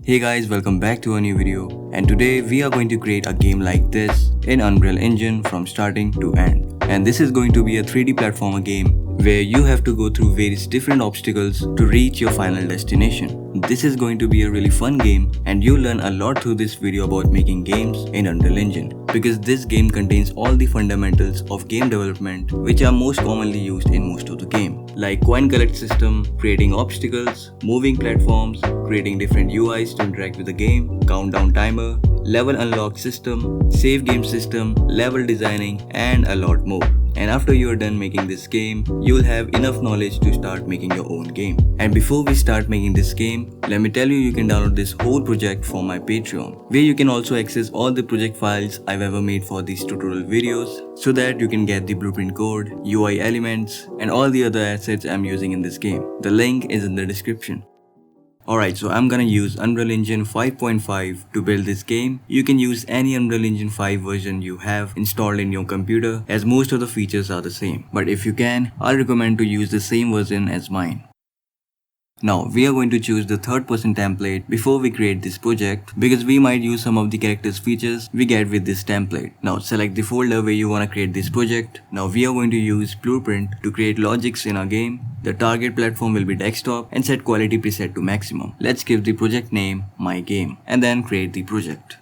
Hey guys, welcome back to a new video, and today we are going to create a game like this in Unreal Engine from starting to end. And this is going to be a 3D platformer game where you have to go through various different obstacles to reach your final destination. This is going to be a really fun game, and you'll learn a lot through this video about making games in Unreal Engine, because this game contains all the fundamentals of game development which are most commonly used in most of the game, like coin collect system, creating obstacles, moving platforms, creating different UIs to interact with the game, countdown timer, level unlock system, save game system, level designing, and a lot more. And after you are done making this game, you will have enough knowledge to start making your own game. And before we start making this game, let me tell you, you can download this whole project from my Patreon, where you can also access all the project files I've ever made for these tutorial videos, so that you can get the blueprint code, UI elements, and all the other assets I'm using in this game. The link is in the description. Alright, so I'm gonna use Unreal Engine 5.5 to build this game. You can use any Unreal Engine 5 version you have installed in your computer, as most of the features are the same. But if you can, I recommend to use the same version as mine. Now, we are going to choose the third person template before we create this project, because we might use some of the characters features we get with this template. Now, select the folder where you want to create this project. Now, we are going to use Blueprint to create logics in our game. The target platform will be desktop, and set quality preset to maximum. Let's give the project name My Game and then create the project.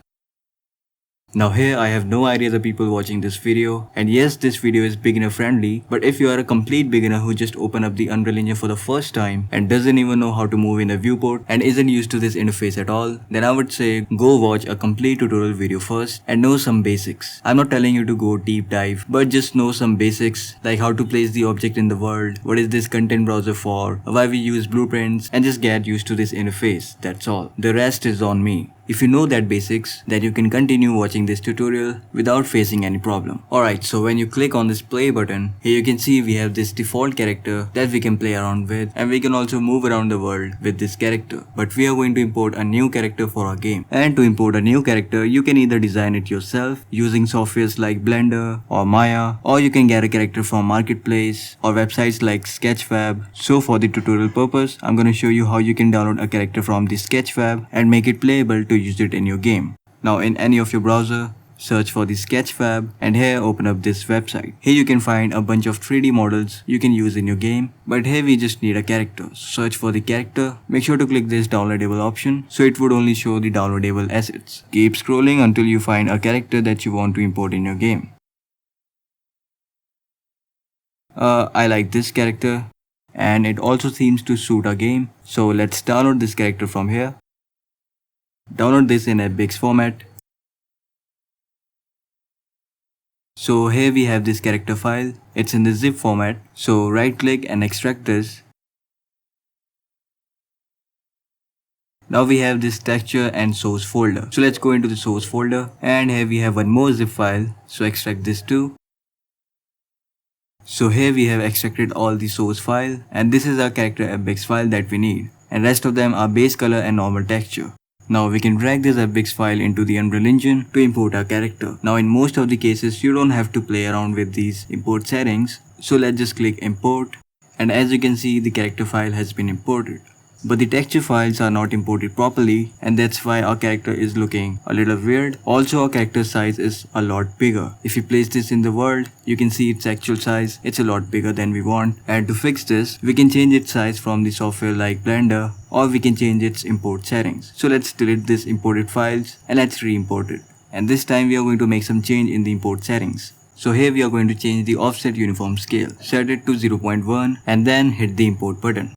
Now here I have no idea the people watching this video, and yes, this video is beginner friendly, but if you are a complete beginner who just opened up the Unreal Engine for the first time and doesn't even know how to move in a viewport and isn't used to this interface at all, then I would say go watch a complete tutorial video first and know some basics. I'm not telling you to go deep dive, but just know some basics like how to place the object in the world, what is this content browser for, why we use blueprints, and just get used to this interface. That's all. The rest is on me. If you know that basics, then you can continue watching this tutorial without facing any problem. Alright, so when you click on this play button, here you can see we have this default character that we can play around with, and we can also move around the world with this character. But we are going to import a new character for our game. And to import a new character, you can either design it yourself using softwares like Blender or Maya, or you can get a character from Marketplace or websites like Sketchfab. So for the tutorial purpose, I'm going to show you how you can download a character from the Sketchfab and make it playable to use it in your game. Now in any of your browser, search for the Sketchfab, and here open up this website. Here you can find a bunch of 3D models you can use in your game, but here we just need a character. Search for the character, make sure to click this downloadable option so it would only show the downloadable assets. Keep scrolling until you find a character that you want to import in your game. I like this character, and it also seems to suit our game, so let's download this character from here. Download this in a BX format. So here we have this character file. It's in the zip format. So right click and extract this. Now we have this texture and source folder. So let's go into the source folder, and here we have one more zip file. So extract this too. So here we have extracted all the source file, and this is our character fbx file that we need, and rest of them are base color and normal texture. Now we can drag this fbx file into the Unreal Engine to import our character. Now in most of the cases, you don't have to play around with these import settings, so let's just click import, and as you can see, the character file has been imported. But the texture files are not imported properly, and that's why our character is looking a little weird. Also, our character size is a lot bigger. If you place this in the world, you can see its actual size. It's a lot bigger than we want. And to fix this, we can change its size from the software like Blender, or we can change its import settings. So let's delete this imported files and let's re-import it. And this time we are going to make some change in the import settings. So here we are going to change the offset uniform scale. Set it to 0.1 and then hit the import button.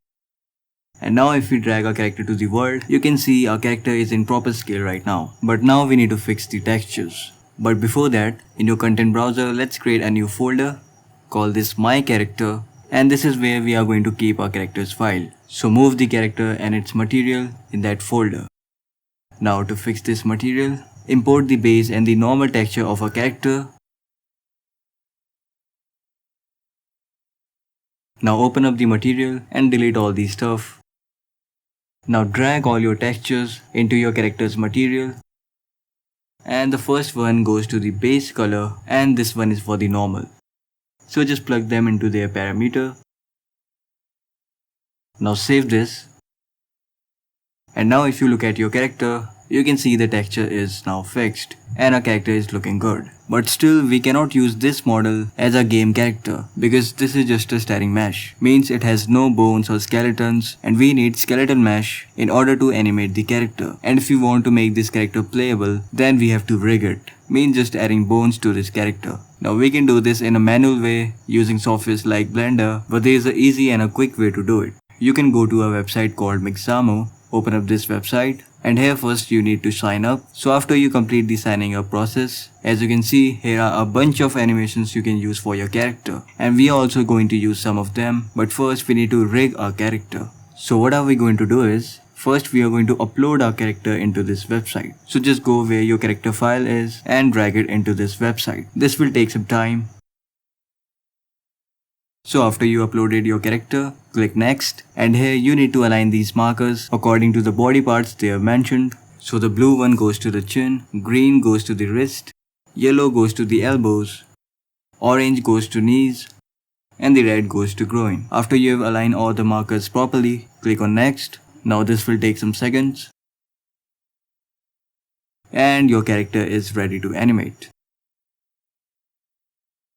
And now if we drag our character to the world, you can see our character is in proper scale right now. But now we need to fix the textures. But before that, in your content browser, let's create a new folder. Call this My Character, and this is where we are going to keep our character's file. So move the character and its material in that folder. Now to fix this material, import the base and the normal texture of our character. Now open up the material and delete all the stuff. Now drag all your textures into your character's material, and the first one goes to the base color and this one is for the normal. So just plug them into their parameter. Now save this And now if you look at your character, you can see the texture is now fixed and our character is looking good. But still we cannot use this model as a game character because this is just a staring mesh. Means it has no bones or skeletons and we need skeleton mesh in order to animate the character. And if you want to make this character playable, then we have to rig it. Means just adding bones to this character. Now we can do this in a manual way using softwares like Blender, but there is an easy and a quick way to do it. You can go to a website called Mixamo, open up this website, and here first you need to sign up. So after you complete the signing up process, as you can see, here are a bunch of animations you can use for your character. And we are also going to use some of them, but first we need to rig our character. So what are we going to do is, first we are going to upload our character into this website. So just go where your character file is and drag it into this website. This will take some time. So after you uploaded your character, click next, and here you need to align these markers according to the body parts they are mentioned. So the blue one goes to the chin, green goes to the wrist, yellow goes to the elbows, orange goes to knees, and the red goes to groin. After you have aligned all the markers properly, click on next. Now this will take some seconds. And your character is ready to animate.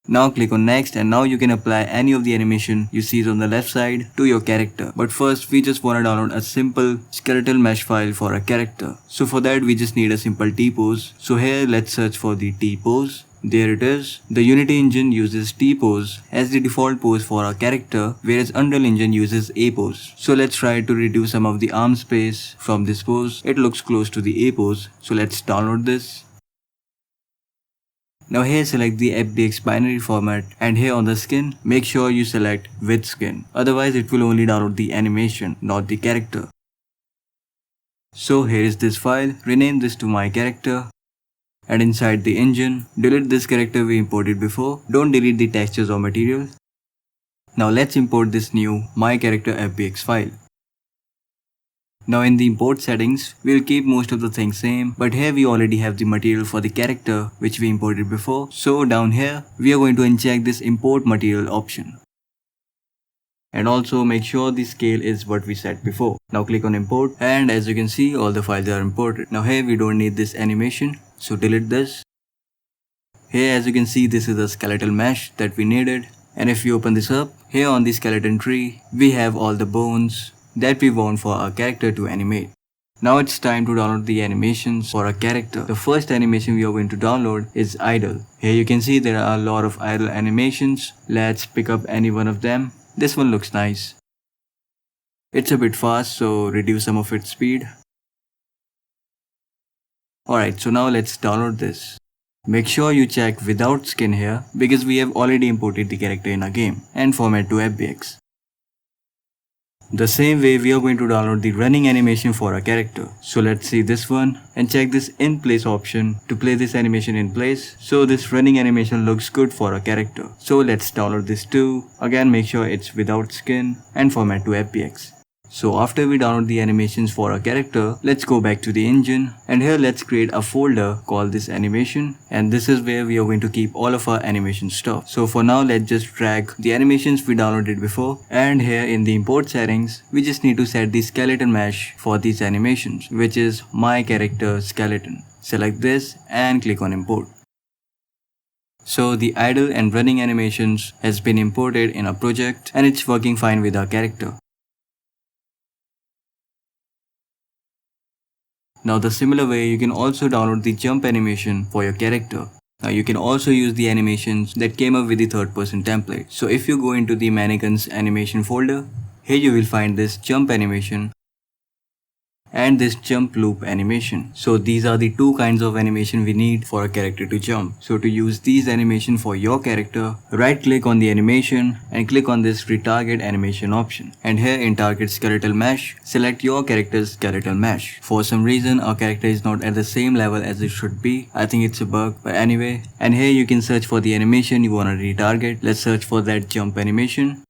Now click on next and now you can apply any of the animation you see on the left side to your character. But first we just want to download a simple skeletal mesh file for a character. So for that we just need a simple T-pose. So here let's search for the T-pose. There it is. The Unity engine uses T-pose as the default pose for our character, whereas Unreal Engine uses A-pose. So let's try to reduce some of the arm space from this pose. It looks close to the A-pose. So let's download this. Now here select the FBX binary format and here on the skin, make sure you select with skin. Otherwise it will only download the animation, not the character. So here is this file, rename this to my character. And inside the engine, delete this character we imported before. Don't delete the textures or material. Now let's import this new my character FBX file. Now in the import settings, we'll keep most of the things same, but here we already have the material for the character which we imported before. So down here, we are going to uncheck this import material option. And also make sure the scale is what we set before. Now click on import and as you can see all the files are imported. Now here we don't need this animation, so delete this. Here as you can see this is a skeletal mesh that we needed. And if you open this up, here on the skeleton tree, we have all the bones that we want for our character to animate. Now it's time to download the animations for our character. The first animation we are going to download is idle. Here you can see there are a lot of idle animations. Let's pick up any one of them. This one looks nice. It's a bit fast, so reduce some of its speed. Alright, so now let's download this. Make sure you check without skin here because we have already imported the character in our game and format to FBX. The same way we are going to download the running animation for our character. So let's see this one and check this in place option to play this animation in place. So this running animation looks good for our character. So let's download this too. Again make sure it's without skin and format to FBX. So after we download the animations for our character, let's go back to the engine and here let's create a folder called this animation and this is where we are going to keep all of our animation stuff. So for now let's just drag the animations we downloaded before and here in the import settings, we just need to set the skeleton mesh for these animations which is my character skeleton. Select this and click on import. So the idle and running animations has been imported in our project and it's working fine with our character. Now the similar way you can also download the jump animation for your character. Now you can also use the animations that came up with the third person template. So if you go into the mannequins animation folder, here you will find this jump animation and this jump loop animation. So these are the two kinds of animation we need for a character to jump. So to use these animation for your character, right click on the animation and click on this retarget animation option. And here in target skeletal mesh, select your character's skeletal mesh. For some reason our character is not at the same level as it should be. I think it's a bug, but anyway. And here you can search for the animation you want to retarget. Let's search for that jump animation.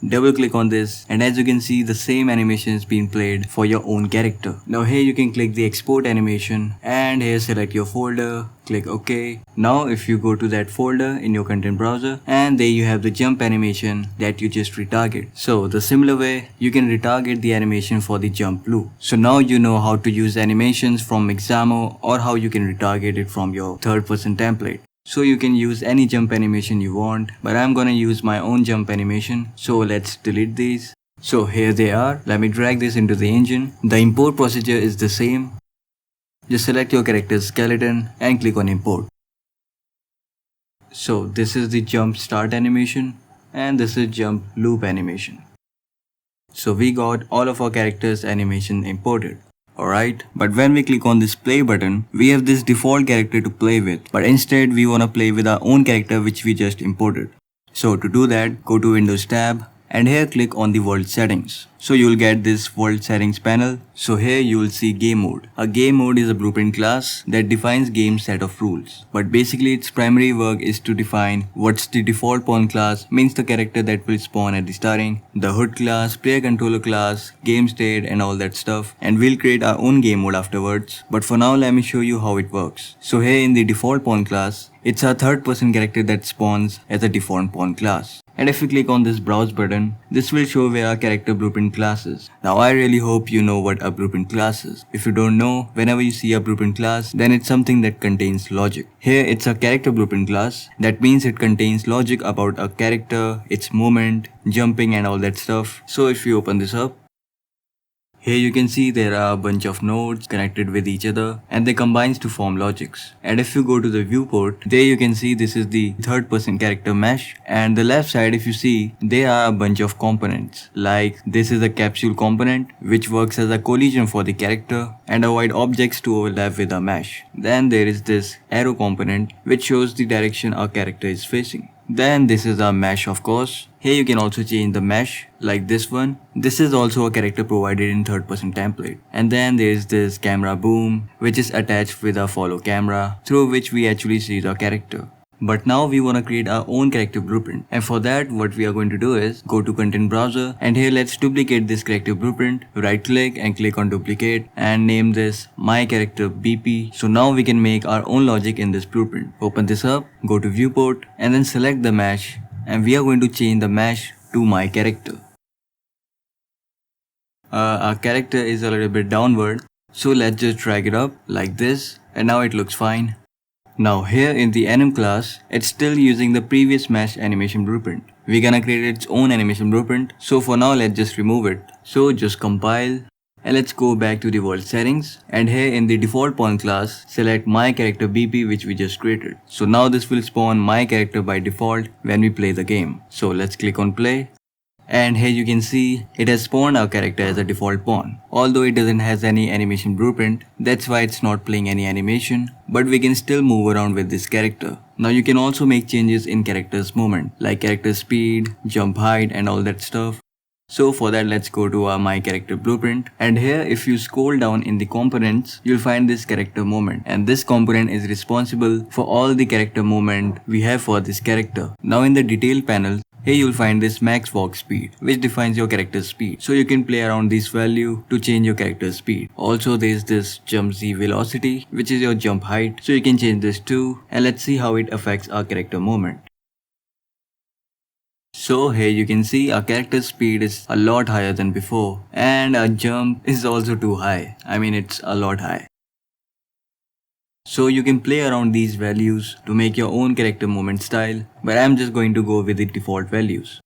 Double click on this, and as you can see, the same animation is being played for your own character. Now here you can click the export animation, and here select your folder, click OK. Now if you go to that folder in your content browser, and there you have the jump animation that you just retarget. So the similar way, you can retarget the animation for the jump loop. So now you know how to use animations from Mixamo, or how you can retarget it from your third-person template. So you can use any jump animation you want, but I'm gonna use my own jump animation, so let's delete these. So here they are. Let me drag this into the engine. The import procedure is the same. Just select your character's skeleton and click on import. So this is the jump start animation, and this is jump loop animation. So we got all of our characters' animation imported. Alright, but when we click on this play button, we have this default character to play with, but instead we wanna play with our own character which we just imported. So to do that, go to Windows tab, and here click on the world settings. So you'll get this world settings panel. So here you will see game mode. A game mode is a blueprint class that defines game set of rules. But basically its primary work is to define what's the default pawn class, means the character that will spawn at the starting, the HUD class, player controller class, game state and all that stuff. And we'll create our own game mode afterwards. But for now let me show you how it works. So here in the default pawn class, it's a third-person character that spawns as a default pawn class. And if we click on this browse button, this will show where our character blueprint class is. Now I really hope you know what a blueprint class is. If you don't know, whenever you see a blueprint class, then it's something that contains logic. Here it's a character blueprint class. That means it contains logic about a character, its movement, jumping and all that stuff. So if you open this up, here you can see there are a bunch of nodes connected with each other, and they combine to form logics. And if you go to the viewport, there you can see this is the third-person character mesh, and the left side if you see, there are a bunch of components. Like this is a capsule component which works as a collision for the character and avoid objects to overlap with a mesh. Then there is this arrow component which shows the direction our character is facing. Then this is a mesh, of course. Here you can also change the mesh like this one. This is also a character provided in third-person template. And then there is this camera boom which is attached with a follow camera through which we actually see the character. But now we want to create our own character blueprint, and for that what we are going to do is go to content browser, and here let's duplicate this character blueprint. Right click and click on duplicate and name this my character BP. So now we can make our own logic in this blueprint. Open this up, go to viewport and then select the mesh, and we are going to change the mesh to my character. Our character is a little bit downward, so let's just drag it up like this, and now it looks fine. Now here in the anim class, it's still using the previous mesh animation blueprint. We're gonna create its own animation blueprint, so for now let's just remove it. So just compile, and let's go back to the world settings, and here in the default pawn class, select my character BP which we just created. So now this will spawn my character by default when we play the game. So let's click on play. And here you can see it has spawned our character as a default pawn. Although it doesn't have any animation blueprint, that's why it's not playing any animation, but we can still move around with this character. Now you can also make changes in character's movement, like character speed, jump height and all that stuff. So for that let's go to our my character blueprint, and here if you scroll down in the components, you'll find this character movement, and this component is responsible for all the character movement we have for this character. Now in the detail panel, here you'll find this max walk speed which defines your character's speed. So you can play around this value to change your character's speed. Also there's this jump z velocity which is your jump height, so you can change this too, and let's see how it affects our character movement. So here you can see our character's speed is a lot higher than before, and our jump is also too high. I mean it's a lot high. So you can play around these values to make your own character movement style, but I'm just going to go with the default values.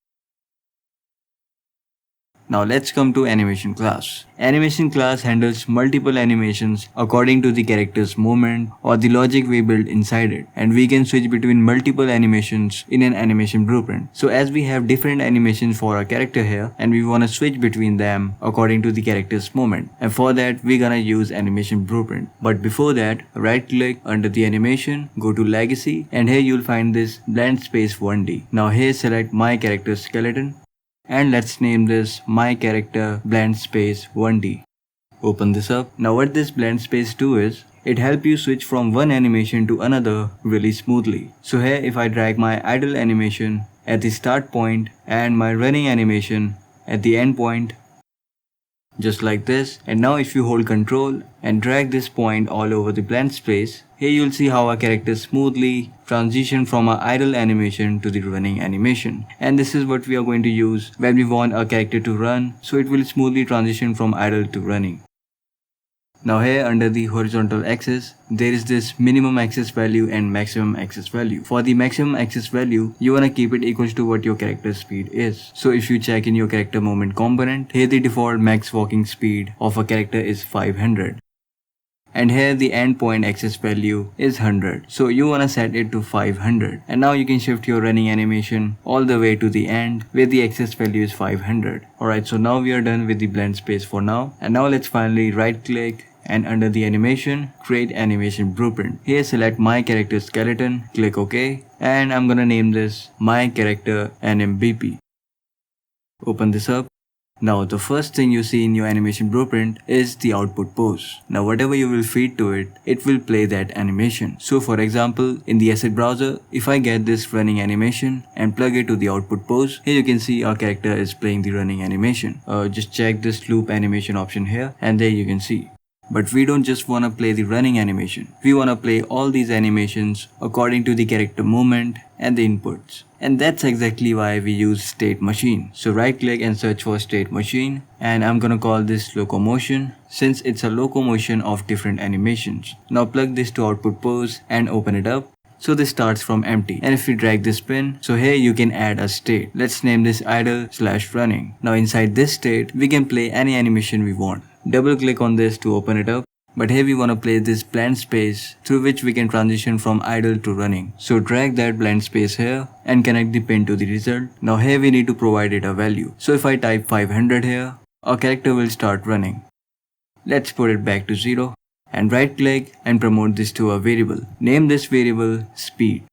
Now let's come to animation class. Animation class handles multiple animations according to the character's movement or the logic we built inside it, and we can switch between multiple animations in an animation blueprint. So as we have different animations for our character here, and we want to switch between them according to the character's movement, and for that we're gonna use animation blueprint. But before that, right click under the animation, go to legacy, and here you'll find this blend space 1D. Now here select my character skeleton, and let's name this my character blend space 1D. Open this up. Now what this blend space do is, it helps you switch from one animation to another really smoothly. So here if I drag my idle animation at the start point and my running animation at the end point, just like this. And now if you hold Ctrl and drag this point all over the blank space, here you'll see how our character smoothly transition from our idle animation to the running animation. And this is what we are going to use when we want our character to run, so it will smoothly transition from idle to running. Now here under the horizontal axis, there is this minimum access value and maximum access value. For the maximum access value, you wanna keep it equals to what your character speed is. So if you check in your character movement component, here the default max walking speed of a character is 500. And here the endpoint access value is 100. So you wanna set it to 500. And now you can shift your running animation all the way to the end where the access value is 500. Alright, so now we are done with the blend space for now. And now let's finally right click and under the animation, create animation blueprint. Here select my character skeleton, click OK, and I'm gonna name this my character NMBP. Open this up. Now the first thing you see in your animation blueprint is the output pose. Now whatever you will feed to it, it will play that animation. So for example, in the asset browser, if I get this running animation and plug it to the output pose, here you can see our character is playing the running animation. Just check this loop animation option here and there you can see. But we don't just wanna play the running animation. We wanna play all these animations according to the character movement and the inputs. And that's exactly why we use state machine. So right click and search for state machine, and I'm gonna call this locomotion since it's a locomotion of different animations. Now plug this to output pose and open it up. So this starts from empty, and if we drag this pin, so here you can add a state. Let's name this idle/running. Now inside this state, we can play any animation we want. Double click on this to open it up. But here we want to play this blank space through which we can transition from idle to running. So drag that blank space here and connect the pin to the result. Now here we need to provide it a value. So if I type 500 here, our character will start running. Let's put it back to 0 and right click and promote this to a variable. Name this variable speed.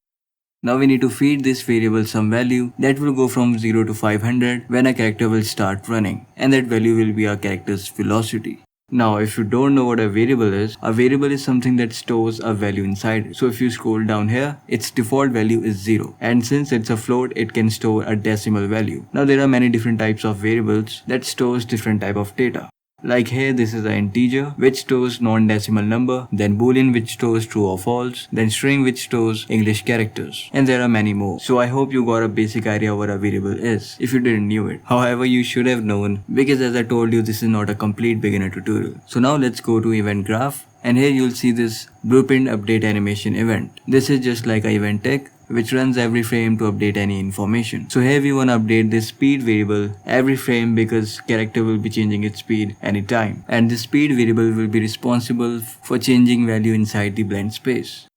Now we need to feed this variable some value that will go from 0 to 500 when a character will start running, and that value will be our character's velocity. Now if you don't know what a variable is something that stores a value inside it. So if you scroll down here, its default value is 0, and since it's a float, it can store a decimal value. Now there are many different types of variables that stores different type of data. Like here, this is an integer which stores non-decimal number, then boolean which stores true or false, then string which stores English characters, and there are many more. So I hope you got a basic idea what a variable is if you didn't knew it. However, you should have known because as I told you, this is not a complete beginner tutorial. So now let's go to event graph, and here you'll see this blueprint update animation event. This is just like a event tag which runs every frame to update any information. So here we want to update this speed variable every frame because character will be changing its speed anytime, and the speed variable will be responsible for changing value inside the blend space.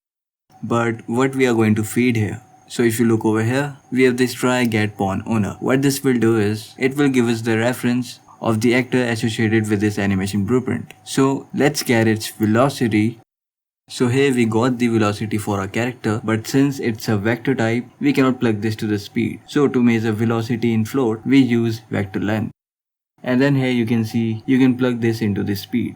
But what we are going to feed here? So if you look over here, we have this try get pawn owner. What this will do is, it will give us the reference of the actor associated with this animation blueprint. So let's get its velocity. So here we got the velocity for our character, but since it's a vector type, we cannot plug this to the speed. So to measure velocity in float, we use vector length. And then here you can see, you can plug this into the speed.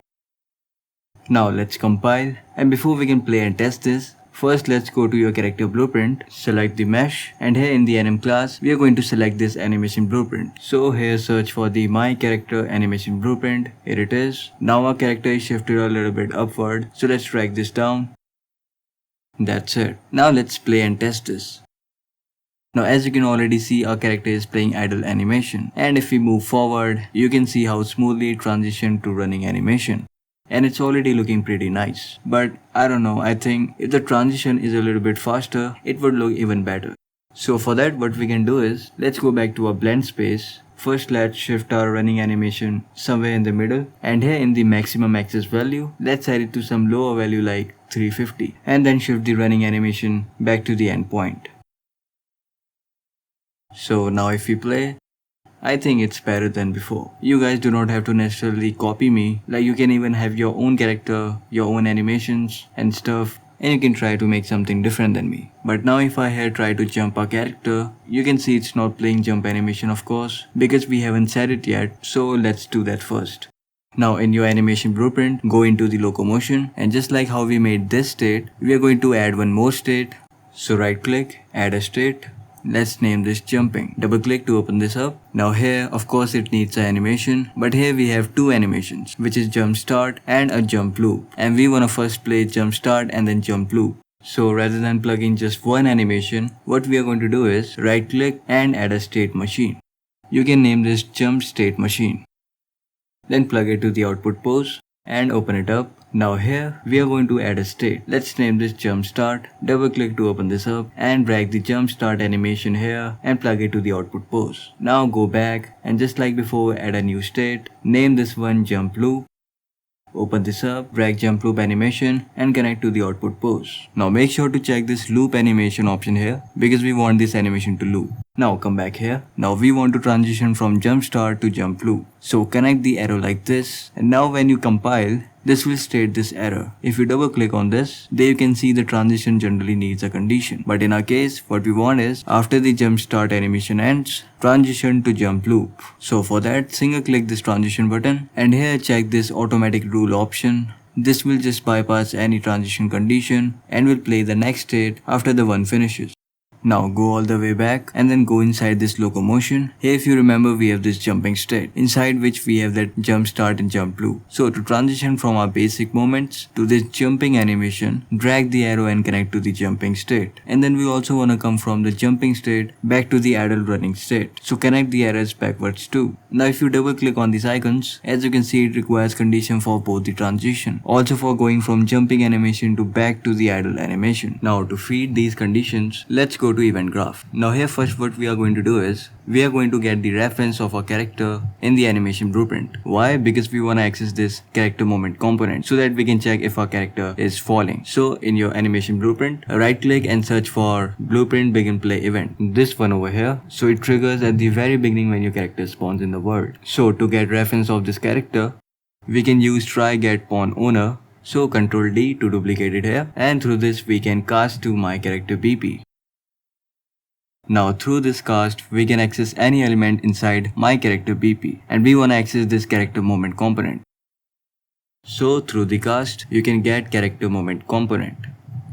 Now let's compile, and before we can play and test this, first let's go to your character blueprint, select the mesh, and here in the anim class, we are going to select this animation blueprint. So here search for the my character animation blueprint, here it is. Now our character is shifted a little bit upward, so let's drag this down. That's it. Now let's play and test this. Now as you can already see, our character is playing idle animation, and if we move forward, you can see how smoothly it transitioned to running animation. And it's already looking pretty nice. But I don't know, I think if the transition is a little bit faster, it would look even better. So for that, what we can do is, let's go back to our blend space. First let's shift our running animation somewhere in the middle, and here in the maximum access value, let's set it to some lower value like 350, and then shift the running animation back to the endpoint. So now if we play, I think it's better than before. You guys do not have to necessarily copy me, like you can even have your own character, your own animations and stuff, and you can try to make something different than me. But now if I here try to jump a character, you can see it's not playing jump animation of course, because we haven't set it yet, so let's do that first. Now in your animation blueprint, go into the locomotion, and just like how we made this state, we are going to add one more state. So right click, add a state, Let's name this jumping. Double click to open this up. Now here, of course it needs an animation, but here we have two animations, which is jump start and a jump loop. And we wanna first play jump start and then jump loop. So rather than plugging just one animation, what we are going to do is right click and add a state machine. You can name this jump state machine. Then plug it to the output pose and open it up. Now here we are going to add a state. Let's name this jump start. Double click to open this up and drag the jump start animation here and plug it to the output pose. Now go back and just like before add a new state. Name this one jump loop. Open this up, drag jump loop animation and connect to the output pose. Now make sure to check this loop animation option here because we want this animation to loop. Now come back here. Now we want to transition from jump start to jump loop. So connect the arrow like this, and now when you compile, this will state this error. If you double click on this, there you can see the transition generally needs a condition. But in our case, what we want is after the jump start animation ends, transition to jump loop. So for that, single click this transition button and here check this automatic rule option. This will just bypass any transition condition and will play the next state after the one finishes. Now go all the way back and then go inside this locomotion. Here if you remember we have this jumping state inside which we have that jump start and jump loop. So to transition from our basic movements to this jumping animation, drag the arrow and connect to the jumping state. And then we also want to come from the jumping state back to the idle running state. So connect the arrows backwards too. Now if you double click on these icons, as you can see it requires condition for both the transition. Also for going from jumping animation to back to the idle animation. Now to feed these conditions, let's go to event graph. Now here first what we are going to do is we are going to get the reference of our character in the animation blueprint. Why? Because we want to access this character moment component so that we can check if our character is falling. So in your animation blueprint, right click and search for blueprint begin play event. This one over here. So it triggers at the very beginning when your character spawns in the world. So to get reference of this character, we can use try get pawn owner. So Ctrl D to duplicate it here, and through this we can cast to my character BP. Now through this cast, we can access any element inside my character BP, and we want to access this character moment component. So through the cast, you can get character moment component,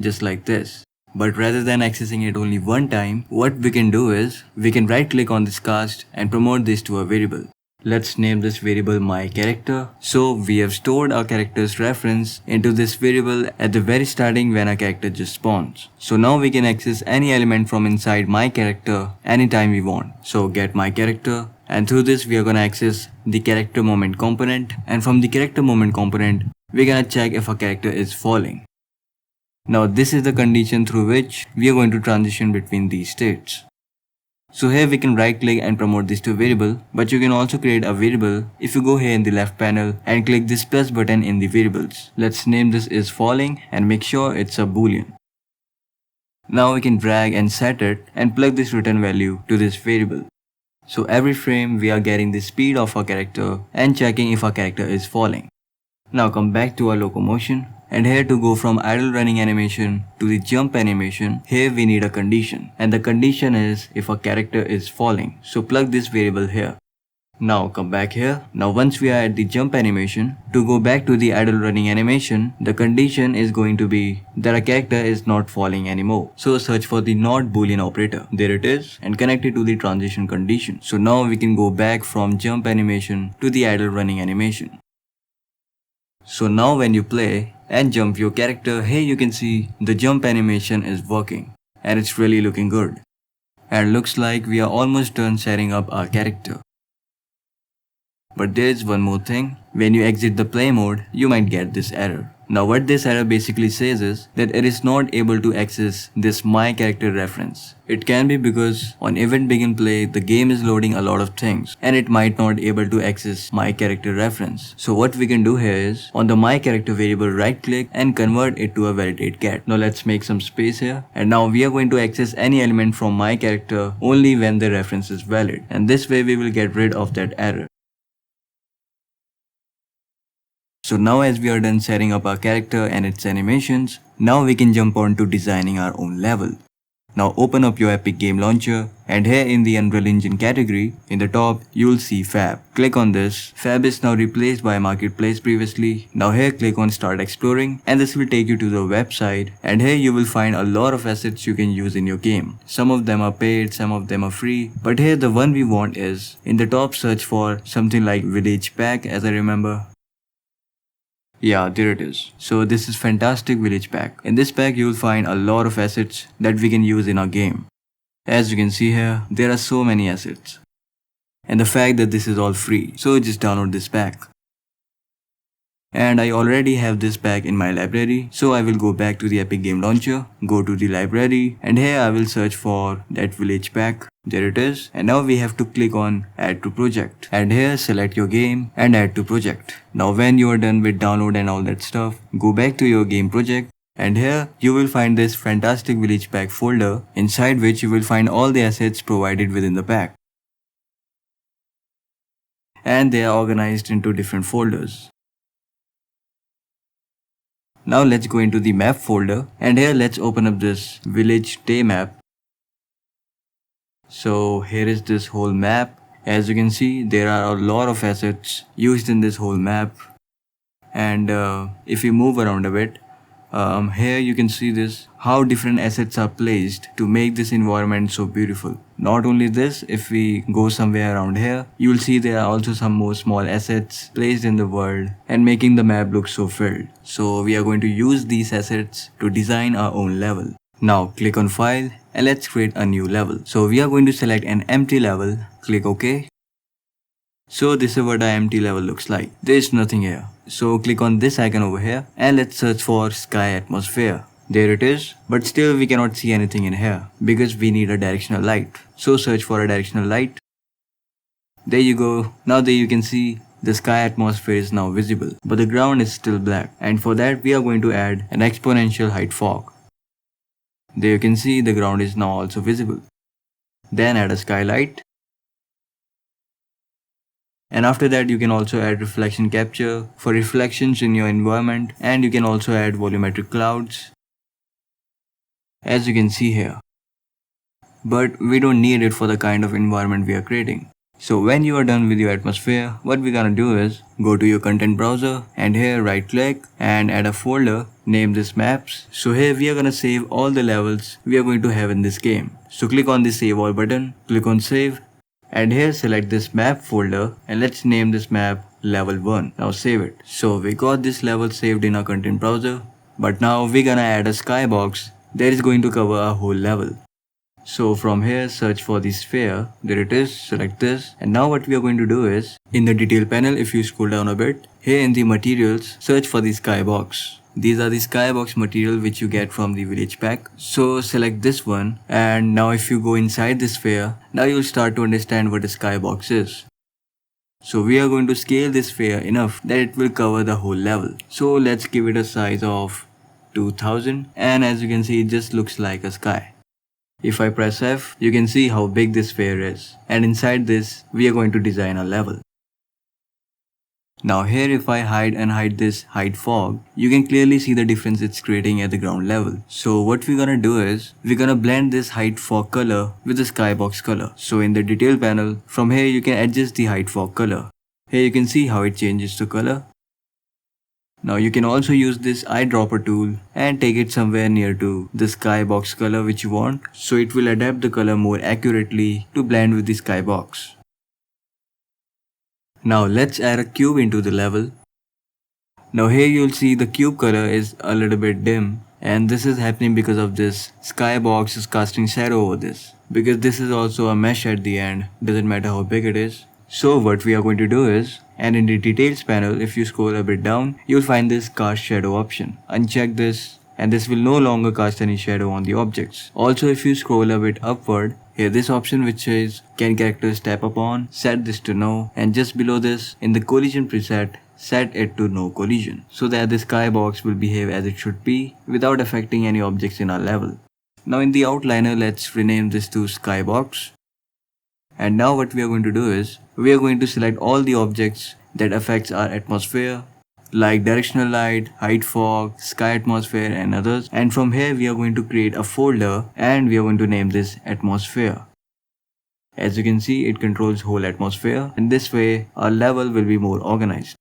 just like this. But rather than accessing it only one time, what we can do is, we can right click on this cast and promote this to a variable. Let's name this variable my character. So we have stored our character's reference into this variable at the very starting when our character just spawns. So now we can access any element from inside my character anytime we want. So get my character, and through this we are gonna access the character moment component, and from the character moment component we're gonna check if our character is falling. Now this is the condition through which we are going to transition between these states. So here we can right click and promote this to a variable, but you can also create a variable if you go here in the left panel and click this plus button in the variables. Let's name this is falling and make sure it's a boolean. Now we can drag and set it and plug this return value to this variable. So every frame we are getting the speed of our character and checking if our character is falling. Now come back to our locomotion. And here to go from idle running animation to the jump animation, here we need a condition. And the condition is if a character is falling. So plug this variable here. Now come back here. Now once we are at the jump animation, to go back to the idle running animation, the condition is going to be that a character is not falling anymore. So search for the not boolean operator. There it is, and connect it to the transition condition. So now we can go back from jump animation to the idle running animation. So now when you play and jump your character, here you can see the jump animation is working and it's really looking good. And looks like we are almost done setting up our character. But there's one more thing. When you exit the play mode, you might get this error. Now what this error basically says is that it is not able to access this my character reference. It can be because on event begin play, the game is loading a lot of things and it might not able to access my character reference. So what we can do here is on the my character variable right click and convert it to a validate get. Now let's make some space here, and now we are going to access any element from my character only when the reference is valid, and this way we will get rid of that error. So now as we are done setting up our character and its animations, now we can jump on to designing our own level. Now open up your Epic Game Launcher and here in the Unreal Engine category, in the top, you'll see Fab. Click on this. Fab is now replaced by Marketplace previously. Now here click on Start Exploring and this will take you to the website and here you will find a lot of assets you can use in your game. Some of them are paid, some of them are free, but here the one we want is, in the top search for something like Village Pack as I remember. Yeah, there it is. So this is fantastic village pack. In this pack you will find a lot of assets that we can use in our game. As you can see here, there are so many assets. And the fact that this is all free, so just download this pack. And I already have this pack in my library, so I will go back to the Epic Game Launcher, go to the library, and here I will search for that village pack. There it is, and now we have to click on add to project, and here select your game and add to project. Now when you are done with download and all that stuff, go back to your game project, and here you will find this fantastic village pack folder, inside which you will find all the assets provided within the pack. And they are organized into different folders. Now let's go into the map folder and here let's open up this village day map. So here is this whole map. As you can see, there are a lot of assets used in this whole map. And if you move around a bit, here you can see this, how different assets are placed to make this environment so beautiful. Not only this, if we go somewhere around here, you will see there are also some more small assets placed in the world and making the map look so filled. So we are going to use these assets to design our own level. Now click on file and let's create a new level. So we are going to select an empty level, click OK. So this is what our empty level looks like. There is nothing here. So click on this icon over here and let's search for sky atmosphere. There it is, but still we cannot see anything in here because we need a directional light. So search for a directional light. There you go. Now there you can see the sky atmosphere is now visible, but the ground is still black. And for that we are going to add an exponential height fog. There you can see the ground is now also visible. Then add a skylight. And after that you can also add reflection capture for reflections in your environment, and you can also add volumetric clouds as you can see here. But we don't need it for the kind of environment we are creating. So when you are done with your atmosphere, what we're gonna do is go to your content browser and here right click and add a folder, name this maps. So here we are gonna save all the levels we are going to have in this game. So click on the save all button, click on save. And here select this map folder and let's name this map level 1. Now save it. So we got this level saved in our content browser. But now we're gonna add a skybox that is going to cover a whole level. So from here search for the sphere. There it is, select this. And now what we are going to do is, in the detail panel if you scroll down a bit, here in the materials search for the skybox. These are the skybox material which you get from the village pack. So select this one, and now if you go inside this sphere, now you'll start to understand what a skybox is. So we are going to scale this sphere enough that it will cover the whole level. So let's give it a size of 2000, and as you can see it just looks like a sky. If I press F, you can see how big this sphere is, and inside this we are going to design a level. Now here if I hide this height fog, you can clearly see the difference it's creating at the ground level. So what we're gonna do is, we're gonna blend this height fog color with the skybox color. So in the detail panel, from here you can adjust the height fog color. Here you can see how it changes the color. Now you can also use this eyedropper tool and take it somewhere near to the skybox color which you want. So it will adapt the color more accurately to blend with the skybox. Now let's add a cube into the level. Now here you'll see the cube color is a little bit dim, and this is happening because of this skybox is casting shadow over this. Because this is also a mesh at the end, doesn't matter how big it is. So what we are going to do is, and in the details panel if you scroll a bit down, you'll find this cast shadow option. Uncheck this and this will no longer cast any shadow on the objects. Also if you scroll a bit upward, here this option which says can characters tap upon, set this to no, and just below this in the collision preset, set it to no collision, so that the skybox will behave as it should be without affecting any objects in our level. Now in the outliner let's rename this to skybox. And now what we are going to do is, we are going to select all the objects that affects our atmosphere, like directional light, height fog, sky atmosphere and others. And from here we are going to create a folder and we are going to name this atmosphere. As you can see, it controls whole atmosphere, and this way our level will be more organized.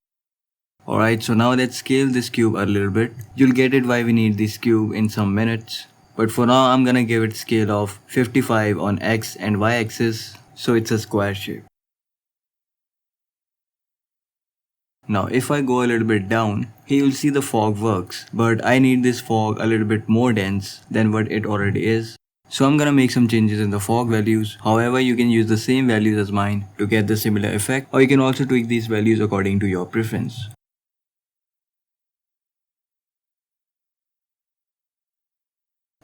Alright, so now let's scale this cube a little bit. You'll get it why we need this cube in some minutes. But for now I'm gonna give it scale of 55 on X and Y axis, so it's a square shape. Now if I go a little bit down, here you'll see the fog works, but I need this fog a little bit more dense than what it already is. So I'm gonna make some changes in the fog values. However, you can use the same values as mine to get the similar effect, or you can also tweak these values according to your preference.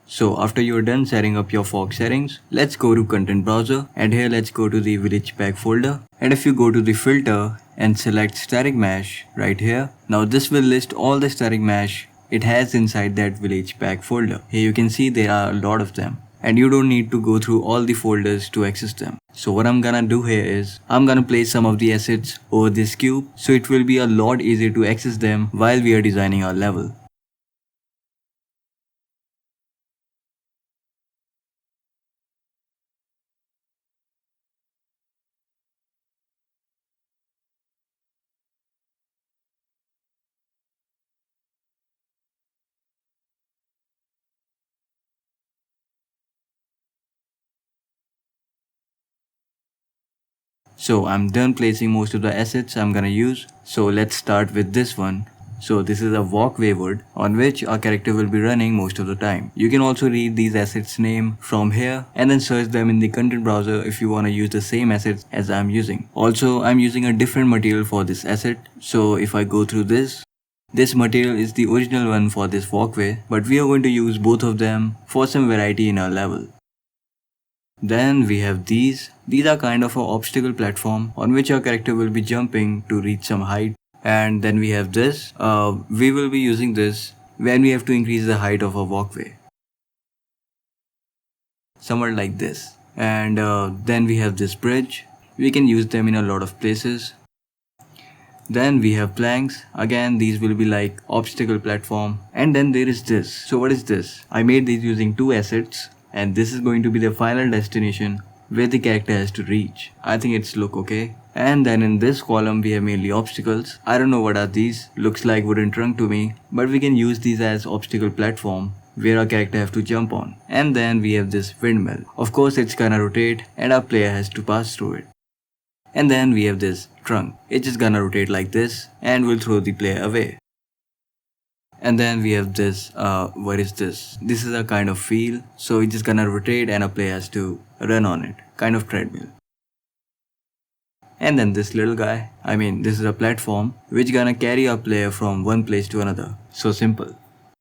So after you're done setting up your fog settings, let's go to content browser, and here let's go to the village pack folder. And if you go to the filter and select static mesh right here, now this will list all the static mesh it has inside that village pack folder. Here you can see there are a lot of them, and you don't need to go through all the folders to access them. So what I'm gonna do here is, I'm gonna place some of the assets over this cube, so it will be a lot easier to access them while we are designing our level. So I'm done placing most of the assets I'm gonna use. So let's start with this one. So this is a walkway wood on which our character will be running most of the time. You can also read these assets name from here and then search them in the content browser if you wanna use the same assets as I'm using. Also, I'm using a different material for this asset. So if I go through this material is the original one for this walkway, but we are going to use both of them for some variety in our level. Then we have these. These are kind of an obstacle platform on which our character will be jumping to reach some height. And then we have this. We will be using this when we have to increase the height of a walkway. Somewhere like this. And then we have this bridge. We can use them in a lot of places. Then we have planks. Again, these will be like obstacle platform. And then there is this. So what is this? I made these using two assets. And this is going to be the final destination where the character has to reach. I think it's look okay. And then in this column we have mainly obstacles. I don't know what are these. Looks like wooden trunk to me. But we can use these as obstacle platform where our character have to jump on. And then we have this windmill. Of course it's gonna rotate and our player has to pass through it. And then we have this trunk. It's just gonna rotate like this and will throw the player away. And then we have this, what is this? This is a kind of wheel, so it's just gonna rotate and a player has to run on it, kind of treadmill. And then this little guy, this is a platform which gonna carry a player from one place to another. So simple.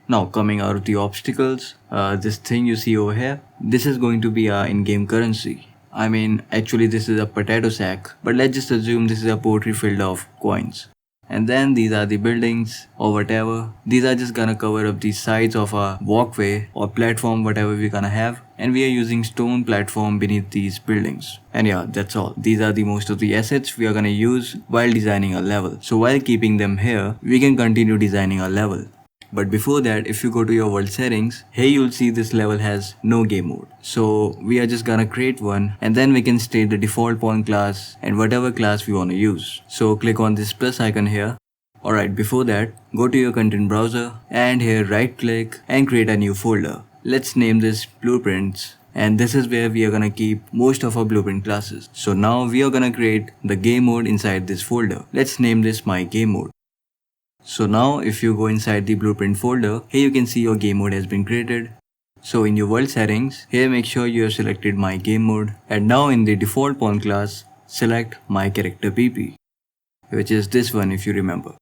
Now coming out of the obstacles, this thing you see over here, this is going to be our in-game currency. Actually this is a potato sack, but let's just assume this is a pottery filled of coins. And then these are the buildings or whatever. These are just gonna cover up the sides of a walkway or platform, whatever we're gonna have. And we are using stone platform beneath these buildings. And yeah, that's all. These are the most of the assets we are gonna use while designing a level. So while keeping them here, we can continue designing a level. But before that, if you go to your world settings, here you'll see this level has no game mode. So we are just gonna create one and then we can state the default pawn class and whatever class we wanna use. So click on this plus icon here. Alright, before that, go to your content browser and here right click and create a new folder. Let's name this blueprints. And this is where we are gonna keep most of our blueprint classes. So now we are gonna create the game mode inside this folder. Let's name this my game mode. So now if you go inside the blueprint folder, here you can see your game mode has been created. So in your world settings, here make sure you have selected my game mode. And now in the default pawn class, select my character PP, which is this one if you remember.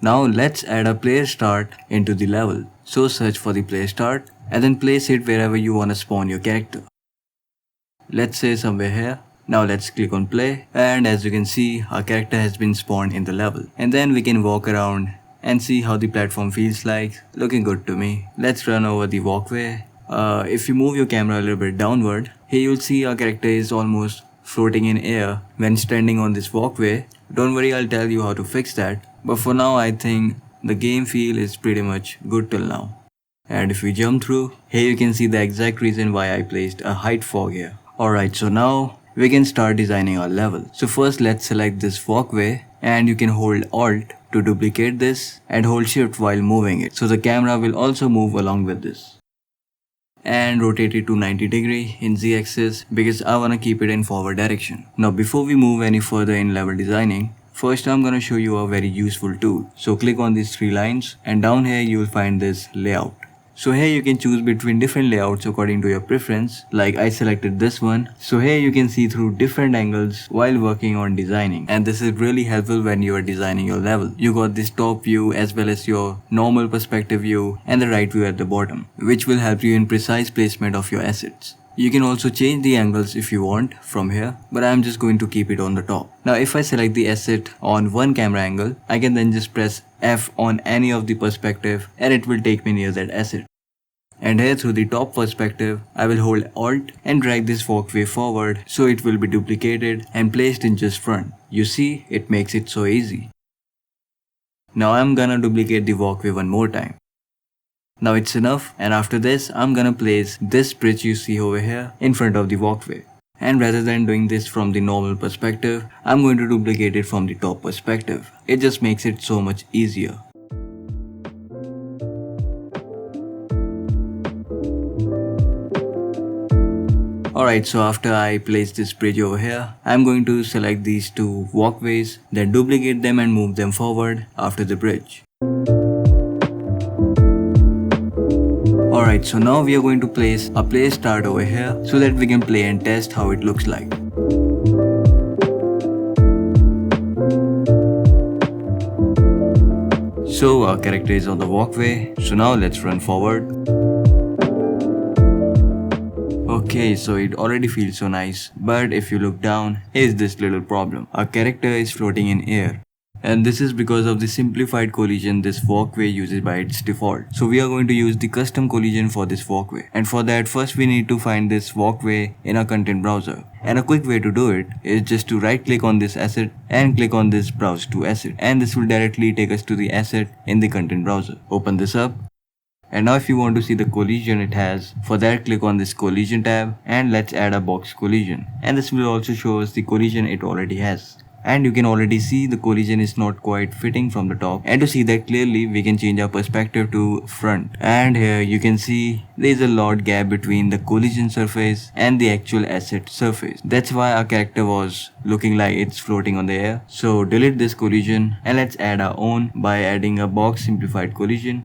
Now let's add a player start into the level. So search for the player start and then place it wherever you want to spawn your character. Let's say somewhere here. Now let's click on play, and as you can see, our character has been spawned in the level. And then we can walk around and see how the platform feels like. Looking good to me. Let's run over the walkway. If you move your camera a little bit downward, here you'll see our character is almost floating in air when standing on this walkway. Don't worry, I'll tell you how to fix that. But for now I think the game feel is pretty much good till now. And if we jump through, here you can see the exact reason why I placed a height fog here. Alright, so now we can start designing our level. So first let's select this walkway and you can hold Alt to duplicate this and hold Shift while moving it. So the camera will also move along with this. And rotate it to 90 degree in Z-axis because I wanna keep it in forward direction. Now before we move any further in level designing, first I'm gonna show you a very useful tool. So click on these three lines and down here you will find this layout. So here you can choose between different layouts according to your preference, like I selected this one. So here you can see through different angles while working on designing, and this is really helpful when you are designing your level. You got this top view as well as your normal perspective view and the right view at the bottom, which will help you in precise placement of your assets. You can also change the angles if you want from here, but I'm just going to keep it on the top. Now if I select the asset on one camera angle, I can then just press F on any of the perspective and it will take me near that asset. And here through the top perspective, I will hold Alt and drag this walkway forward so it will be duplicated and placed in just front. You see, it makes it so easy. Now I'm gonna duplicate the walkway one more time. Now it's enough, and after this I'm gonna place this bridge you see over here in front of the walkway. And rather than doing this from the normal perspective, I'm going to duplicate it from the top perspective. It just makes it so much easier. Alright, so after I place this bridge over here, I'm going to select these two walkways, then duplicate them and move them forward after the bridge. Alright, so now we are going to place a play start over here so that we can play and test how it looks like. So our character is on the walkway, so now let's run forward. Okay, so it already feels so nice, but if you look down, here's this little problem. Our character is floating in air. And this is because of the simplified collision this walkway uses by its default. So we are going to use the custom collision for this walkway. And for that, first we need to find this walkway in our content browser. And a quick way to do it is just to right click on this asset and click on this browse to asset. And this will directly take us to the asset in the content browser. Open this up. And now if you want to see the collision it has, for that click on this collision tab and let's add a box collision. And this will also show us the collision it already has. And you can already see the collision is not quite fitting from the top. And to see that clearly, we can change our perspective to front. And here you can see there is a lot gap between the collision surface and the actual asset surface. That's why our character was looking like it's floating on the air. So delete this collision and let's add our own by adding a box simplified collision.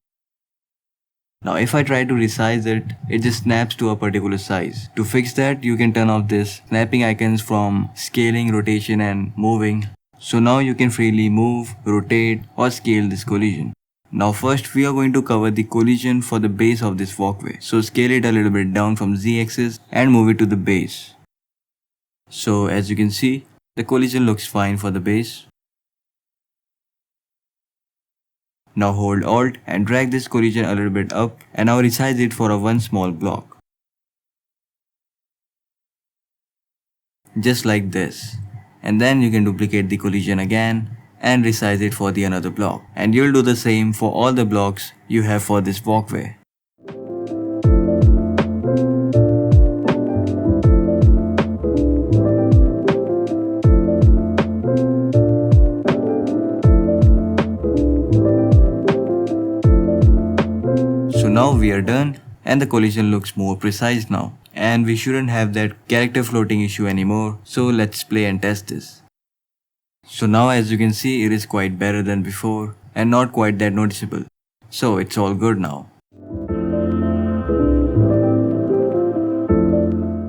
Now if I try to resize it, it just snaps to a particular size. To fix that, you can turn off this snapping icons from scaling, rotation and moving. So now you can freely move, rotate or scale this collision. Now first we are going to cover the collision for the base of this walkway. So scale it a little bit down from Z-axis and move it to the base. So as you can see, the collision looks fine for the base. Now hold Alt and drag this collision a little bit up and now resize it for a one small block. Just like this. And then you can duplicate the collision again and resize it for the another block. And you'll do the same for all the blocks you have for this walkway. So now we are done and the collision looks more precise now. And we shouldn't have that character floating issue anymore. So let's play and test this. So now as you can see, it is quite better than before and not quite that noticeable. So it's all good now.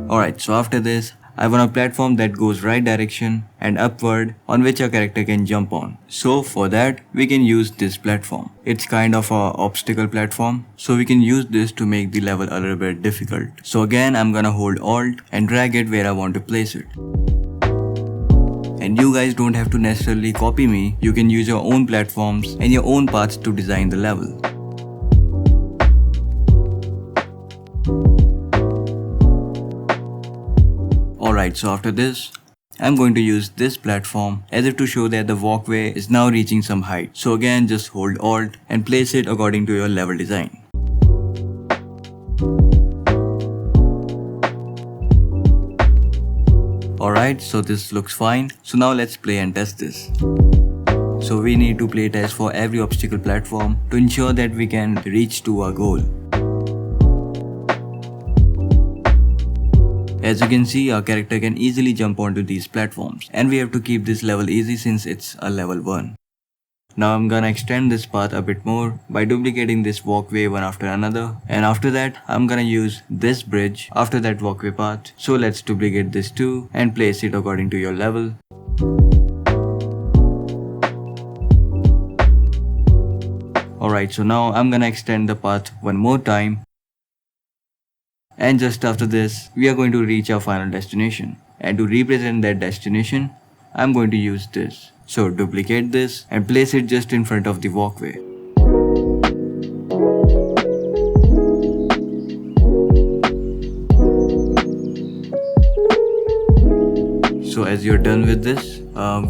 Alright, so after this, I want a platform that goes right direction and upward on which a character can jump on. So for that, we can use this platform. It's kind of a obstacle platform. So we can use this to make the level a little bit difficult. So again, I'm gonna hold Alt and drag it where I want to place it. And you guys don't have to necessarily copy me. You can use your own platforms and your own paths to design the level. Alright, so after this, I'm going to use this platform as if to show that the walkway is now reaching some height. So again, just hold Alt and place it according to your level design. Alright, so this looks fine. So now let's play and test this. So we need to play test for every obstacle platform to ensure that we can reach to our goal. As you can see, our character can easily jump onto these platforms, and we have to keep this level easy since it's a level 1. Now I'm gonna extend this path a bit more by duplicating this walkway one after another, and after that I'm gonna use this bridge after that walkway path. So let's duplicate this too and place it according to your level. Alright, so now I'm gonna extend the path one more time. And just after this, we are going to reach our final destination. And to represent that destination, I'm going to use this. So duplicate this and place it just in front of the walkway. So as you're done with this,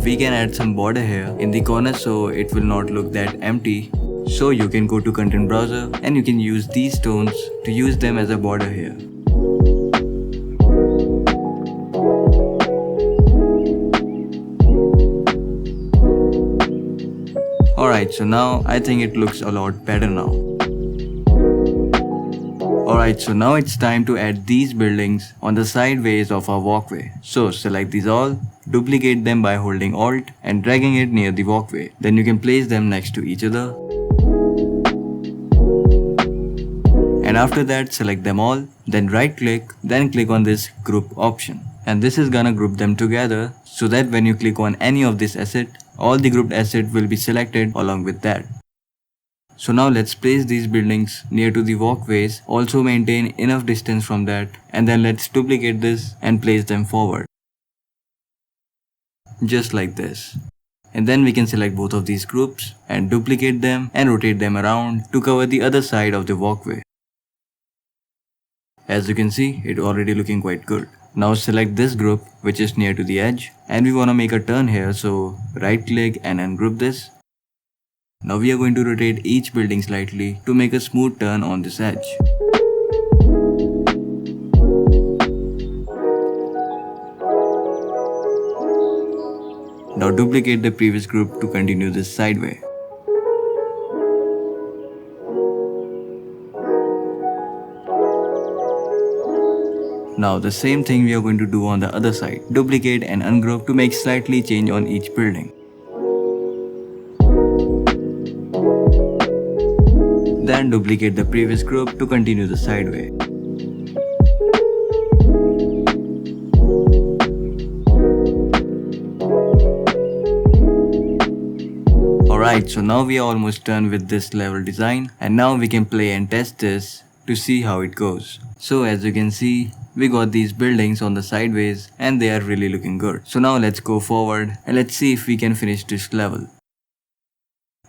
we can add some border here in the corner so it will not look that empty. So you can go to content browser and you can use these stones to use them as a border here. Alright, so now I think it looks a lot better now. Alright, so now it's time to add these buildings on the sideways of our walkway. So select these all, duplicate them by holding Alt and dragging it near the walkway. Then you can place them next to each other. And after that, select them all, then right click, then click on this group option. And this is gonna group them together so that when you click on any of this asset, all the grouped asset will be selected along with that. So now let's place these buildings near to the walkways, also maintain enough distance from that, and then let's duplicate this and place them forward. Just like this. And then we can select both of these groups and duplicate them and rotate them around to cover the other side of the walkway. As you can see, it's already looking quite good. Now select this group which is near to the edge, and we wanna make a turn here, so right click and ungroup this. Now we are going to rotate each building slightly to make a smooth turn on this edge. Now duplicate the previous group to continue this sideway. Now the same thing we are going to do on the other side. Duplicate and ungroup to make slightly change on each building. Then duplicate the previous group to continue the sideway. Alright, so now we are almost done with this level design, and now we can play and test this to see how it goes. So as you can see, we got these buildings on the sideways and they are really looking good. So now let's go forward and let's see if we can finish this level.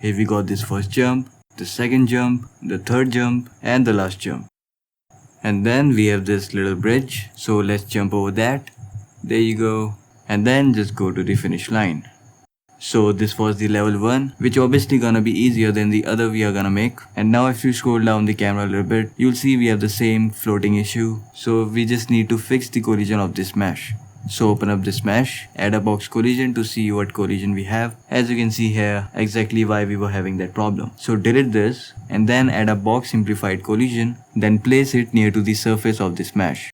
Here we got this first jump, the second jump, the third jump, and the last jump. And then we have this little bridge, so let's jump over that. There you go. And then just go to the finish line. So this was the level 1, which obviously gonna be easier than the other we are gonna make. And now if you scroll down the camera a little bit, you'll see we have the same floating issue. So we just need to fix the collision of this mesh. So open up this mesh, add a box collision to see what collision we have. As you can see here, exactly why we were having that problem. So delete this and then add a box simplified collision, then place it near to the surface of this mesh.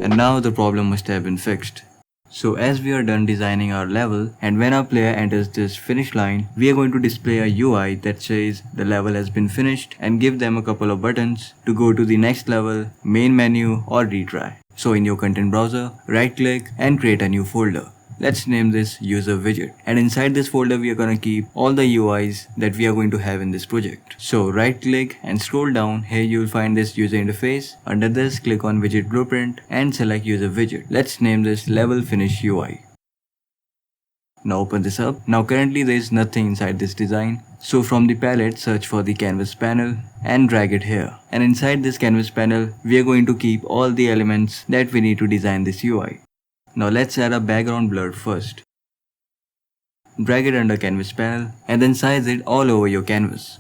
And now the problem must have been fixed. So as we are done designing our level, and when our player enters this finish line, we are going to display a UI that says the level has been finished and give them a couple of buttons to go to the next level, main menu or retry. So in your content browser, right click and create a new folder. Let's name this user widget, and inside this folder we are gonna keep all the UIs that we are going to have in this project. So right click and scroll down. Here you will find this user interface. Under this, click on widget blueprint and select user widget. Let's name this level finish UI. Now open this up. Now currently there is nothing inside this design. So from the palette, search for the canvas panel and drag it here. And inside this canvas panel, we are going to keep all the elements that we need to design this UI. Now let's add a background blur first. Drag it under canvas panel and then size it all over your canvas.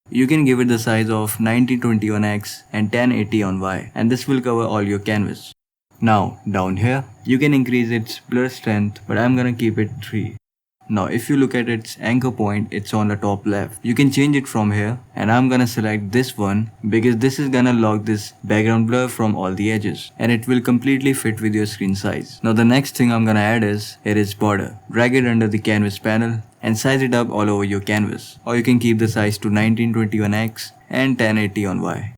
You can give it the size of 1920 on X and 1080 on Y, and this will cover all your canvas. Now down here, you can increase its blur strength, but I'm gonna keep it 3. Now if you look at its anchor point, it's on the top left. You can change it from here, and I'm gonna select this one because this is gonna lock this background blur from all the edges, and it will completely fit with your screen size. Now the next thing I'm gonna add is border. Drag it under the canvas panel and size it up all over your canvas, or you can keep the size to 1920 on X and 1080 on Y.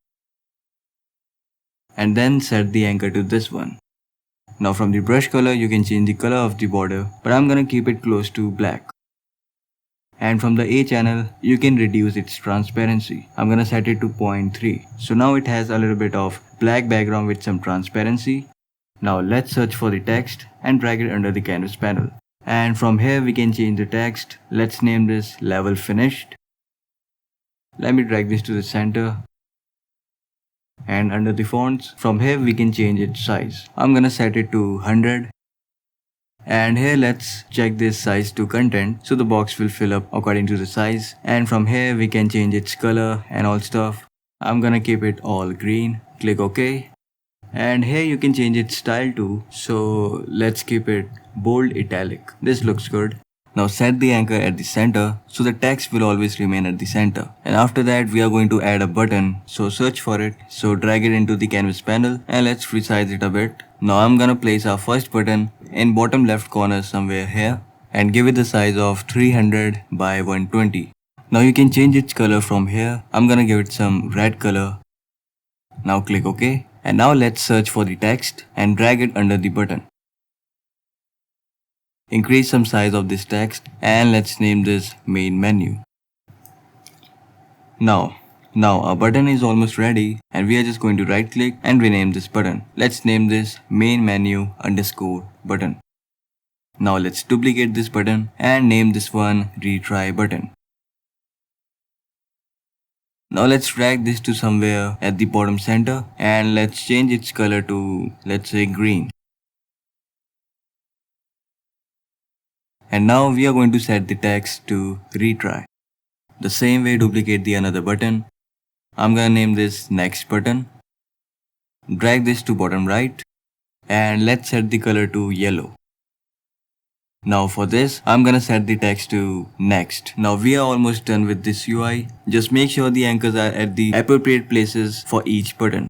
And then set the anchor to this one. Now from the brush color, you can change the color of the border, but I'm gonna keep it close to black. And from the A channel, you can reduce its transparency. I'm gonna set it to 0.3. So now it has a little bit of black background with some transparency. Now let's search for the text and drag it under the canvas panel. And from here we can change the text. Let's name this level finished. Let me drag this to the center. And under the fonts, from here we can change its size. I'm gonna set it to 100. And here let's check this size to content, so the box will fill up according to the size. And from here we can change its color and all stuff. I'm gonna keep it all green. Click OK. And here you can change its style too, so let's keep it bold italic. This looks good. Now set the anchor at the center, so the text will always remain at the center. And after that we are going to add a button, so search for it. So drag it into the canvas panel and let's resize it a bit. Now I'm gonna place our first button in bottom left corner somewhere here and give it the size of 300 by 120. Now you can change its color from here. I'm gonna give it some red color. Now click OK. And now let's search for the text and drag it under the button. Increase some size of this text and let's name this main menu. Now our button is almost ready and we are just going to right click and rename this button. Let's name this main menu underscore button. Now let's duplicate this button and name this one retry button. Now let's drag this to somewhere at the bottom center and let's change its color to, let's say, green. And now we are going to set the text to retry. The same way, duplicate the another button. I'm gonna name this next button. Drag this to bottom right and let's set the color to yellow. Now for this, I'm gonna set the text to next. Now we are almost done with this UI. Just make sure the anchors are at the appropriate places for each button.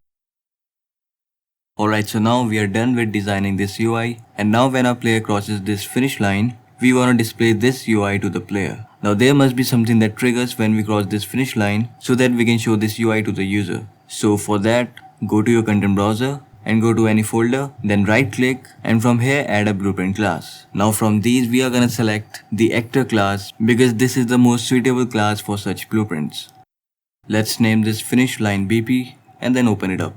Alright, so now we are done with designing this UI, and now when our player crosses this finish line, we want to display this UI to the player. Now there must be something that triggers when we cross this finish line so that we can show this UI to the user. So for that, go to your content browser and go to any folder, then right click and from here add a blueprint class. Now from these we are gonna select the actor class because this is the most suitable class for such blueprints. Let's name this finish line BP and then open it up.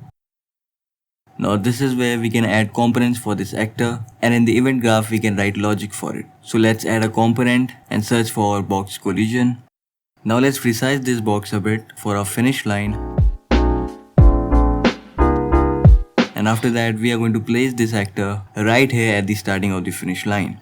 Now this is where we can add components for this actor, and in the event graph we can write logic for it. So let's add a component and search for box collision. Now let's resize this box a bit for our finish line. And after that we are going to place this actor right here at the starting of the finish line.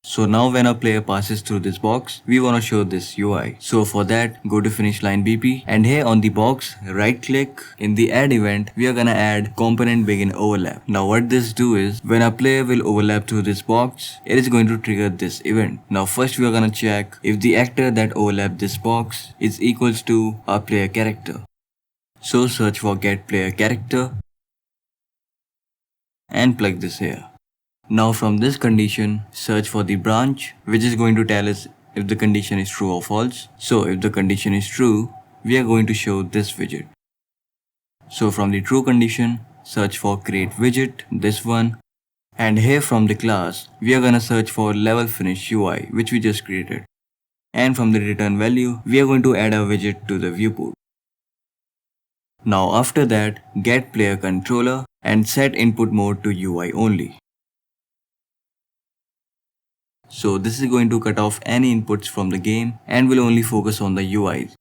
So now when a player passes through this box, we want to show this UI. So for that, go to finish line BP and here on the box, right click. In the add event, we are gonna add component begin overlap. Now what this do is, when a player will overlap through this box, it is going to trigger this event. Now first we are gonna check if the actor that overlap this box is equals to our player character. So search for get player character and plug this here. Now from this condition, search for the branch, which is going to tell us if the condition is true or false. So if the condition is true, we are going to show this widget. So from the true condition, search for create widget, this one. And here from the class, we are gonna search for level finish UI, which we just created. And from the return value, we are going to add a widget to the viewport. Now after that, get player controller and set input mode to UI only. So this is going to cut off any inputs from the game and will only focus on the UIs.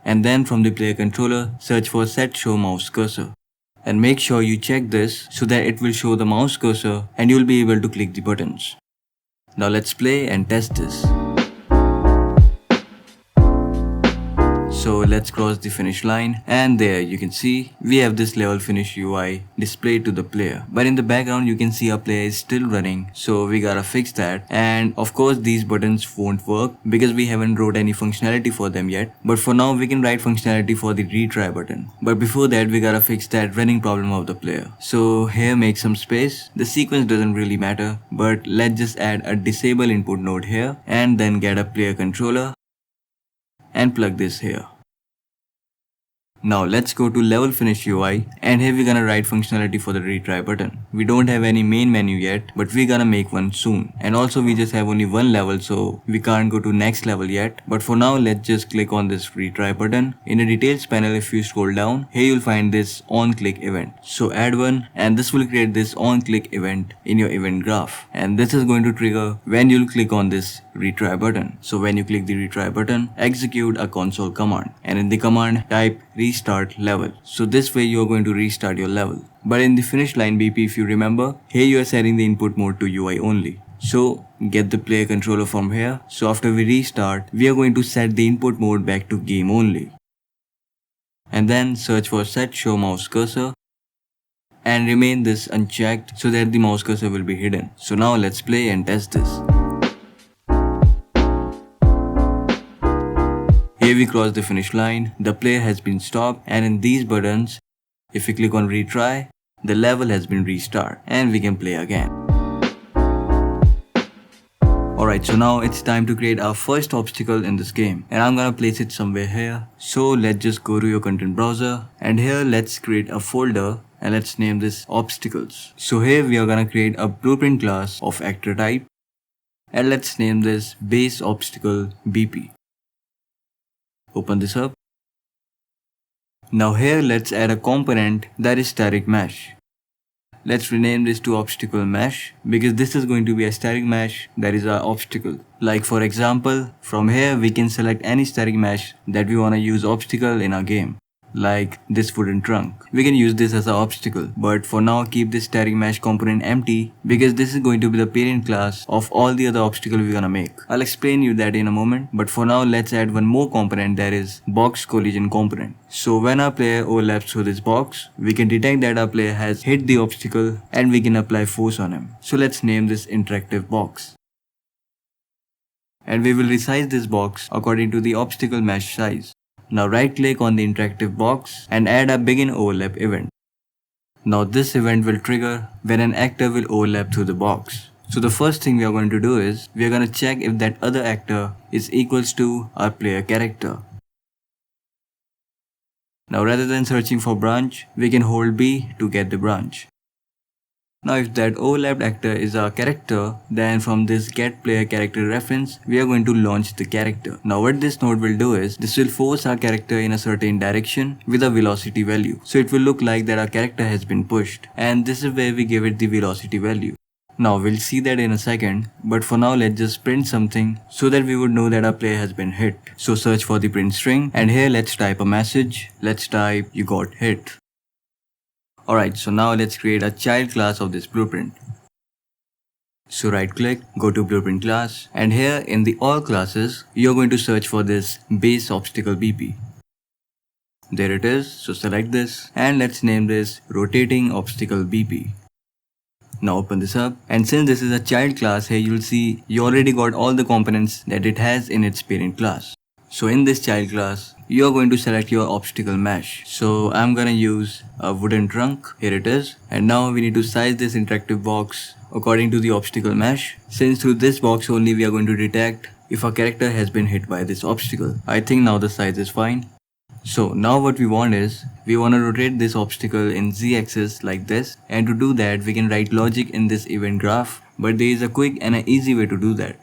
And then from the player controller, search for set show mouse cursor. And make sure you check this so that it will show the mouse cursor and you will be able to click the buttons. Now let's play and test this. So let's cross the finish line, and there you can see we have this level finish UI displayed to the player. But in the background you can see our player is still running, so we gotta fix that. And of course these buttons won't work because we haven't wrote any functionality for them yet. But for now we can write functionality for the retry button. But before that we gotta fix that running problem of the player. So here make some space. The sequence doesn't really matter, but let's just add a disable input node here and then get a player controller and plug this here. Now let's go to level finish UI, and here we're gonna write functionality for the retry button. We don't have any main menu yet, but we're gonna make one soon. And also we just have only one level, so we can't go to next level yet. But for now let's just click on this retry button. In the details panel, if you scroll down, here you'll find this on click event. So add one, and this will create this on click event in your event graph. And this is going to trigger when you'll click on this retry button. So when you click the retry button, execute a console command, and in the command type restart level. So this way you are going to restart your level. But in the finish line BP, if you remember, here you are setting the input mode to UI only. So get the player controller from here. So after we restart, we are going to set the input mode back to game only. And then search for set show mouse cursor and remain this unchecked so that the mouse cursor will be hidden. So now let's play and test this. Here we cross the finish line, the player has been stopped, and in these buttons, if we click on retry, the level has been restarted and we can play again. Alright, so now it's time to create our first obstacle in this game, and I'm gonna place it somewhere here. So let's just go to your content browser, and here let's create a folder and let's name this obstacles. So here we are gonna create a blueprint class of actor type, and let's name this base obstacle BP. Open this up. Now here let's add a component that is static mesh. Let's rename this to obstacle mesh because this is going to be a static mesh that is our obstacle. Like for example, from here we can select any static mesh that we want to use obstacle in our game. Like this wooden trunk. We can use this as an obstacle, but for now keep this static mesh component empty because this is going to be the parent class of all the other obstacles we're gonna make. I'll explain you that in a moment, but for now let's add one more component, that is box collision component. So when our player overlaps through this box, we can detect that our player has hit the obstacle and we can apply force on him. So let's name this interactive box. And we will resize this box according to the obstacle mesh size. Now right click on the interactive box and add a begin overlap event. Now this event will trigger when an actor will overlap through the box. So the first thing we are going to do is we are going to check if that other actor is equals to our player character. Now rather than searching for branch, we can hold B to get the branch. Now if that overlapped actor is our character, then from this get player character reference, we are going to launch the character. Now what this node will do is, this will force our character in a certain direction with a velocity value. So it will look like that our character has been pushed, and this is where we give it the velocity value. Now we'll see that in a second, but for now let's just print something so that we would know that our player has been hit. So search for the print string, and here let's type a message. Let's type you got hit. Alright, so now let's create a child class of this blueprint. So right click, go to blueprint class, and here in the all classes, you're going to search for this base obstacle BP. There it is, so select this, and let's name this rotating obstacle BP. Now open this up, and since this is a child class, here you'll see you already got all the components that it has in its parent class. So in this child class, you are going to select your obstacle mesh. So I'm gonna use a wooden trunk. Here it is. And now we need to size this interactive box according to the obstacle mesh. Since through this box only we are going to detect if our character has been hit by this obstacle. I think now the size is fine. So now what we want is, we want to rotate this obstacle in z-axis like this, and to do that we can write logic in this event graph, but there is a quick and an easy way to do that.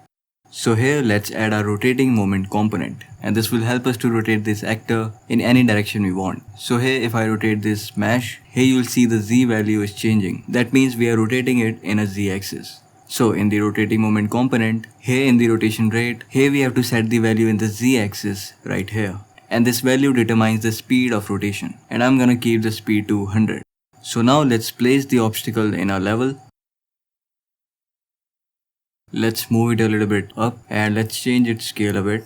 So here let's add a rotating moment component, and this will help us to rotate this actor in any direction we want. So here if I rotate this mesh, here you'll see the z value is changing. That means we are rotating it in a z-axis. So in the rotating moment component, here in the rotation rate, here we have to set the value in the z-axis right here. And this value determines the speed of rotation. And I'm gonna keep the speed to 100. So now let's place the obstacle in our level. Let's move it a little bit up and let's change its scale a bit.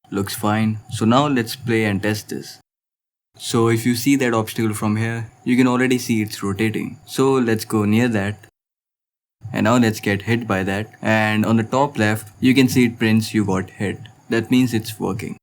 Looks fine. So now let's play and test this. So if you see that obstacle from here, you can already see it's rotating. So let's go near that. And now let's get hit by that, and on the top left you can see it prints you got hit. That means it's working.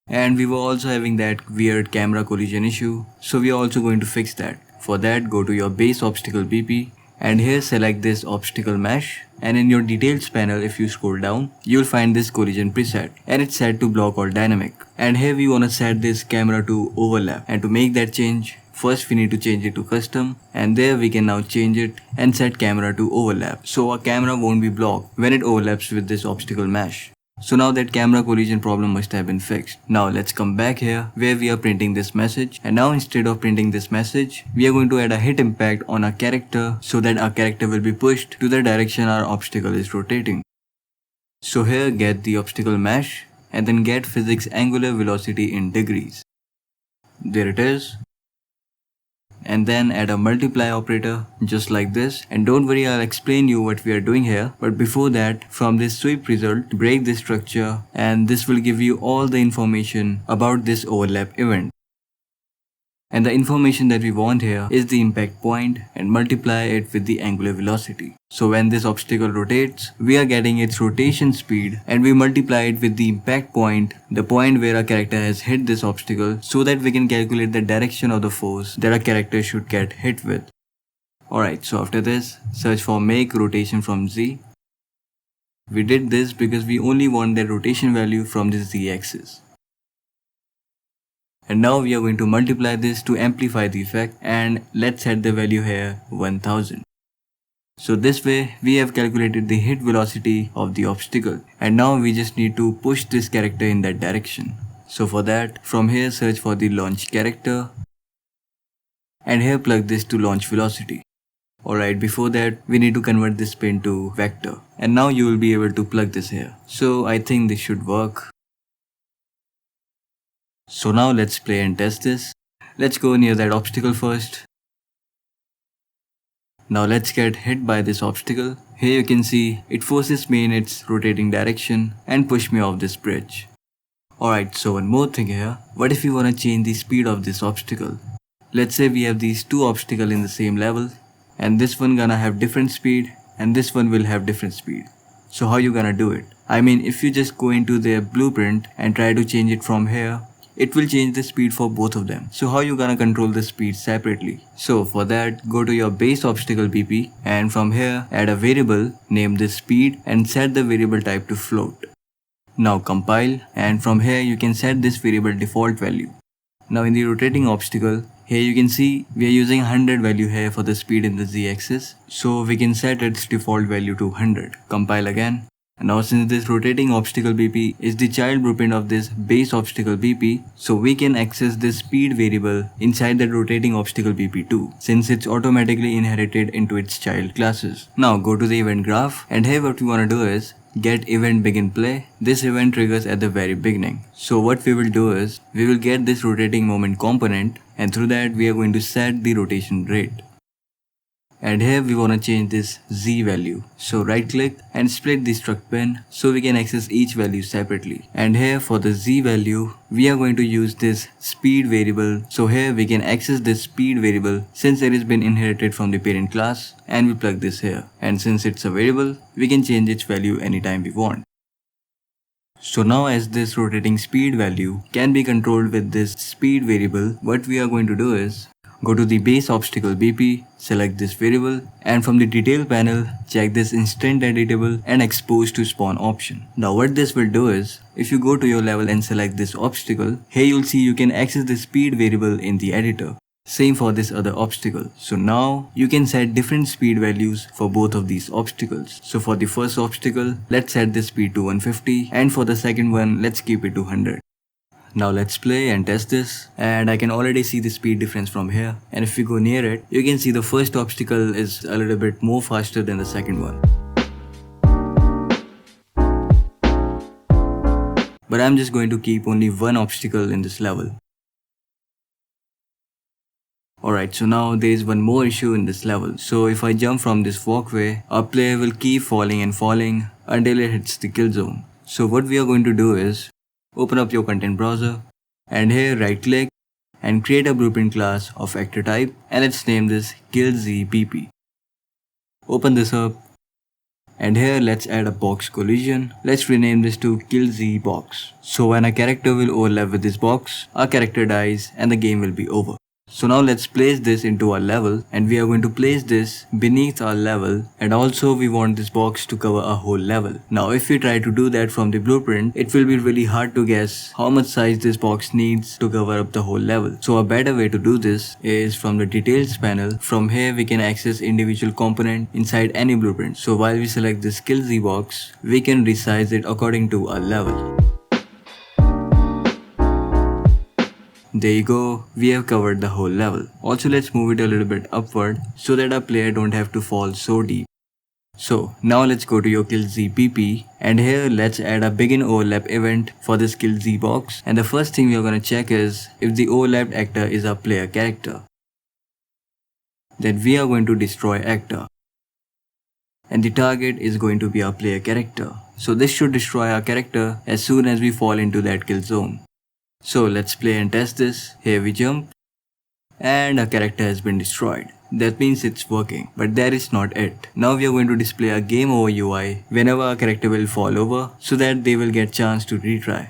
And we were also having that weird camera collision issue, so we are also going to fix that. For that, go to your base obstacle BP and here select this obstacle mesh, and in your details panel if you scroll down you'll find this collision preset and it's set to block all dynamic. And here we wanna set this camera to overlap, and to make that change, first we need to change it to custom, and there we can now change it and set camera to overlap. So our camera won't be blocked when it overlaps with this obstacle mesh. So now that camera collision problem must have been fixed. Now let's come back here where we are printing this message, and now instead of printing this message, we are going to add a hit impact on our character so that our character will be pushed to the direction our obstacle is rotating. So here get the obstacle mesh and then get physics angular velocity in degrees. There it is. And then add a multiply operator just like this, and don't worry, I'll explain you what we are doing here. But before that, from this sweep result, break this structure, and this will give you all the information about this overlap event. And the information that we want here is the impact point and multiply it with the angular velocity. So when this obstacle rotates, we are getting its rotation speed, and we multiply it with the impact point, the point where our character has hit this obstacle, so that we can calculate the direction of the force that our character should get hit with. Alright, so after this, search for make rotation from Z. We did this because we only want the rotation value from the Z axis. And now we are going to multiply this to amplify the effect, and let's set the value here 1000. So this way we have calculated the hit velocity of the obstacle, and now we just need to push this character in that direction. So for that, from here search for the launch character and here plug this to launch velocity. Alright, before that we need to convert this pin to vector, and now you will be able to plug this here. So I think this should work. So now let's play and test this. Let's go near that obstacle first. Now let's get hit by this obstacle. Here you can see it forces me in its rotating direction and push me off this bridge. Alright, so one more thing here. What if we wanna change the speed of this obstacle? Let's say we have these two obstacles in the same level, and this one gonna have different speed and this one will have different speed. So how you gonna do it? I mean, if you just go into their blueprint and try to change it from here, it will change the speed for both of them. So how you gonna control the speed separately? So for that, go to your base obstacle BP and from here add a variable, name this speed and set the variable type to float. Now compile, and from here you can set this variable default value. Now in the rotating obstacle, here you can see we are using 100 value here for the speed in the z-axis. So we can set its default value to 100. Compile again. Now since this rotating obstacle BP is the child blueprint of this base obstacle BP, so we can access this speed variable inside the rotating obstacle BP too, since it's automatically inherited into its child classes. Now go to the event graph, and here what we want to do is get event begin play. This event triggers at the very beginning. So what we will do is we will get this rotating moment component, and through that we are going to set the rotation rate. And here we want to change this Z value. So right click and split the struct bin so we can access each value separately. And here for the Z value, we are going to use this speed variable. So here we can access this speed variable since it has been inherited from the parent class, and we plug this here. And since it's a variable, we can change its value anytime we want. So now as this rotating speed value can be controlled with this speed variable, what we are going to do is go to the base obstacle BP, select this variable, and from the detail panel, check this instant editable and expose to spawn option. Now what this will do is, if you go to your level and select this obstacle, here you'll see you can access the speed variable in the editor. Same for this other obstacle. So now you can set different speed values for both of these obstacles. So for the first obstacle, let's set the speed to 150, and for the second one, let's keep it to 100. Now let's play and test this, and I can already see the speed difference from here, and if we go near it, you can see the first obstacle is a little bit more faster than the second one. But I'm just going to keep only one obstacle in this level. Alright, so now there is one more issue in this level. So if I jump from this walkway, our player will keep falling and falling until it hits the kill zone. So what we are going to do is, open up your content browser, and here right click and create a blueprint class of actor type, and let's name this killzpp. Open this up, and here let's add a box collision. Let's rename this to killzbox. So when a character will overlap with this box, our character dies and the game will be over. So now let's place this into our level, and we are going to place this beneath our level, and also we want this box to cover a whole level. Now if we try to do that from the blueprint, it will be really hard to guess how much size this box needs to cover up the whole level. So a better way to do this is from the details panel. From here we can access individual component inside any blueprint. So while we select this killz box, we can resize it according to our level. There you go, we have covered the whole level. Also let's move it a little bit upward so that our player don't have to fall so deep. So now let's go to your killzpp, and here let's add a begin overlap event for this killz box, and the first thing we are going to check is if the overlapped actor is our player character. Then we are going to destroy actor, and the target is going to be our player character. So this should destroy our character as soon as we fall into that kill zone. So let's play and test this. Here we jump, and our character has been destroyed. That means it's working, but that is not it. Now we are going to display a game over UI whenever our character will fall over, so that they will get chance to retry.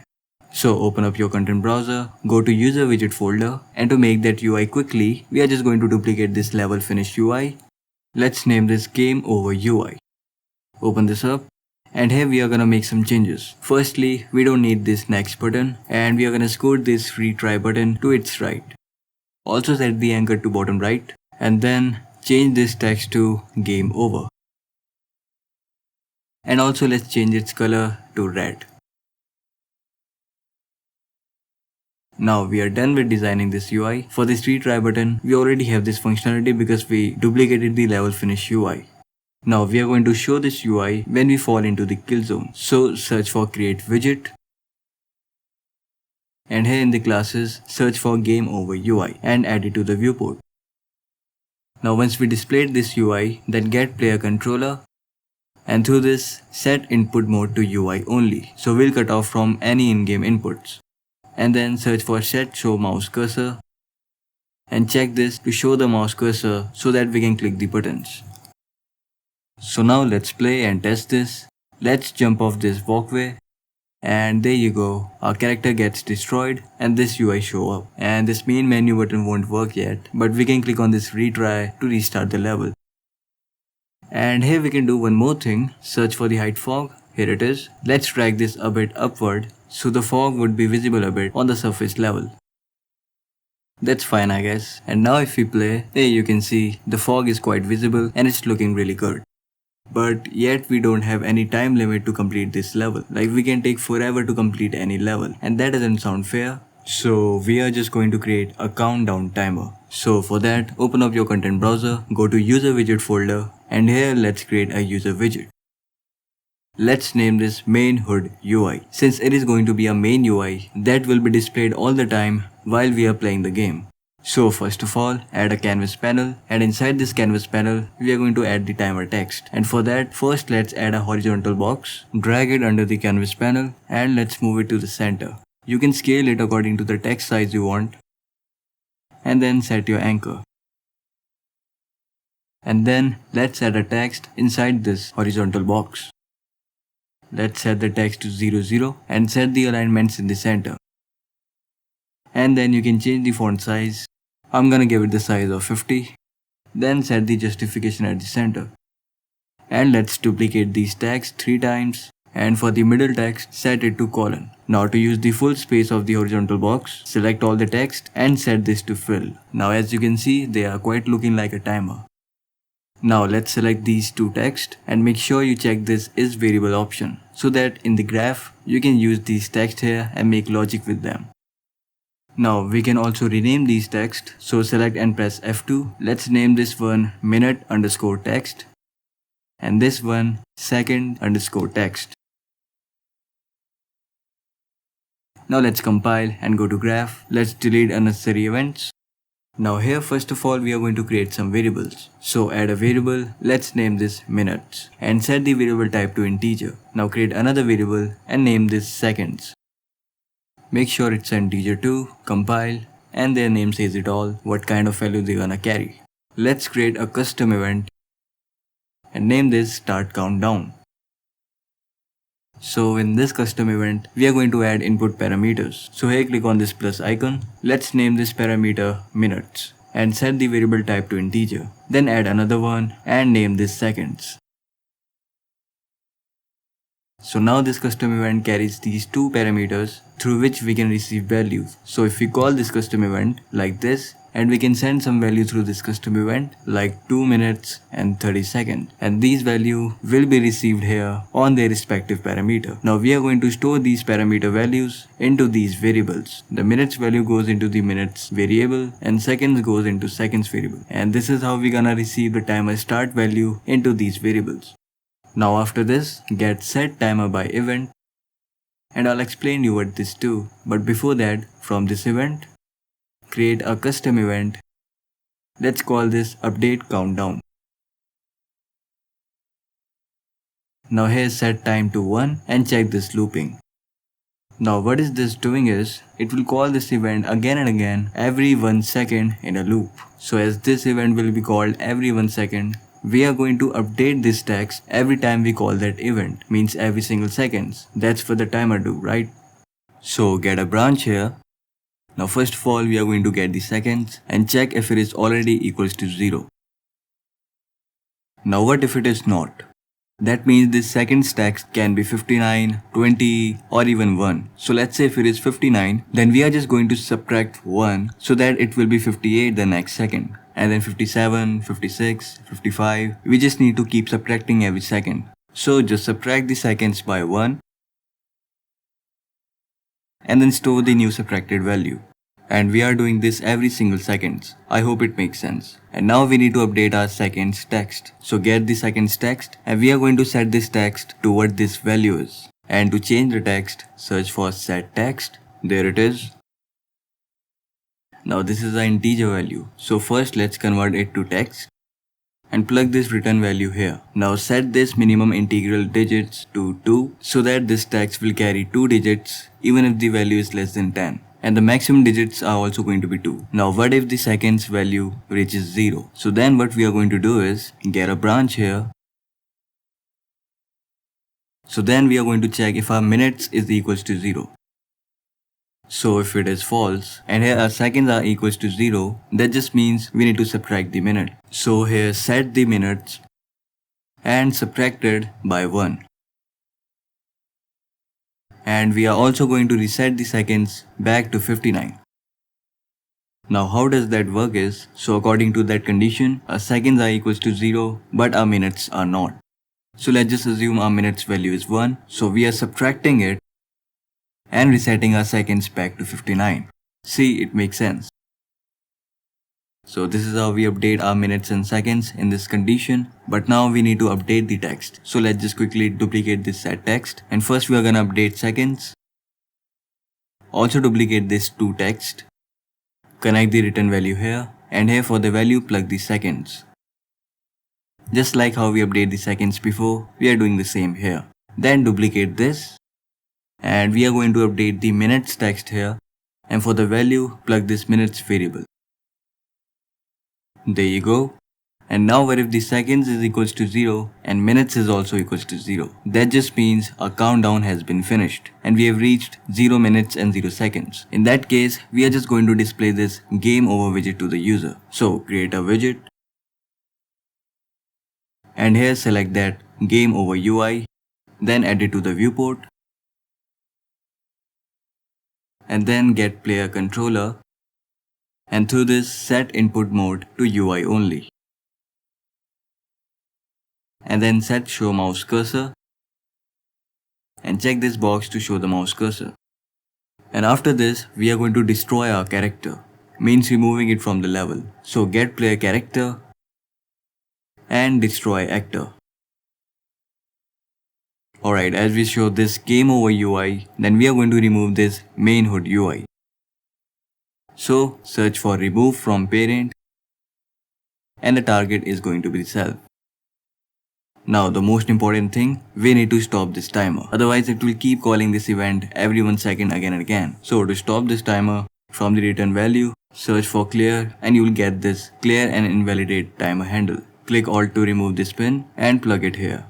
So open up your content browser, go to user widget folder, and to make that UI quickly, we are just going to duplicate this level finish UI. Let's name this game over UI. Open this up. And here we are gonna make some changes. Firstly, we don't need this next button, and we are gonna scoot this retry button to its right. Also set the anchor to bottom right, and then change this text to game over. And also let's change its color to red. Now we are done with designing this UI. For this retry button, we already have this functionality because we duplicated the level finish UI. Now we are going to show this UI when we fall into the kill zone. So search for create widget, and here in the classes search for game over UI and add it to the viewport. Now once we displayed this UI, then get player controller, and through this set input mode to UI only. So we'll cut off from any in-game inputs, and then search for set show mouse cursor, and check this to show the mouse cursor so that we can click the buttons. So now let's play and test this. Let's jump off this walkway, and there you go, our character gets destroyed and this UI show up, and this main menu button won't work yet, but we can click on this retry to restart the level. And here we can do one more thing, search for the hide fog. Here it is. Let's drag this a bit upward so the fog would be visible a bit on the surface level. That's fine I guess. And now if we play, there you can see the fog is quite visible and it's looking really good. But yet we don't have any time limit to complete this level. Like we can take forever to complete any level, and that doesn't sound fair. So we are just going to create a countdown timer. So for that, open up your content browser, go to user widget folder, and here let's create a user widget. Let's name this main hood UI, since it is going to be a main UI that will be displayed all the time while we are playing the game. So first of all, add a canvas panel, and inside this canvas panel, we are going to add the timer text. And for that, first let's add a horizontal box, drag it under the canvas panel, and let's move it to the center. You can scale it according to the text size you want, and then set your anchor. And then let's add a text inside this horizontal box. Let's set the text to 00 and set the alignments in the center. And then you can change the font size. I'm gonna give it the size of 50. Then set the justification at the center. And let's duplicate these tags 3 times. And for the middle text, set it to colon. Now to use the full space of the horizontal box, select all the text and set this to fill. Now as you can see, they are quite looking like a timer. Now let's select these 2 text and make sure you check this is variable option, so that in the graph, you can use these text here and make logic with them. Now we can also rename these text. So select and press F2. Let's name this one minute underscore text and this one second underscore text. Now let's compile and go to graph. Let's delete unnecessary events. Now here first of all we are going to create some variables. So add a variable, let's name this minutes and set the variable type to integer. Now create another variable and name this seconds. Make sure it's an integer too, compile, and their name says it all, what kind of value they're gonna carry. Let's create a custom event and name this start countdown. So in this custom event, we are going to add input parameters. So here click on this plus icon. Let's name this parameter minutes and set the variable type to integer. Then add another one and name this seconds. So now this custom event carries these two parameters through which we can receive values. So if we call this custom event like this, and we can send some value through this custom event like 2 minutes and 30 seconds, and these value will be received here on their respective parameter. Now we are going to store these parameter values into these variables. The minutes value goes into the minutes variable and seconds goes into seconds variable, and this is how we're gonna receive the timer start value into these variables. Now after this, get set timer by event, and I'll explain you what this do. But before that, from this event, create a custom event. Let's call this update countdown. Now here set time to 1 and check this looping. Now what is this doing is, it will call this event again and again every 1 second in a loop. So as this event will be called every 1 second, we are going to update this text every time we call that event, means every single seconds. That's what the timer do, right? So get a branch here. Now first of all we are going to get the seconds and check if it is already equals to 0. Now what if it is not? That means this seconds text can be 59, 20 or even 1. So let's say if it is 59, then we are just going to subtract 1 so that it will be 58 the next second. And then 57, 56, 55, we just need to keep subtracting every second. So just subtract the seconds by 1 and then store the new subtracted value. And we are doing this every single seconds. I hope it makes sense. And now we need to update our seconds text. So get the seconds text and we are going to set this text to what this value is. And to change the text, search for set text. There it is. Now this is the integer value. So first let's convert it to text and plug this return value here. Now set this minimum integral digits to 2 so that this text will carry 2 digits even if the value is less than 10. And the maximum digits are also going to be 2. Now what if the seconds value reaches 0? So then what we are going to do is get a branch here. So then we are going to check if our minutes is equals to 0. So if it is false and here our seconds are equals to 0, that just means we need to subtract the minute. So here set the minutes and subtracted by 1. And we are also going to reset the seconds back to 59. Now how does that work is, so according to that condition, our seconds are equals to 0 but our minutes are not. So let's just assume our minutes value is 1, so we are subtracting it and resetting our seconds back to 59. See, it makes sense. So this is how we update our minutes and seconds in this condition, but now we need to update the text. So let's just quickly duplicate this set text, and first we are gonna update seconds. Also duplicate this to text. Connect the return value here, and here for the value plug the seconds. Just like how we update the seconds before, we are doing the same here. Then duplicate this, and we are going to update the minutes text here, and for the value plug this minutes variable. There you go. And now what if the seconds is equals to 0 and minutes is also equals to 0? That just means our countdown has been finished and we have reached 0 minutes and 0 seconds. In that case, we are just going to display this game over widget to the user. So create a widget and here select that game over UI, then add it to the viewport and then get player controller, and through this set input mode to UI only. And then set show mouse cursor and check this box to show the mouse cursor. And after this, we are going to destroy our character, means removing it from the level. So get player character and destroy actor. Alright, as we show this game over UI, then we are going to remove this main hood UI. So search for remove from parent and the target is going to be self. Now the most important thing, we need to stop this timer. Otherwise it will keep calling this event every 1 second again and again. So to stop this timer, from the return value, search for clear and you will get this clear and invalidate timer handle. Click Alt to remove this pin and plug it here.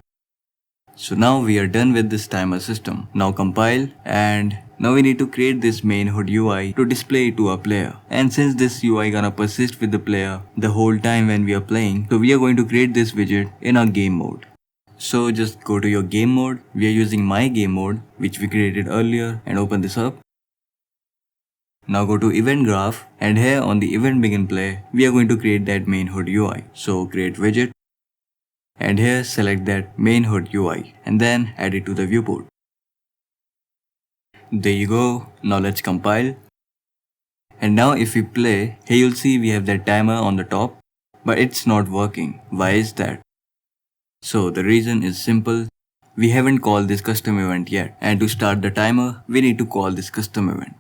So now we are done with this timer system. Now compile and now we need to create this main hood UI to display it to our player. And since this UI gonna persist with the player the whole time when we are playing, so we are going to create this widget in our game mode. So just go to your game mode. We are using my game mode which we created earlier and open this up. Now go to event graph and here on the event begin play, we are going to create that main hood UI. So create widget and here select that main hood UI and then add it to the viewport. There you go. Now let's compile. And now if we play, here you'll see we have that timer on the top, but it's not working. Why is that? So the reason is simple. We haven't called this custom event yet, and to start the timer, we need to call this custom event.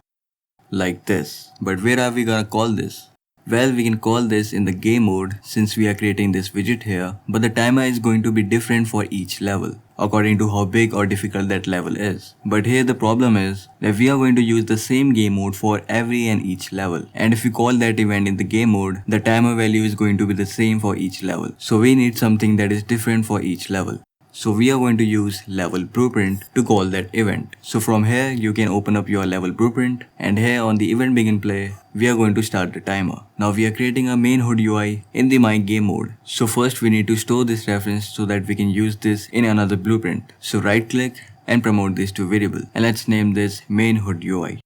Like this. But where are we gonna call this? Well, we can call this in the game mode since we are creating this widget here, but the timer is going to be different for each level, according to how big or difficult that level is. But here the problem is that we are going to use the same game mode for every and each level. And if we call that event in the game mode, the timer value is going to be the same for each level. So we need something that is different for each level. So we are going to use level blueprint to call that event. So from here you can open up your level blueprint and here on the event begin play, we are going to start the timer. Now we are creating a main hood UI in the my game mode. So first we need to store this reference so that we can use this in another blueprint. So right click and promote this to variable and let's name this main hood UI.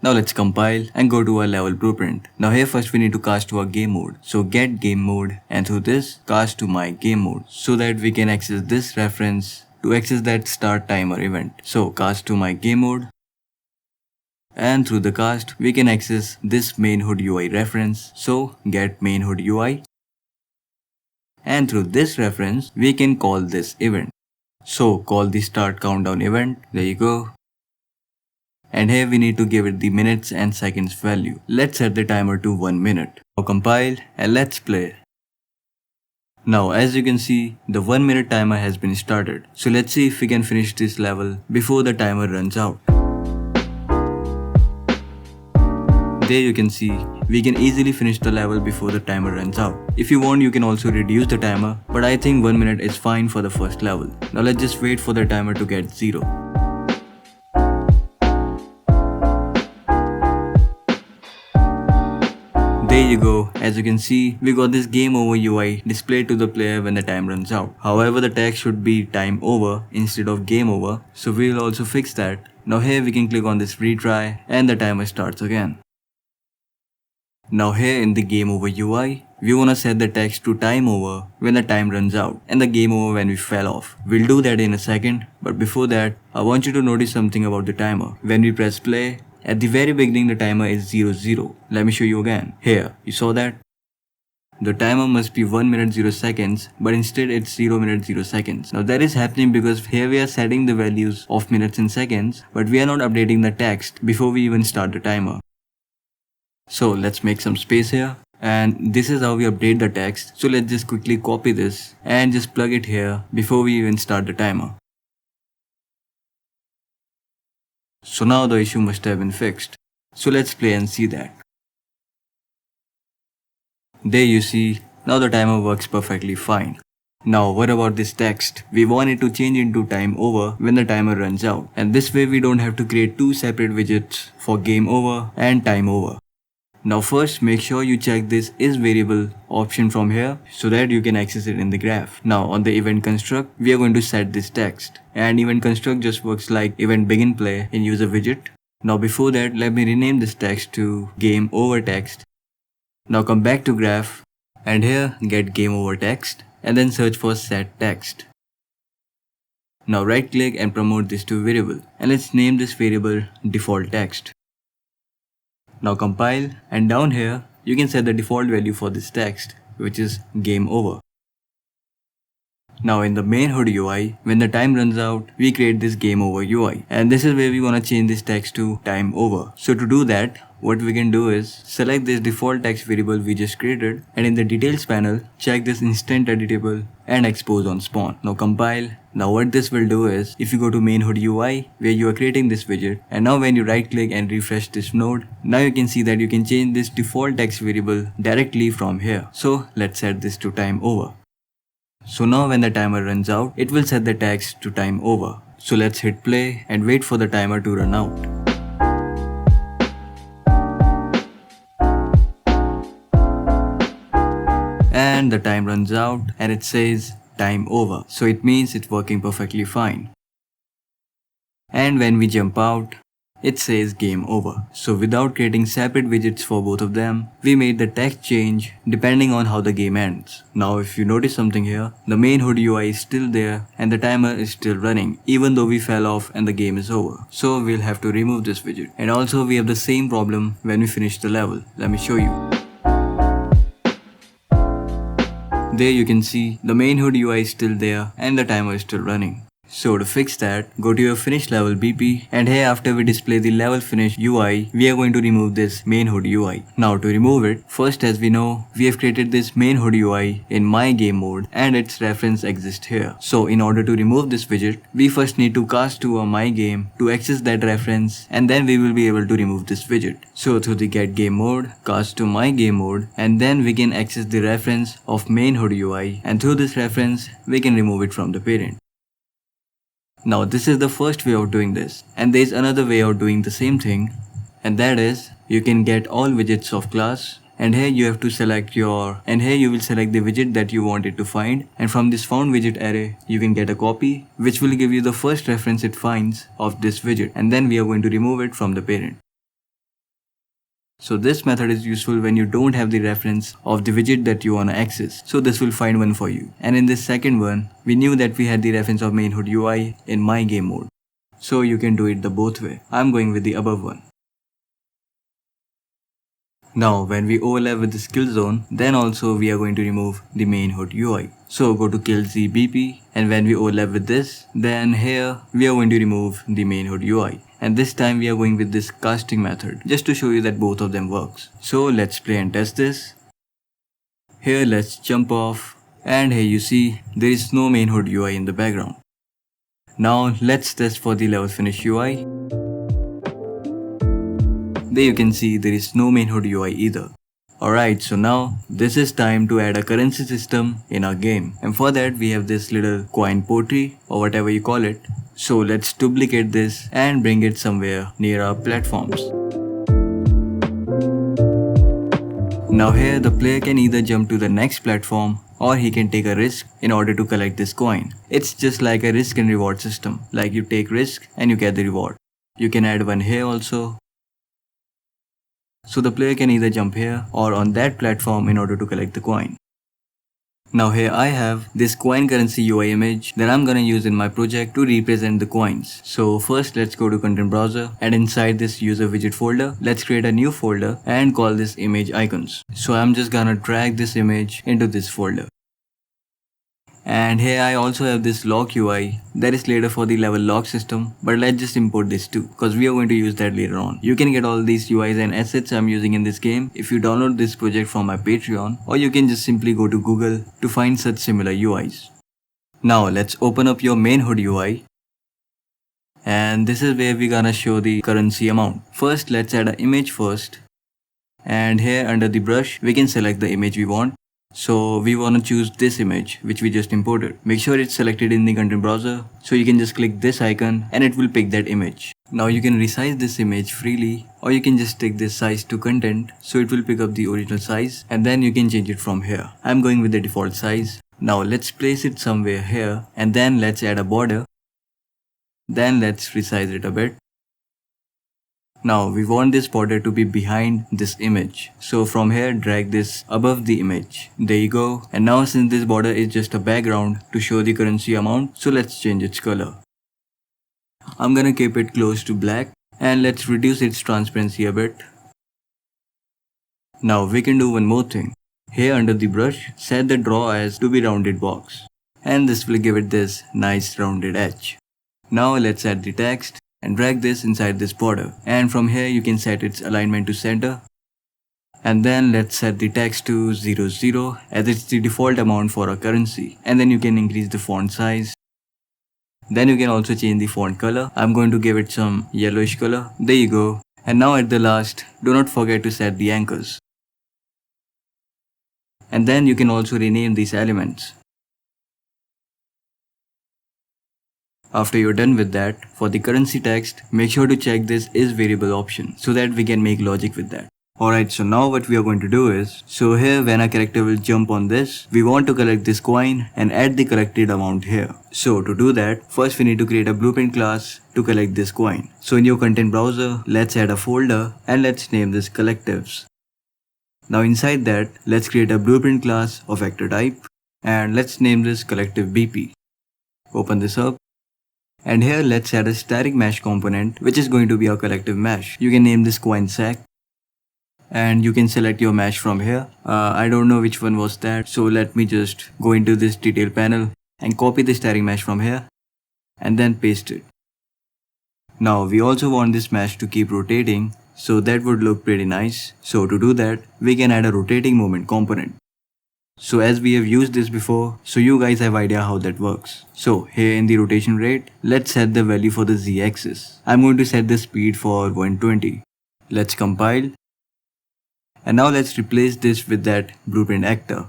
Now let's compile and go to our level blueprint. Now here first we need to cast to our game mode. So get game mode and through this cast to my game mode so that we can access this reference to access that start timer event. So cast to my game mode and through the cast we can access this main hood UI reference. So get main hood UI and through this reference we can call this event. So call the start countdown event. There you go. And here we need to give it the minutes and seconds value. Let's set the timer to 1 minute. Now compile and let's play. Now as you can see, the 1 minute timer has been started. So let's see if we can finish this level before the timer runs out. There you can see, we can easily finish the level before the timer runs out. If you want, you can also reduce the timer, but I think 1 minute is fine for the first level. Now let's just wait for the timer to get 0. There you go, as you can see, we got this game over UI displayed to the player when the time runs out. However, the text should be time over instead of game over, so we will also fix that. Now here we can click on this retry and the timer starts again. Now here in the game over UI, we wanna set the text to time over when the time runs out and the game over when we fell off. We'll do that in a second, but before that, I want you to notice something about the timer. When we press play, at the very beginning the timer is 00. Let me show you again. Here, you saw that? The timer must be 1 minute 0 seconds, but instead it's 0 minute 0 seconds. Now that is happening because here we are setting the values of minutes and seconds, but we are not updating the text before we even start the timer. So let's make some space here. And this is how we update the text. So let's just quickly copy this and just plug it here before we even start the timer. So now the issue must have been fixed. So let's play and see that. There you see, now the timer works perfectly fine. Now what about this text? We want it to change into time over when the timer runs out. And this way we don't have to create two separate widgets for game over and time over. Now first make sure you check this is variable option from here so that you can access it in the graph. Now on the event construct, we are going to set this text. And event construct just works like event begin play in user widget. Now before that, let me rename this text to game over text. Now come back to graph and here get game over text and then search for set text. Now right click and promote this to variable, and let's name this variable default text. Now compile, and down here you can set the default value for this text, which is game over. Now in the main hood UI, when the time runs out, we create this game over UI, and this is where we want to change this text to time over. So to do that, what we can do is select this default text variable we just created, and in the details panel, check this instant editable and expose on spawn. Now compile. Now what this will do is, if you go to main hood UI where you are creating this widget, and now when you right click and refresh this node, now you can see that you can change this default text variable directly from here. So let's set this to time over. So now when the timer runs out, it will set the text to time over. So let's hit play and wait for the timer to run out. And the time runs out and it says time over. So it means it's working perfectly fine. And when we jump out, it says game over. So without creating separate widgets for both of them, we made the text change depending on how the game ends. Now if you notice something here, the main hood UI is still there and the timer is still running even though we fell off and the game is over. So we'll have to remove this widget. And also we have the same problem when we finish the level. Let me show you. There you can see the main hood UI is still there and the timer is still running. So to fix that, go to your finish level BP, and here after we display the level finish UI, we are going to remove this main hood UI. Now to remove it, first as we know, we have created this main hood UI in my game mode and its reference exists here. So in order to remove this widget, we first need to cast to a my game to access that reference, and then we will be able to remove this widget. So through the get game mode, cast to my game mode, and then we can access the reference of main hood UI, and through this reference, we can remove it from the parent. Now this is the first way of doing this, and there is another way of doing the same thing, and that is you can get all widgets of class, and here you have to select here you will select the widget that you want it to find, and from this found widget array you can get a copy which will give you the first reference it finds of this widget, and then we are going to remove it from the parent. So this method is useful when you don't have the reference of the widget that you want to access. So this will find one for you. And in this second one, we knew that we had the reference of main hood UI in my game mode. So you can do it the both way. I'm going with the above one. Now when we overlap with the skill zone, then also we are going to remove the main hood UI. So go to kill Z BP, and when we overlap with this, then here we are going to remove the main hood UI. And this time we are going with this casting method just to show you that both of them works. So let's play and test this. Here let's jump off, and here you see there is no main hood UI in the background. Now let's test for the level finish UI. There you can see there is no main hood UI either. Alright, so now this is time to add a currency system in our game, and for that we have this little coin pottery or whatever you call it. So let's duplicate this and bring it somewhere near our platforms. Now here the player can either jump to the next platform or he can take a risk in order to collect this coin. It's just like a risk and reward system, like you take risk and you get the reward. You can add one here also. So the player can either jump here or on that platform in order to collect the coin. Now here I have this coin currency UI image that I'm gonna use in my project to represent the coins. So first let's go to content browser, and inside this user widget folder, let's create a new folder and call this image icons. So I'm just gonna drag this image into this folder. And here I also have this lock UI that is later for the level lock system, but let's just import this too because we are going to use that later on. You can get all these UIs and assets I'm using in this game if you download this project from my Patreon, or you can just simply go to Google to find such similar UIs. Now let's open up your main hood UI, and this is where we're gonna show the currency amount. First let's add an image first, and here under the brush we can select the image we want. So we want to choose this image which we just imported. Make sure it's selected in the content browser, so you can just click this icon and it will pick that image. Now you can resize this image freely, or you can just take this size to content so it will pick up the original size, and then you can change it from here. I'm going with the default size. Now let's place it somewhere here, and then let's add a border. Then let's resize it a bit. Now we want this border to be behind this image. So from here drag this above the image. There you go. And now since this border is just a background to show the currency amount, so let's change its color. I'm gonna keep it close to black and let's reduce its transparency a bit. Now we can do one more thing. Here under the brush, set the draw as to be rounded box. And this will give it this nice rounded edge. Now let's add the text and drag this inside this border. And from here you can set its alignment to center. And then let's set the text to 00 as it's the default amount for a currency. And then you can increase the font size. Then you can also change the font color. I'm going to give it some yellowish color. There you go. And now at the last, do not forget to set the anchors. And then you can also rename these elements. After you're done with that, for the currency text, make sure to check this is variable option so that we can make logic with that. Alright, so now what we are going to do is, so here when a character will jump on this, we want to collect this coin and add the collected amount here. So to do that, first we need to create a blueprint class to collect this coin. So in your content browser, let's add a folder and let's name this collectives. Now inside that, let's create a blueprint class of vector type and let's name this collective BP. Open this up. And here let's add a static mesh component which is going to be a collective mesh. You can name this coin sack. And you can select your mesh from here. I don't know which one was that. So let me just go into this detail panel and copy the static mesh from here. And then paste it. Now we also want this mesh to keep rotating. So that would look pretty nice. So to do that, we can add a rotating movement component. So as we have used this before, so you guys have idea how that works. So here in the rotation rate, let's set the value for the z-axis. I'm going to set the speed for 120. Let's compile. And now let's replace this with that blueprint actor.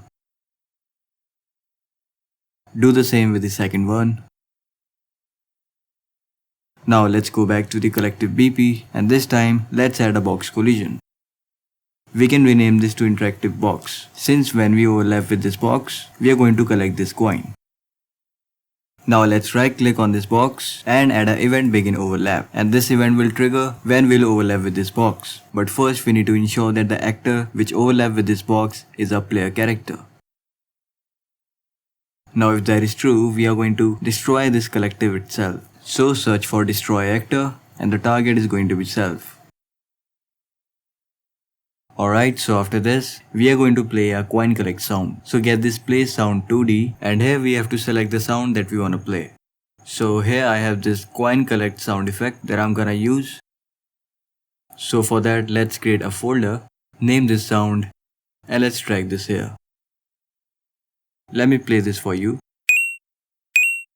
Do the same with the second one. Now let's go back to the collective BP and this time let's add a box collision. We can rename this to interactive box, since when we overlap with this box, we are going to collect this coin. Now let's right click on this box and add an event begin overlap, and this event will trigger when we'll overlap with this box. But first we need to ensure that the actor which overlap with this box is a player character. Now if that is true, we are going to destroy this collective itself. So search for destroy actor and the target is going to be self. Alright, so after this, we are going to play a coin collect sound. So get this play sound 2D and here we have to select the sound that we want to play. So here I have this coin collect sound effect that I'm gonna use. So for that, let's create a folder, name this sound and let's drag this here. Let me play this for you.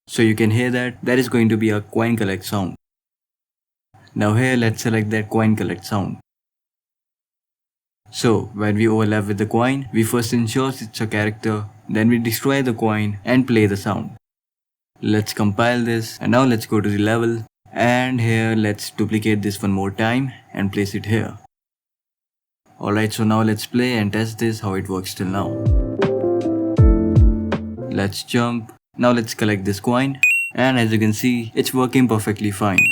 So you can hear that is going to be a coin collect sound. Now here let's select that coin collect sound. So when we overlap with the coin, we first ensure it's a character, then we destroy the coin and play the sound. Let's compile this and now let's go to the level and here let's duplicate this one more time and place it here. Alright, so now let's play and test this how it works till now. Let's jump. Now let's collect this coin and as you can see, it's working perfectly fine.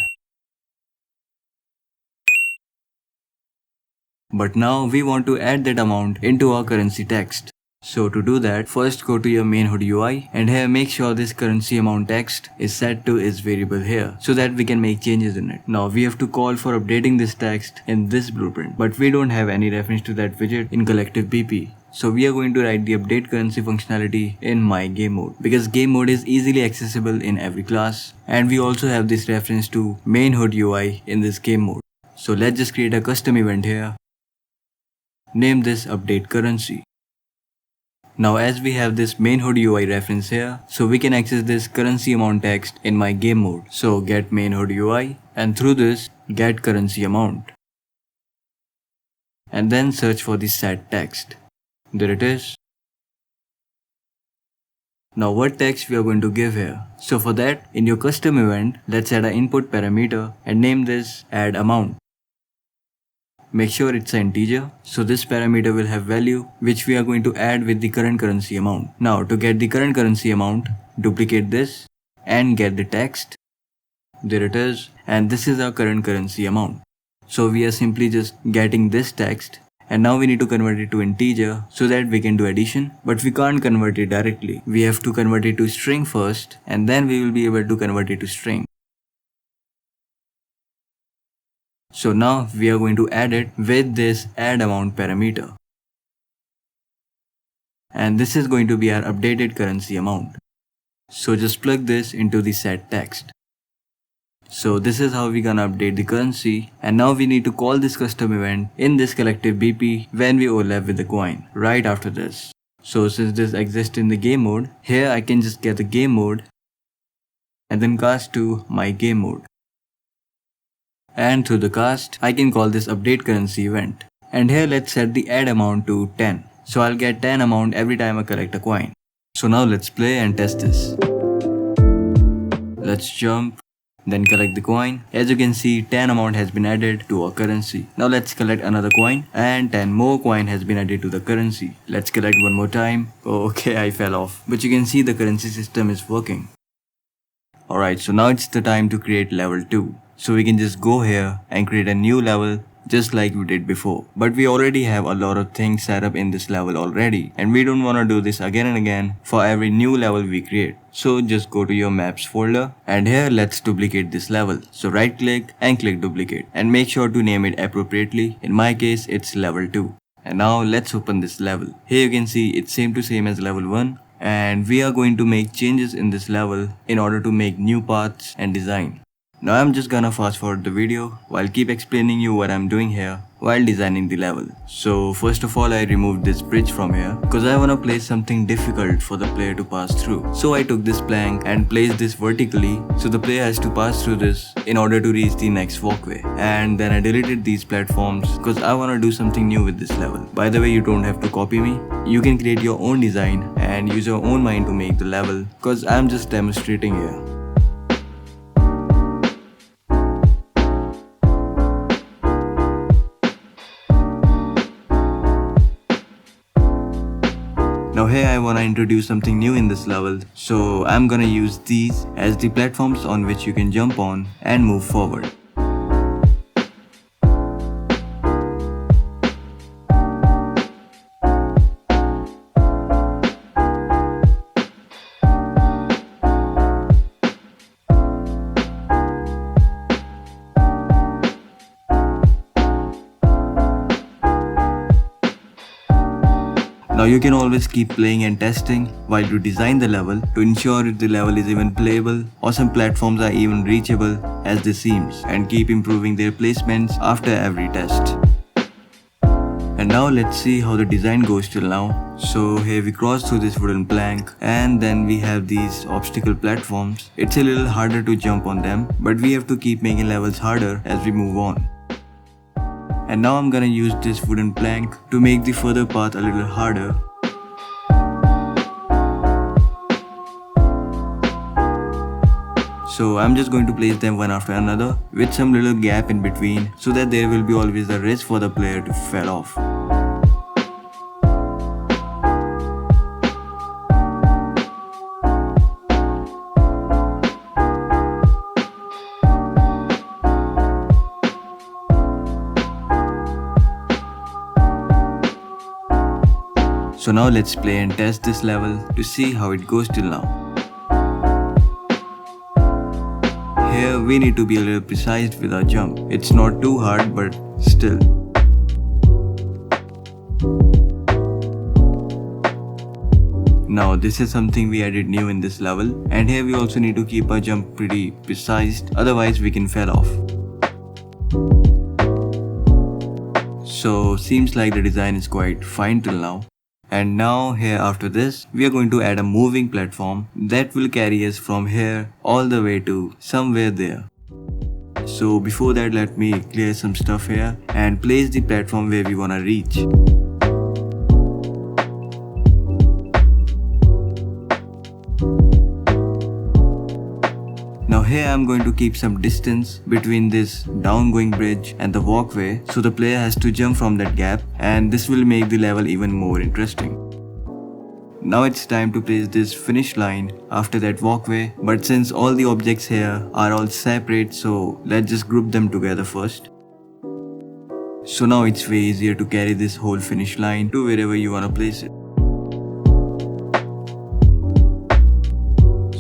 But now we want to add that amount into our currency text. So to do that, first go to your main hood UI and here make sure this currency amount text is set to its variable here so that we can make changes in it. Now we have to call for updating this text in this blueprint, but we don't have any reference to that widget in collective BP. So we are going to write the update currency functionality in my game mode because game mode is easily accessible in every class and we also have this reference to main hood UI in this game mode. So let's just create a custom event here. Name this update currency. Now as we have this main hood UI reference here, so we can access this currency amount text in my game mode. So get main hood UI and through this get currency amount. And then search for the set text. There it is. Now what text we are going to give here? So for that, in your custom event, let's add an input parameter and name this add amount. Make sure it's an integer, so this parameter will have value which we are going to add with the current currency amount. Now to get the current currency amount, duplicate this and get the text. There it is, and this is our current currency amount. So we are simply just getting this text, and now we need to convert it to integer so that we can do addition, but we can't convert it directly. We have to convert it to string first, and then we will be able to convert it to string. So now we are going to add it with this add amount parameter. And this is going to be our updated currency amount. So just plug this into the set text. So this is how we're gonna update the currency, and now we need to call this custom event in this collective BP when we overlap with the coin right after this. So since this exists in the game mode, here I can just get the game mode and then cast to my game mode. And through the cast, I can call this update currency event. And here let's set the add amount to 10. So I'll get 10 amount every time I collect a coin. So now let's play and test this. Let's jump, then collect the coin. As you can see, 10 amount has been added to our currency. Now let's collect another coin, and 10 more coin has been added to the currency. Let's collect one more time. Oh, okay, I fell off. But you can see the currency system is working. Alright, so now it's the time to create level 2. So we can just go here and create a new level just like we did before. But we already have a lot of things set up in this level already, and we don't want to do this again and again for every new level we create. So just go to your maps folder, and here let's duplicate this level. So right click and click duplicate, and make sure to name it appropriately. In my case it's level 2. And now let's open this level. Here you can see it's same as level 1. And we are going to make changes in this level in order to make new paths and design. Now I'm just gonna fast forward the video while keep explaining you what I'm doing here while designing the level. So first of all, I removed this bridge from here because I wanna place something difficult for the player to pass through. So I took this plank and placed this vertically, so the player has to pass through this in order to reach the next walkway. And then I deleted these platforms because I wanna do something new with this level. By the way, you don't have to copy me. You can create your own design and use your own mind to make the level, because I'm just demonstrating here. Now here I wanna introduce something new in this level, so I'm gonna use these as the platforms on which you can jump on and move forward. Now you can always keep playing and testing while you design the level to ensure if the level is even playable or some platforms are even reachable as they seem, and keep improving their placements after every test. And now let's see how the design goes till now. So here we cross through this wooden plank, and then we have these obstacle platforms. It's a little harder to jump on them, but we have to keep making levels harder as we move on. And now I'm gonna use this wooden plank to make the further path a little harder. So I'm just going to place them one after another with some little gap in between, so that there will be always a risk for the player to fall off. So now let's play and test this level to see how it goes till now. Here we need to be a little precise with our jump. It's not too hard, but still. Now this is something we added new in this level, and here we also need to keep our jump pretty precise, otherwise we can fall off. So seems like the design is quite fine till now. And now here after this, we are going to add a moving platform that will carry us from here all the way to somewhere there. So before that, let me clear some stuff here and place the platform where we wanna reach. Now here I'm going to keep some distance between this downgoing bridge and the walkway, so the player has to jump from that gap, and this will make the level even more interesting. Now it's time to place this finish line after that walkway, but since all the objects here are all separate, so let's just group them together first. So now it's way easier to carry this whole finish line to wherever you wanna place it.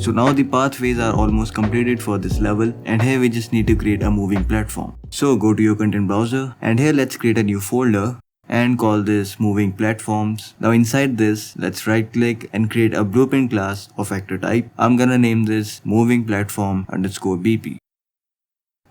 So now the pathways are almost completed for this level, and here we just need to create a moving platform. So go to your content browser, and here let's create a new folder and call this moving platforms. Now inside this, let's right click and create a blueprint class of actor type. I'm gonna name this moving platform underscore BP.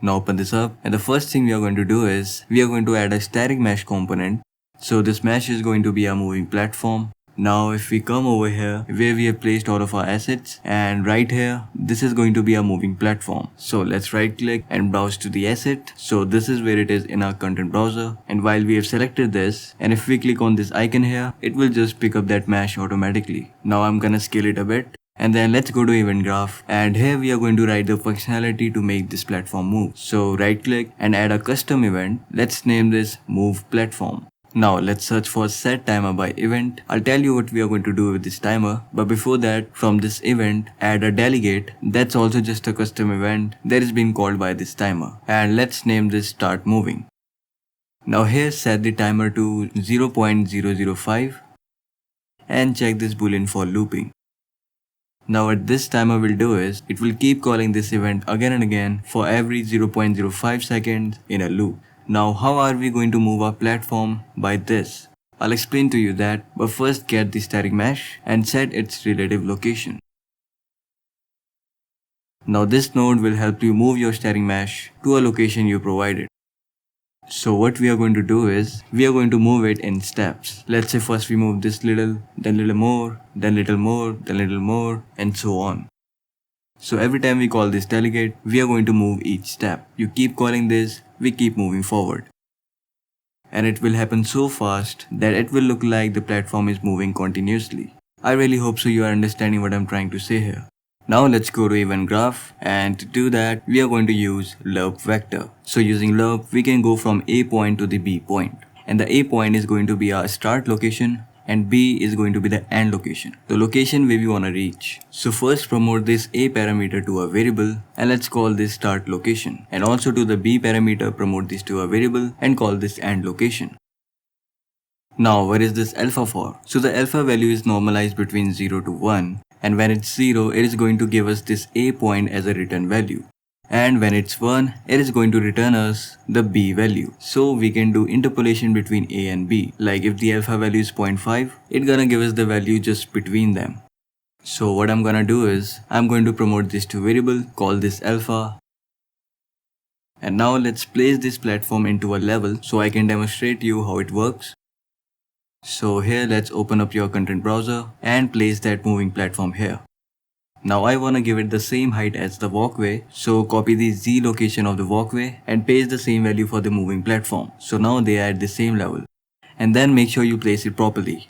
Now open this up, and the first thing we are going to do is we are going to add a static mesh component. So this mesh is going to be a moving platform. Now if we come over here where we have placed all of our assets, and right here this is going to be a moving platform. So let's right click and browse to the asset. So this is where it is in our content browser, and while we have selected this, and if we click on this icon here, it will just pick up that mesh automatically. Now I'm gonna scale it a bit, and then let's go to event graph, and here we are going to write the functionality to make this platform move. So right click and add a custom event. Let's name this move platform. Now let's search for set timer by event. I'll tell you what we are going to do with this timer, but before that, from this event, add a delegate. That's also just a custom event that is being called by this timer, and let's name this start moving. Now here set the timer to 0.005 and check this boolean for looping. Now what this timer will do is, it will keep calling this event again and again for every 0.05 seconds in a loop. Now how are we going to move our platform by this? I'll explain to you that, but first get the static mesh and set its relative location. Now this node will help you move your static mesh to a location you provided. So what we are going to do is, we are going to move it in steps. Let's say first we move this little, then little more, then little more, then little more, and so on. So every time we call this delegate, we are going to move each step. You keep calling this, we keep moving forward. And it will happen so fast that it will look like the platform is moving continuously. I really hope so you are understanding what I'm trying to say here. Now let's go to event graph, and to do that, we are going to use lerp vector. So using lerp, we can go from A point to the B point. And the A point is going to be our start location, and B is going to be the end location, the location where we want to reach. So first promote this A parameter to a variable, and let's call this start location. And also to the B parameter, promote this to a variable and call this end location. Now what is this alpha for? So the alpha value is normalized between 0 to 1, and when it's 0, it is going to give us this A point as a return value. And when it's 1, it is going to return us the B value. So we can do interpolation between A and B. Like if the alpha value is 0.5, it's gonna give us the value just between them. So what I'm gonna do is, I'm going to promote this to variable, call this alpha. And now let's place this platform into a level so I can demonstrate you how it works. So here let's open up your content browser and place that moving platform here. Now I wanna give it the same height as the walkway, so copy the Z location of the walkway and paste the same value for the moving platform. So now they are at the same level. And then make sure you place it properly.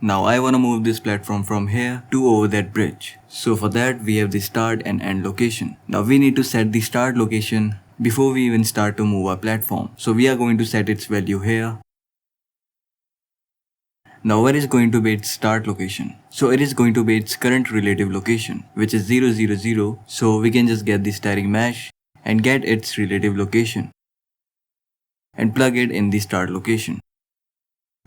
Now I wanna move this platform from here to over that bridge. So for that we have the start and end location. Now we need to set the start location before we even start to move our platform. So we are going to set its value here. Now where is going to be its start location? So it is going to be its current relative location, which is 0, 0, 0. So we can just get the static mesh and get its relative location and plug it in the start location.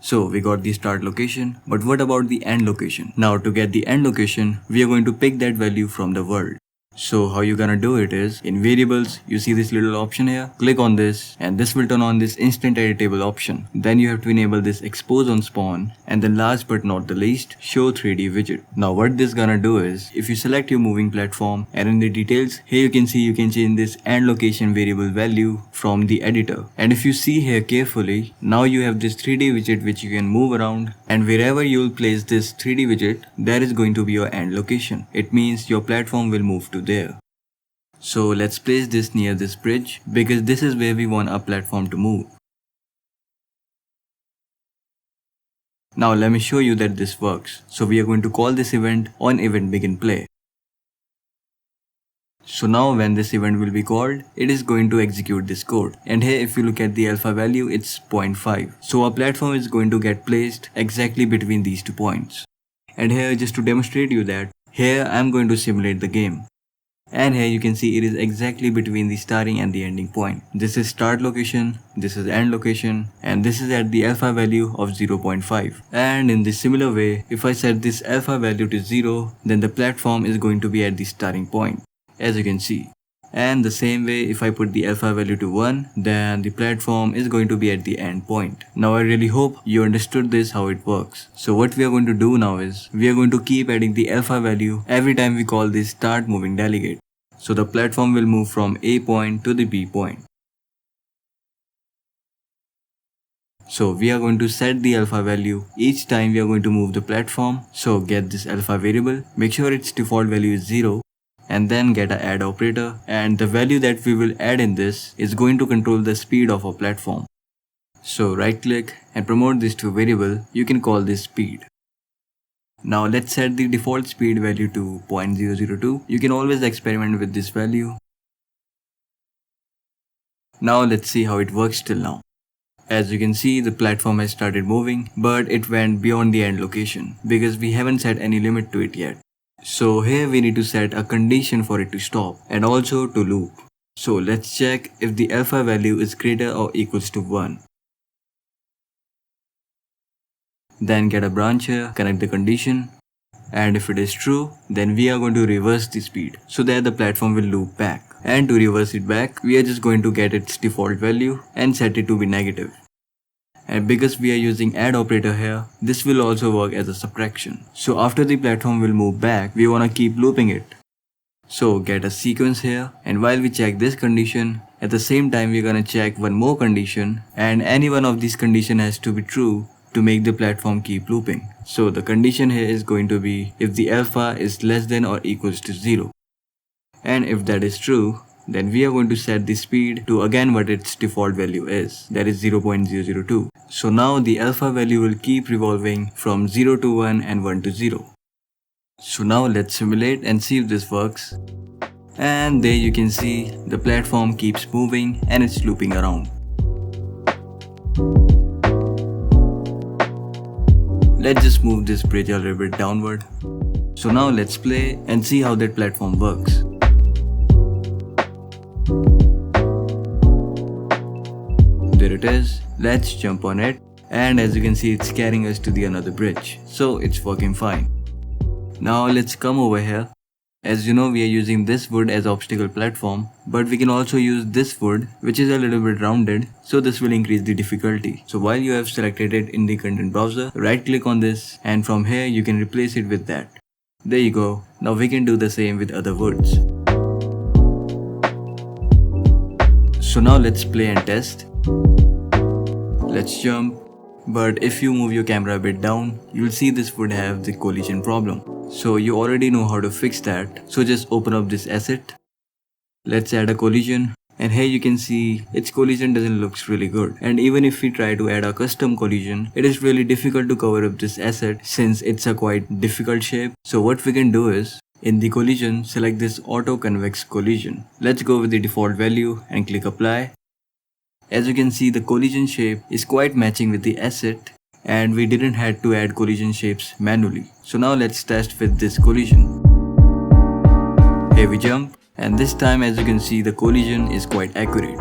So we got the start location, but what about the end location? Now to get the end location, we are going to pick that value from the world. So how you gonna do it is, in variables, you see this little option here, click on this and this will turn on this instant editable option. Then you have to enable this expose on spawn, and then last but not the least, show 3D widget. Now what this gonna do is, if you select your moving platform and in the details, here you can see you can change this end location variable value from the editor. And if you see here carefully, now you have this 3D widget which you can move around, and wherever you will place this 3D widget, that is going to be your end location. It means your platform will move to there. So let's place this near this bridge because this is where we want our platform to move. Now let me show you that this works. So we are going to call this event on event begin play. So now when this event will be called, it is going to execute this code. And here if you look at the alpha value, it's 0.5. So our platform is going to get placed exactly between these 2 points. And here just to demonstrate you that, here I'm going to simulate the game. And here you can see it is exactly between the starting and the ending point. This is start location, this is end location, and this is at the alpha value of 0.5. And in the similar way, if I set this alpha value to 0, then the platform is going to be at the starting point, as you can see. And the same way, if I put the alpha value to 1, then the platform is going to be at the end point. Now I really hope you understood this how it works. So what we are going to do now is, we are going to keep adding the alpha value every time we call this start moving delegate. So the platform will move from A point to the B point. So we are going to set the alpha value each time we are going to move the platform. So get this alpha variable, make sure its default value is 0, and then get a add operator, and the value that we will add in this is going to control the speed of our platform. So right click and promote this to a variable, you can call this speed. Now let's set the default speed value to 0.002. You can always experiment with this value. Now let's see how it works till now. As you can see, the platform has started moving, but it went beyond the end location because we haven't set any limit to it yet. So here we need to set a condition for it to stop and also to loop. So let's check if the alpha value is greater or equals to 1. Then get a branch here, connect the condition, and if it is true, then we are going to reverse the speed so that the platform will loop back. And to reverse it back, we are just going to get its default value and set it to be negative. And because we are using add operator here, this will also work as a subtraction. So after the platform will move back, we wanna keep looping it. So get a sequence here, and while we check this condition, at the same time we're gonna check one more condition, and any one of these conditions has to be true to make the platform keep looping. So the condition here is going to be if the alpha is less than or equals to 0. And if that is true, then we are going to set the speed to again what its default value is, that is 0.002. So now the alpha value will keep revolving from 0 to 1 and 1 to 0. So now let's simulate and see if this works. And there you can see the platform keeps moving and it's looping around. Let's just move this bridge a little bit downward. So now let's play and see how that platform works. There it is, let's jump on it, and as you can see it's carrying us to the another bridge, so it's working fine. Now let's come over here. As you know, we are using this wood as obstacle platform, but we can also use this wood which is a little bit rounded, so this will increase the difficulty. So while you have selected it in the content browser, right click on this, and from here you can replace it with that. There you go, now we can do the same with other woods. So now let's play and test. Let's jump, but if you move your camera a bit down, you'll see this would have the collision problem. So you already know how to fix that, so just open up this asset. Let's add a collision, and here you can see its collision doesn't look really good. And even if we try to add a custom collision, it is really difficult to cover up this asset since it's a quite difficult shape. So what we can do is, in the collision, select this auto convex collision. Let's go with the default value and click apply. As you can see, the collision shape is quite matching with the asset, and we didn't have to add collision shapes manually. So now let's test with this collision. Here we jump, and this time as you can see the collision is quite accurate.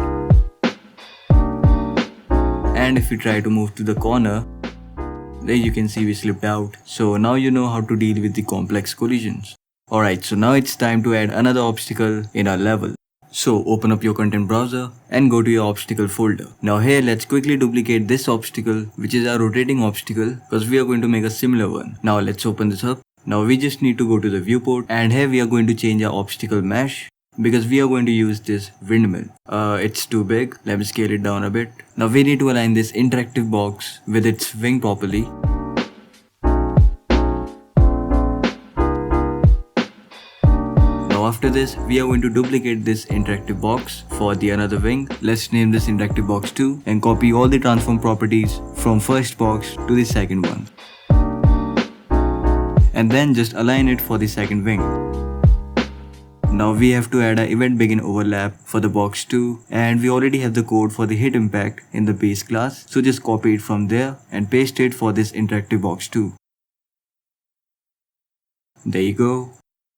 And if we try to move to the corner, there you can see we slipped out. So now you know how to deal with the complex collisions. Alright, so now it's time to add another obstacle in our level. So open up your content browser and go to your obstacle folder. Now here let's quickly duplicate this obstacle, which is our rotating obstacle, because we are going to make a similar one. Now let's open this up. Now we just need to go to the viewport, and here we are going to change our obstacle mesh because we are going to use this windmill. It's too big, let me scale it down a bit. Now we need to align this interactive box with its wing properly. After this, we are going to duplicate this interactive box for the another wing. Let's name this interactive box 2 and copy all the transform properties from first box to the second one. And then just align it for the second wing. Now we have to add an event begin overlap for the box 2, and we already have the code for the hit impact in the base class. So just copy it from there and paste it for this interactive box 2. There you go.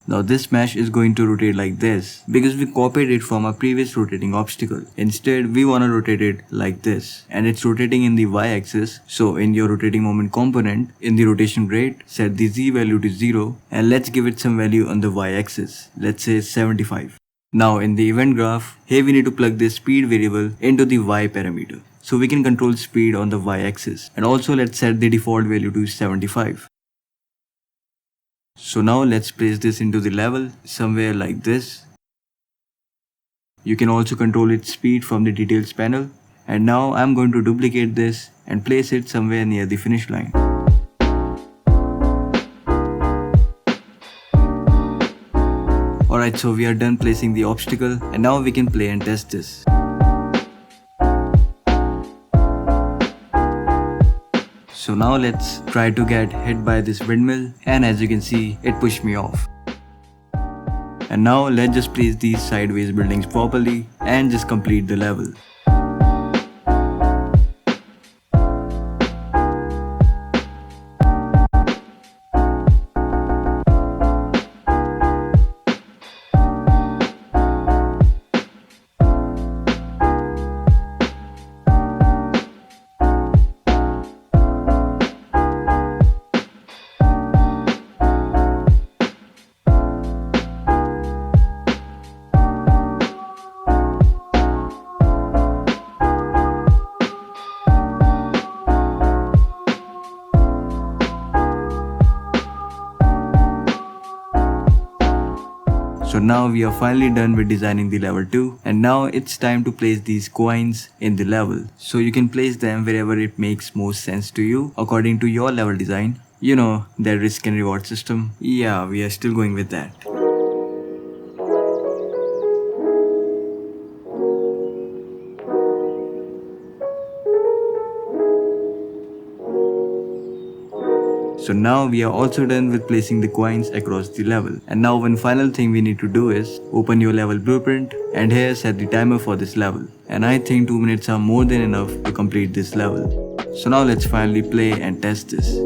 Now this mesh is going to rotate like this because we copied it from our previous rotating obstacle. Instead, we want to rotate it like this, and it's rotating in the y-axis. So in your rotating moment component, in the rotation rate, set the z value to 0 and let's give it some value on the y-axis. Let's say 75. Now in the event graph, here we need to plug this speed variable into the y parameter. So we can control speed on the y-axis, and also let's set the default value to 75. So now let's place this into the level somewhere like this. You can also control its speed from the details panel. And now I'm going to duplicate this and place it somewhere near the finish line. Alright, so we are done placing the obstacle, and now we can play and test this. So now let's try to get hit by this windmill, and as you can see, it pushed me off. And now let's just place these sideways buildings properly and just complete the level. So now we are finally done with designing the level 2, and now it's time to place these coins in the level. So you can place them wherever it makes most sense to you according to your level design. You know, that risk and reward system. Yeah, we are still going with that. So now we are also done with placing the coins across the level. And now one final thing we need to do is open your level blueprint and here set the timer for this level. And I think 2 minutes are more than enough to complete this level. So now let's finally play and test this.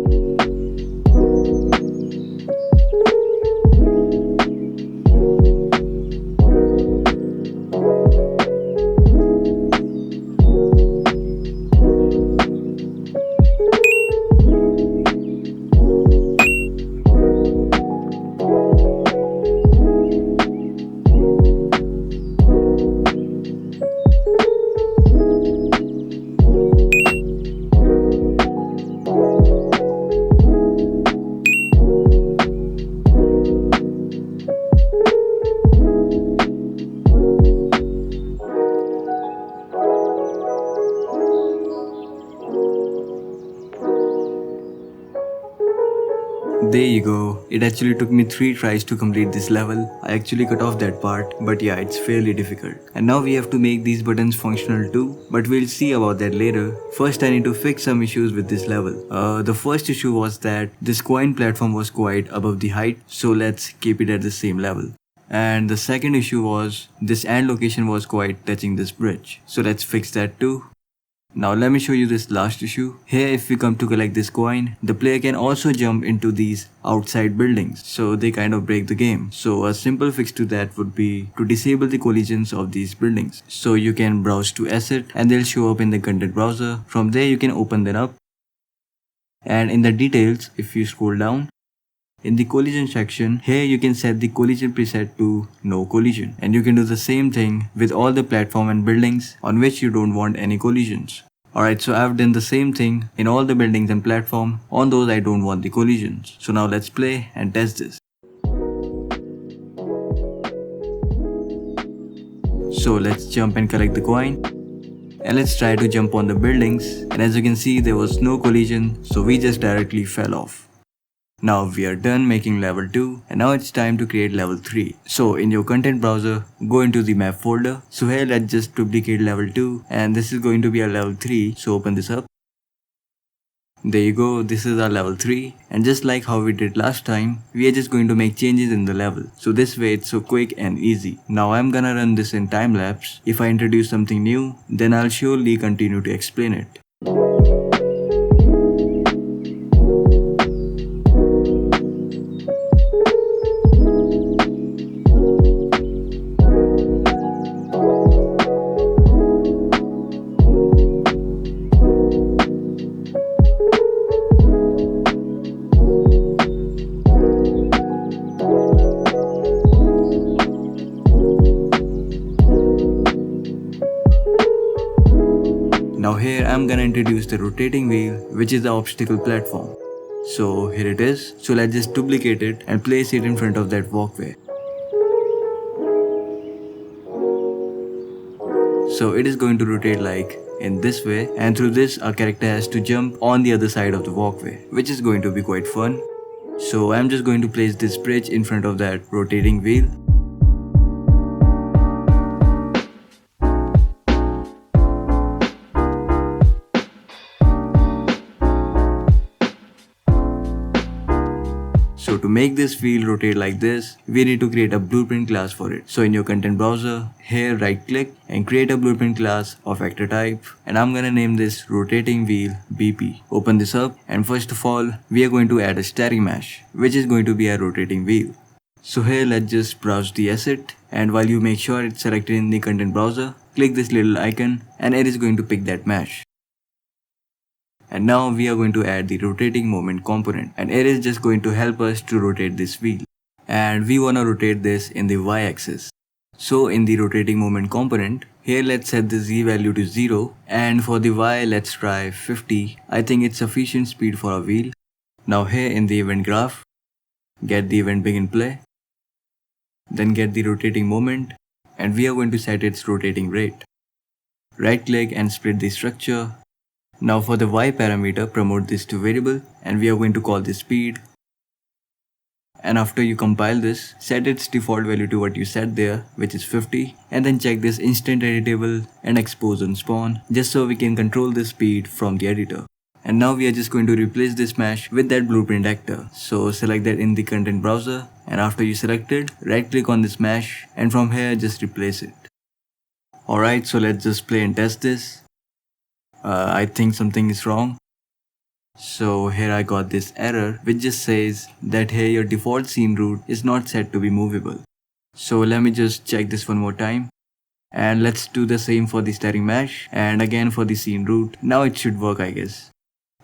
There you go. It actually took me 3 tries to complete this level. I actually cut off that part, but yeah, it's fairly difficult. And now we have to make these buttons functional too, but we'll see about that later. First I need to fix some issues with this level. The first issue was that this coin platform was quite above the height, so let's keep it at the same level. And the second issue was this end location was quite touching this bridge, so let's fix that too. Now let me show you this last issue. Here if we come to collect this coin, the player can also jump into these outside buildings, so they kind of break the game. So a simple fix to that would be to disable the collisions of these buildings. So you can browse to asset and they'll show up in the content browser. From there you can open them up. And in the details, if you scroll down, in the collision section, here you can set the collision preset to no collision. And you can do the same thing with all the platform and buildings on which you don't want any collisions. Alright, so I've done the same thing in all the buildings and platform on those I don't want the collisions. So now let's play and test this. So let's jump and collect the coin. And let's try to jump on the buildings. And as you can see, there was no collision, so we just directly fell off. Now we are done making level 2 and now it's time to create level 3. So in your content browser, go into the map folder. So here let's just duplicate level 2 and this is going to be a level 3. So open this up. There you go, this is our level 3 and just like how we did last time, we are just going to make changes in the level. So this way it's so quick and easy. Now I'm gonna run this in time lapse. If I introduce something new, then I'll surely continue to explain it. Now here I'm gonna introduce the rotating wheel, which is the obstacle platform. So here it is. So let's just duplicate it and place it in front of that walkway. So it is going to rotate like in this way, and through this our character has to jump on the other side of the walkway, which is going to be quite fun. So I'm just going to place this bridge in front of that rotating wheel. So to make this wheel rotate like this, we need to create a blueprint class for it. So in your content browser, here right click and create a blueprint class of vector type, and I'm gonna name this rotating wheel BP. Open this up, and first of all, we are going to add a steering mesh, which is going to be a rotating wheel. So here let's just browse the asset, and while you make sure it's selected in the content browser, click this little icon and it is going to pick that mesh. And now we are going to add the rotating moment component, and it is just going to help us to rotate this wheel. And we wanna rotate this in the y-axis. So in the rotating moment component, here let's set the z value to 0, and for the y let's try 50. I think it's sufficient speed for a wheel. Now here in the event graph, get the event begin play, then get the rotating moment, and we are going to set its rotating rate. Right click and split the structure. Now for the y parameter, promote this to variable, and we are going to call this speed. And after you compile this, set its default value to what you set there, which is 50, and then check this instant editable and expose on spawn, just so we can control the speed from the editor. And now we are just going to replace this mesh with that blueprint actor. So select that in the content browser, and after you select it, right click on this mesh, and from here just replace it. Alright, so let's just play and test this. I think something is wrong. So here I got this error which just says that here your default scene route is not set to be movable. So let me just check this one more time, and let's do the same for the steering mesh and again for the scene route. Now it should work, I guess.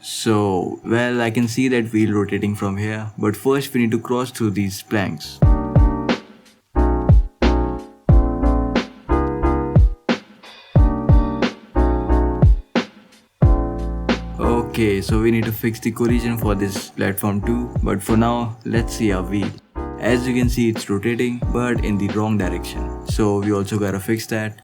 So well, I can see that wheel rotating from here, but first we need to cross through these planks. Okay, so we need to fix the collision for this platform too, but for now, let's see our wheel. As you can see, it's rotating, but in the wrong direction. So we also gotta fix that.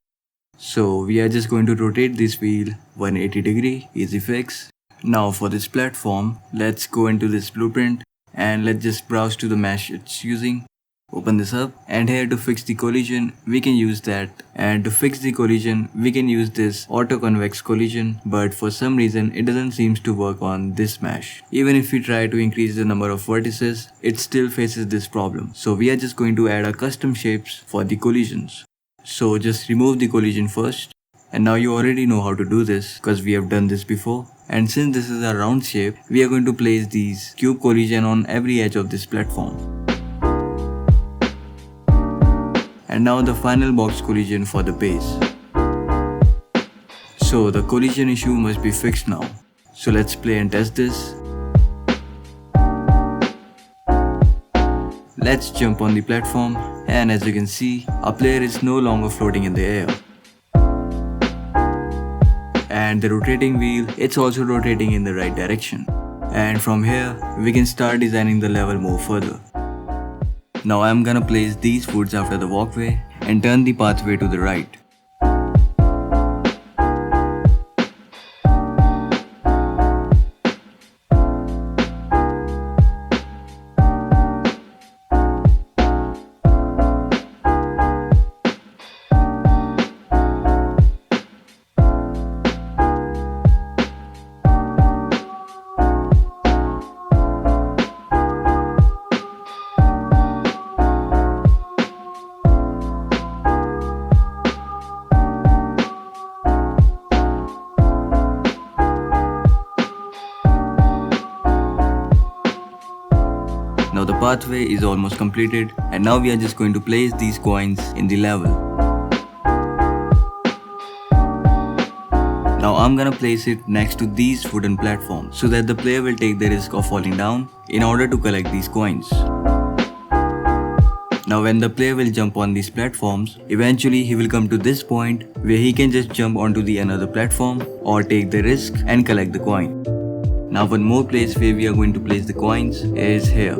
So we are just going to rotate this wheel 180 degree, easy fix. Now for this platform, let's go into this blueprint and let's just browse to the mesh it's using. Open this up, and here to fix the collision we can use that, and to fix the collision we can use this auto convex collision, but for some reason it doesn't seem to work on this mesh. Even if we try to increase the number of vertices, it still faces this problem. So we are just going to add a custom shapes for the collisions. So just remove the collision first, and now you already know how to do this because we have done this before. And since this is a round shape, we are going to place these cube collision on every edge of this platform. And now the final box collision for the base. So the collision issue must be fixed now. So let's play and test this. Let's jump on the platform, and as you can see, our player is no longer floating in the air. And the rotating wheel, it's also rotating in the right direction. And from here, we can start designing the level more further. Now I'm gonna place these foods after the walkway and turn the pathway to the right. Now the pathway is almost completed, and now we are just going to place these coins in the level. Now I'm gonna place it next to these wooden platforms so that the player will take the risk of falling down in order to collect these coins. Now when the player will jump on these platforms, eventually he will come to this point where he can just jump onto the another platform or take the risk and collect the coin. Now one more place where we are going to place the coins is here.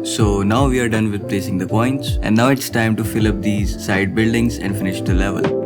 So now we are done with placing the coins, and now it's time to fill up these side buildings and finish the level.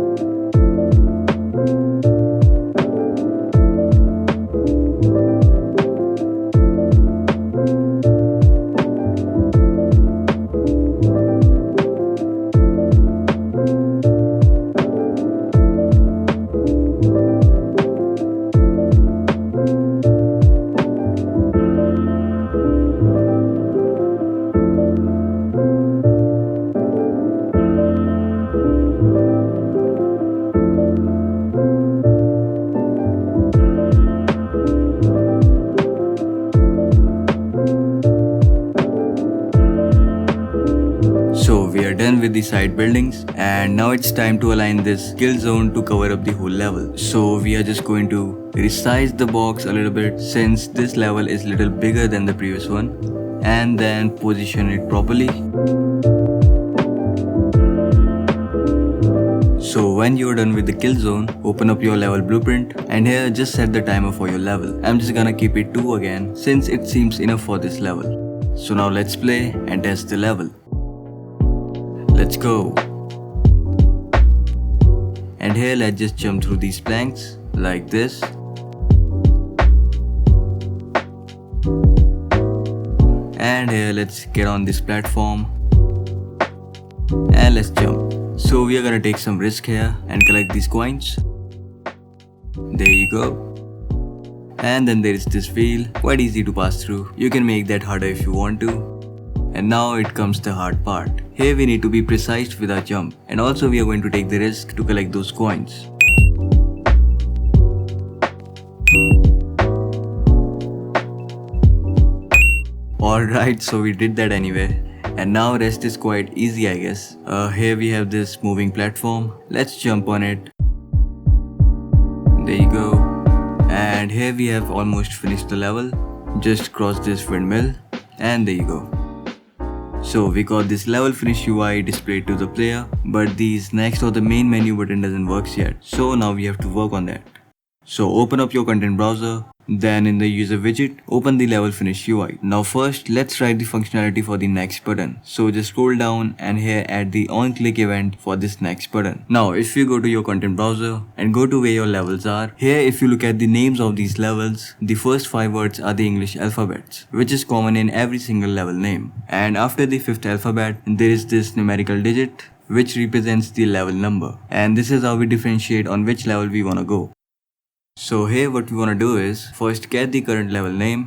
So we are done with the side buildings, and now it's time to align this kill zone to cover up the whole level. So we are just going to resize the box a little bit since this level is little bigger than the previous one, and then position it properly. So when you're done with the kill zone, open up your level blueprint, and here just set the timer for your level. I'm just gonna keep it 2 again since it seems enough for this level. So now let's play and test the level. Let's go. And here let's just jump through these planks like this. And here let's get on this platform and let's jump. So we are gonna take some risk here and collect these coins. There you go. And then there is this wheel, quite easy to pass through. You can make that harder if you want to. And now it comes the hard part. Here we need to be precise with our jump, and also we are going to take the risk to collect those coins. Alright, so we did that anyway. And now rest is quite easy, I guess. Here we have this moving platform. Let's jump on it. There you go. And here we have almost finished the level. Just cross this windmill and there you go. So we got this level finish UI displayed to the player, but these next or the main menu button doesn't work yet. So now we have to work on that. So open up your content browser, then in the user widget, open the level finish UI. Now first, let's write the functionality for the next button. So just scroll down and here add the on click event for this next button. Now if you go to your content browser and go to where your levels are, here if you look at the names of these levels, the first 5 words are the English alphabets, which is common in every single level name. And after the 5th alphabet, there is this numerical digit, which represents the level number. And this is how we differentiate on which level we wanna go. So here what we want to do is first get the current level name,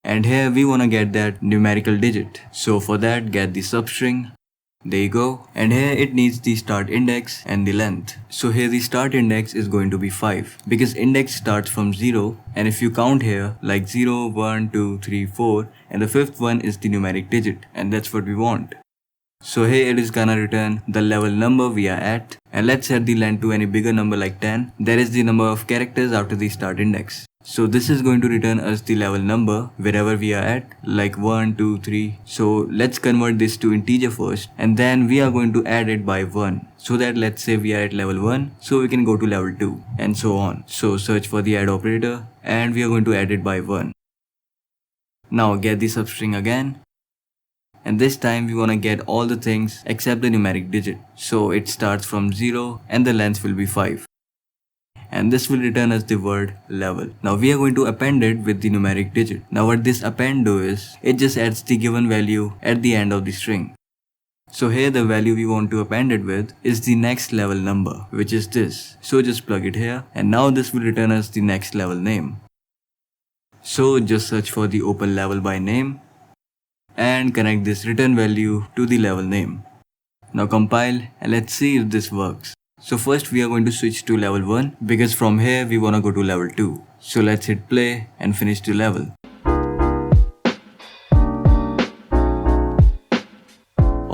and here we want to get that numerical digit. So for that, get the substring. There you go. And here it needs the start index and the length. So here the start index is going to be 5 because index starts from 0, and if you count here like 0, 1, 2, 3, 4, and the 5th one is the numeric digit, and that's what we want. So here it is gonna return the level number we are at, and let's set the length to any bigger number like 10. That is the number of characters after the start index. So this is going to return us the level number wherever we are at, like 1, 2, 3. So let's convert this to integer first, and then we are going to add it by 1. So that let's say we are at level 1, so we can go to level 2 and so on. So search for the add operator and we are going to add it by 1. Now get the substring again. And this time we want to get all the things except the numeric digit. So it starts from 0 and the length will be 5. And this will return us the word level. Now we are going to append it with the numeric digit. Now what this append do is, it just adds the given value at the end of the string. So here the value we want to append it with is the next level number, which is this. So just plug it here, and now this will return us the next level name. So just search for the open level by name and connect this return value to the level name. Now compile and let's see if this works. So first we are going to switch to level 1 because from here we want to go to level 2. So let's hit play and finish the level.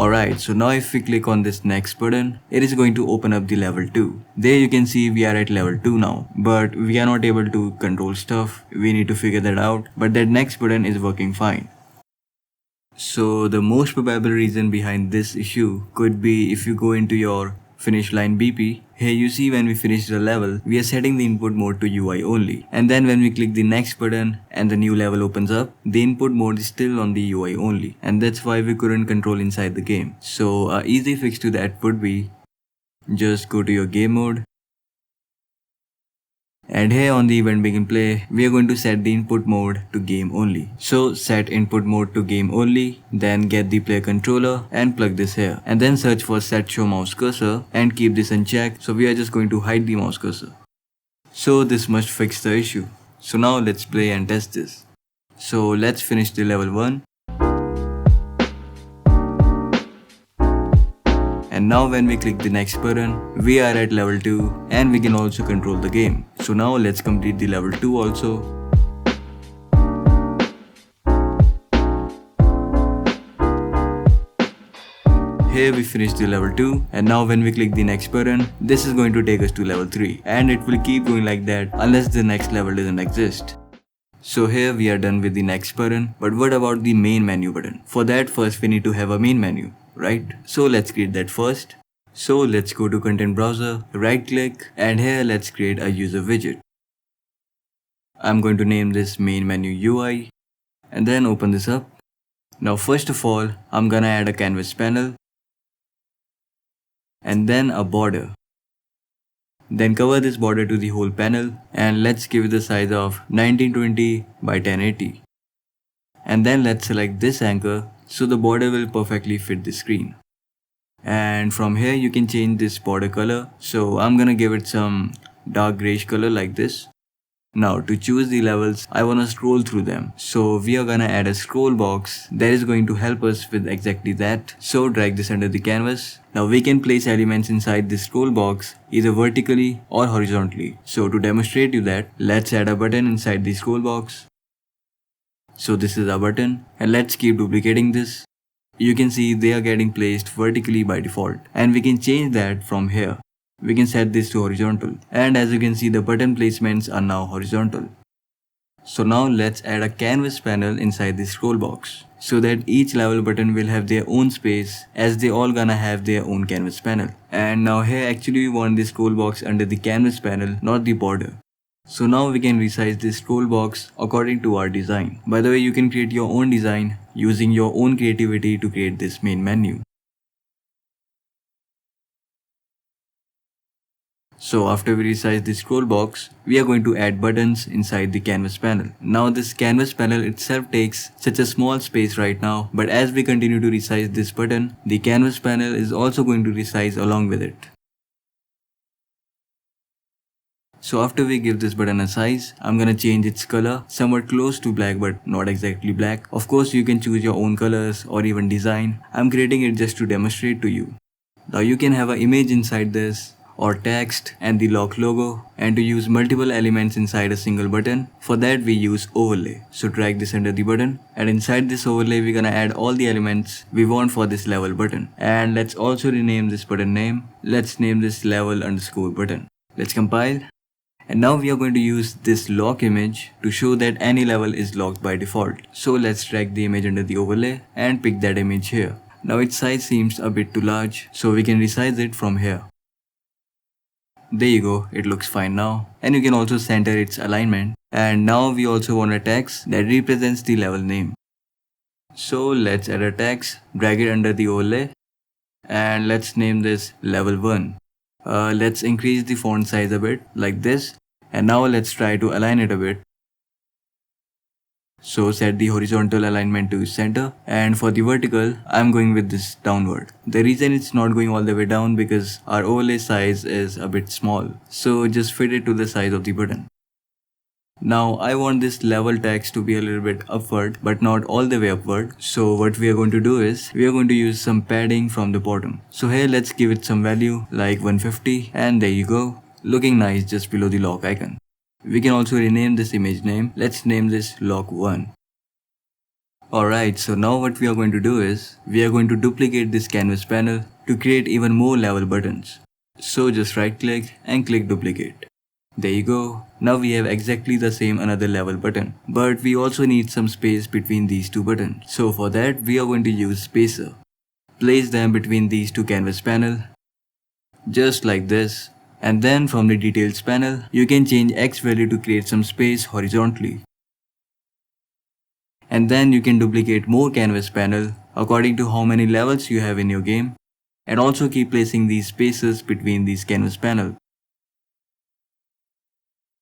Alright, so now if we click on this next button, it is going to open up the level 2. There you can see we are at level 2 now, but we are not able to control stuff. We need to figure that out, but that next button is working fine. So the most probable reason behind this issue could be if you go into your finish line BP. Here you see when we finish the level, we are setting the input mode to UI only. And then when we click the next button and the new level opens up, the input mode is still on the UI only. And that's why we couldn't control inside the game. So an easy fix to that would be just go to your game mode. And here on the event begin play, we are going to set the input mode to game only. So set input mode to game only, then get the player controller and plug this here. And then search for set show mouse cursor and keep this unchecked. So we are just going to hide the mouse cursor. So this must fix the issue. So now let's play and test this. So let's finish the level 1. And now when we click the next button, we are at level 2 and we can also control the game. So now let's complete the level 2 also. Here we finished the level 2 and now when we click the next button, this is going to take us to level 3 and it will keep going like that unless the next level doesn't exist. So here we are done with the next button, but what about the main menu button? For that first we need to have a main menu, right? So let's create that first. So let's go to content browser, right click and here let's create a user widget. I'm going to name this main menu UI and then open this up. Now first of all, I'm gonna add a canvas panel and then a border. Then cover this border to the whole panel and let's give it the size of 1920 by 1080. And then let's select this anchor so the border will perfectly fit the screen. And from here you can change this border color. So I'm gonna give it some dark grayish color like this. Now to choose the levels, I wanna scroll through them. So we are gonna add a scroll box that is going to help us with exactly that. So drag this under the canvas. Now we can place elements inside this scroll box either vertically or horizontally. So to demonstrate you that, let's add a button inside the scroll box. So this is a button and let's keep duplicating this. You can see they are getting placed vertically by default and we can change that from here. We can set this to horizontal and as you can see the button placements are now horizontal. So now let's add a canvas panel inside the scroll box so that each level button will have their own space as they all gonna have their own canvas panel. And now here actually we want the scroll box under the canvas panel, not the border. So now we can resize this scroll box according to our design. By the way, you can create your own design using your own creativity to create this main menu. So after we resize the scroll box, we are going to add buttons inside the canvas panel. Now this canvas panel itself takes such a small space right now, but as we continue to resize this button, the canvas panel is also going to resize along with it. So after we give this button a size, I'm gonna change its color somewhat close to black but not exactly black. Of course you can choose your own colors or even design. I'm creating it just to demonstrate to you. Now you can have an image inside this or text and the lock logo, and to use multiple elements inside a single button, for that we use overlay. So drag this under the button and inside this overlay we're gonna add all the elements we want for this level button. And let's also rename this button name. Let's name this level underscore button. Let's compile. And now we are going to use this lock image to show that any level is locked by default. So let's drag the image under the overlay and pick that image here. Now its size seems a bit too large, so we can resize it from here. There you go, it looks fine now. And you can also center its alignment. And now we also want a text that represents the level name. So let's add a text, drag it under the overlay, and let's name this level 1. Let's increase the font size a bit like this, and now let's try to align it a bit. So set the horizontal alignment to center, and for the vertical I'm going with this downward. The reason it's not going all the way down because our overlay size is a bit small, so just fit it to the size of the button. Now I want this level text to be a little bit upward but not all the way upward. So what we are going to do is we are going to use some padding from the bottom. So here let's give it some value like 150, and there you go, looking nice just below the lock icon. We can also rename this image name. Let's name this lock 1. Alright, so now what we are going to do is, we are going to duplicate this canvas panel to create even more level buttons. So just right click and click duplicate. There you go. Now we have exactly the same another level button. But we also need some space between these two buttons. So for that we are going to use spacer. Place them between these two canvas panel. Just like this. And then from the details panel, you can change X value to create some space horizontally. And then you can duplicate more canvas panel according to how many levels you have in your game. And also keep placing these spaces between these canvas panel.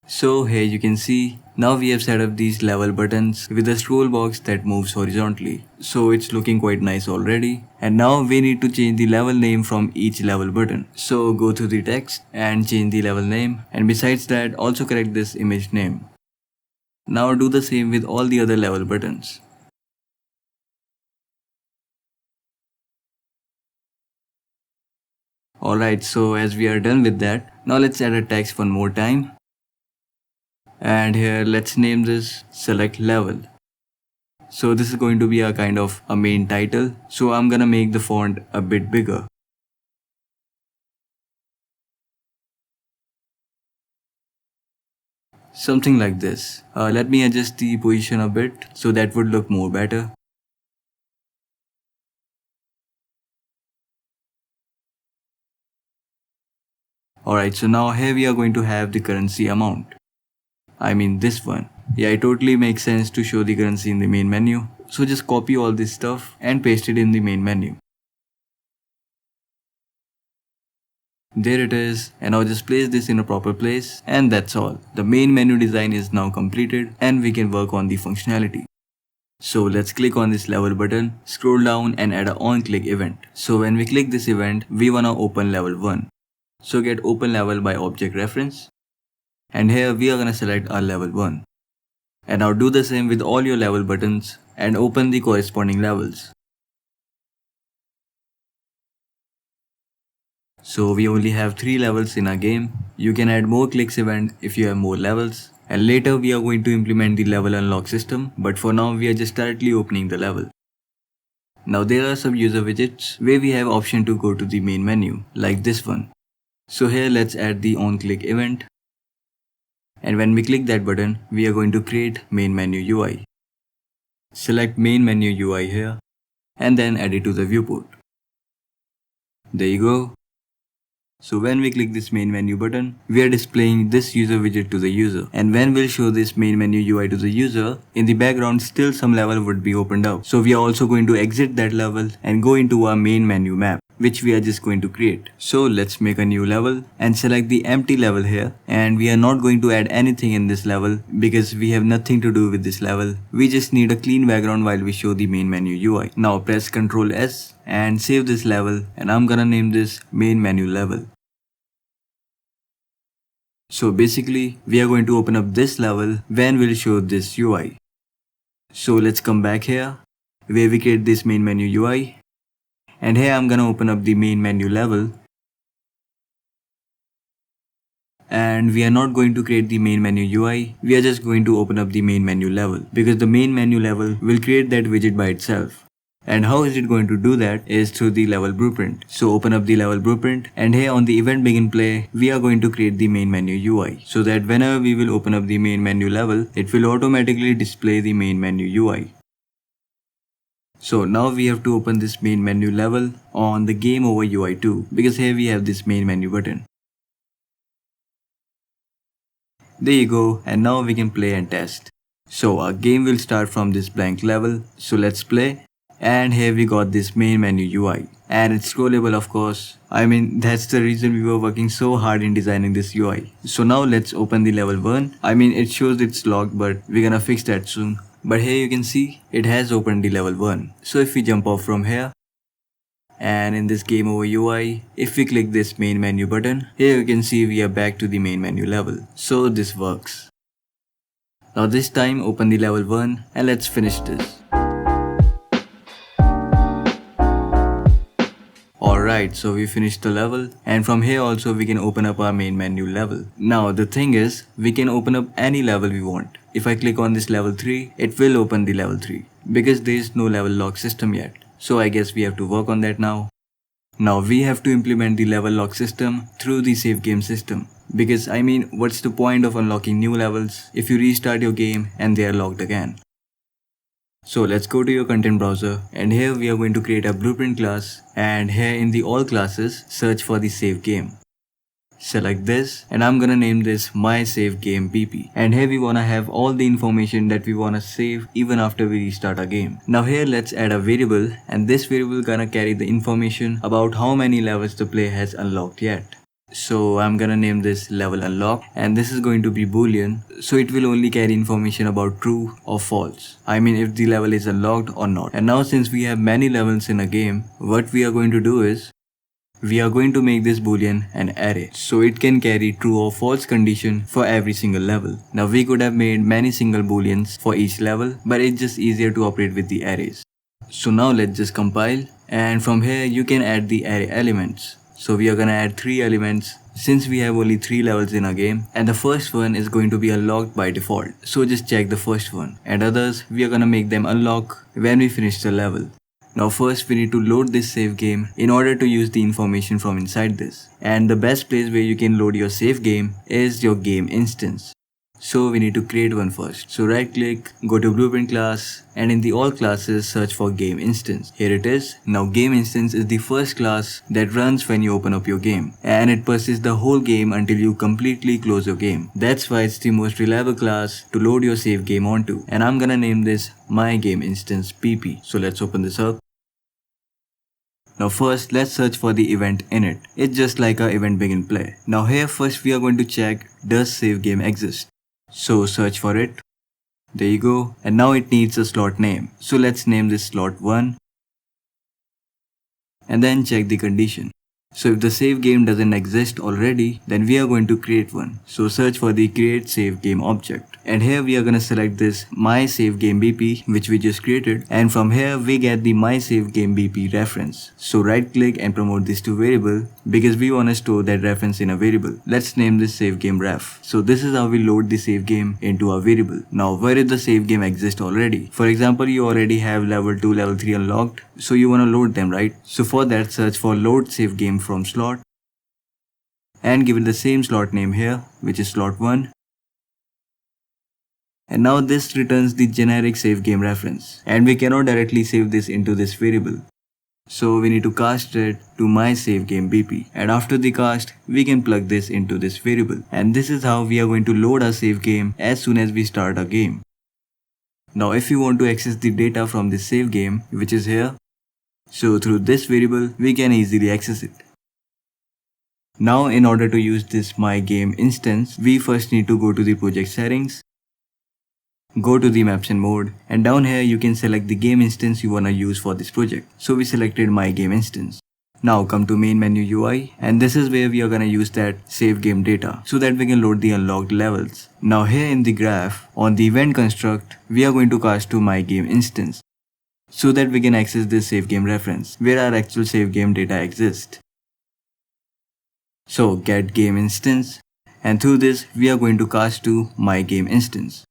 So here you can see, now we have set up these level buttons with a scroll box that moves horizontally. So it's looking quite nice already. And now we need to change the level name from each level button. So go to the text and change the level name, and besides that also correct this image name. Now do the same with all the other level buttons. Alright, so as we are done with that, now let's add a text one more time. And here let's name this select level. So this is going to be a kind of a main title. So I'm gonna make the font a bit bigger. Something like this. Let me adjust the position a bit so that would look more better. Alright, so now here we are going to have the currency amount. I mean this one. Yeah, it totally makes sense to show the currency in the main menu. So just copy all this stuff and paste it in the main menu. There it is, and now just place this in a proper place, and that's all. The main menu design is now completed and we can work on the functionality. So let's click on this level button, scroll down and add a on click event. So when we click this event, we wanna open level 1. So get open level by object reference. And here we are gonna select our level 1. And now do the same with all your level buttons and open the corresponding levels. So we only have 3 levels in our game. You can add more clicks event if you have more levels. And later we are going to implement the level unlock system, but for now we are just directly opening the level. Now there are some user widgets where we have option to go to the main menu, like this one. So here let's add the on click event. And when we click that button, we are going to create main menu UI. Select main menu UI here and then add it to the viewport. There you go. So when we click this main menu button, we are displaying this user widget to the user. And when we'll show this main menu UI to the user, in the background still some level would be opened up. So we are also going to exit that level and go into our main menu map, which we are just going to create. So let's make a new level and select the empty level here. And we are not going to add anything in this level because we have nothing to do with this level. We just need a clean background while we show the main menu UI. Now press Ctrl S and save this level, and I'm gonna name this main menu level. So basically, we are going to open up this level when we'll show this UI. So let's come back here, where we create this main menu UI. And here I'm gonna open up the main menu level. And we are not going to create the main menu UI, we are just going to open up the main menu level. Because the main menu level will create that widget by itself. And how is it going to do that is through the level blueprint. So open up the level blueprint, and here on the event begin play, we are going to create the main menu UI. So that whenever we will open up the main menu level, it will automatically display the main menu UI. So now we have to open this main menu level on the game over UI too, because here we have this main menu button. There you go, and now we can play and test. So our game will start from this blank level, so let's play. And here we got this main menu UI, and it's scrollable of course. I mean, that's the reason we were working so hard in designing this UI. So now let's open the level 1. I mean, it shows it's locked, but we're gonna fix that soon. But here you can see it has opened the level 1. So if we jump off from here, and in this game over UI, if we click this main menu button, here you can see we are back to the main menu level. So this works. Now this time open the level 1 and let's finish this. Alright, so we finished the level, and from here also we can open up our main menu level. Now the thing is, we can open up any level we want. If I click on this level 3, it will open the level 3. because there is no level lock system yet. So I guess we have to work on that now. Now we have to implement the level lock system through the save game system. Because I mean, what's the point of unlocking new levels if you restart your game and they are locked again? So let's go to your content browser, and here we are going to create a blueprint class, and here in the all classes search for the save game. Select this, and I'm gonna name this my save game BP, and here we wanna have all the information that we wanna save even after we restart our game. Now here let's add a variable, and this variable gonna carry the information about how many levels the player has unlocked yet. So I'm gonna name this level unlock, and this is going to be boolean, so it will only carry information about true or false. I mean if the level is unlocked or not. And now since we have many levels in a game, what we are going to do is we are going to make this boolean an array, so it can carry true or false condition for every single level. Now we could have made many single booleans for each level, but it's just easier to operate with the arrays. So now let's just compile, and from here you can add the array elements. So we are gonna add 3 elements since we have only 3 levels in our game, and the first one is going to be unlocked by default. So just check the first one, and others we are gonna make them unlock when we finish the level. Now first we need to load this save game in order to use the information from inside this. And the best place where you can load your save game is your game instance. So we need to create one first. So right click, go to blueprint class, and in the all classes search for game instance. Here it is. Now game instance is the first class that runs when you open up your game, and it persists the whole game until you completely close your game. That's why it's the most reliable class to load your save game onto, and I'm gonna name this my game instance PP. So let's open this up. Now first let's search for the event in it. It's just like a event begin play. Now here first we are going to check, does save game exist? So search for it. There you go. And now it needs a slot name. So let's name this slot 1. And then check the condition. So if the save game doesn't exist already, then we are going to create one. So search for the create save game object. And here we are going to select this my save game BP, which we just created, and from here we get the my save game BP reference. So right click and promote this to variable because we want to store that reference in a variable. Let's name this save game ref. So this is how we load the save game into a variable. Now where did the save game exist already? For example, you already have level 2, level 3 unlocked, so you want to load them, right? So for that search for load save game from slot and give it the same slot name here, which is slot 1. And now this returns the generic save game reference, and we cannot directly save this into this variable. So we need to cast it to my save game BP, and after the cast we can plug this into this variable, and this is how we are going to load our save game as soon as we start our game. Now if you want to access the data from this save game, which is here, so through this variable we can easily access it. Now in order to use this my game instance, we first need to go to the project settings, go to the maps and mode, and down here you can select the game instance you wanna use for this project. So we selected my game instance. Now come to main menu UI, and this is where we are gonna use that save game data so that we can load the unlocked levels. Now here in the graph, on the event construct, we are going to cast to my game instance so that we can access this save game reference where our actual save game data exists. So get game instance, and through this we are going to cast to my game instance.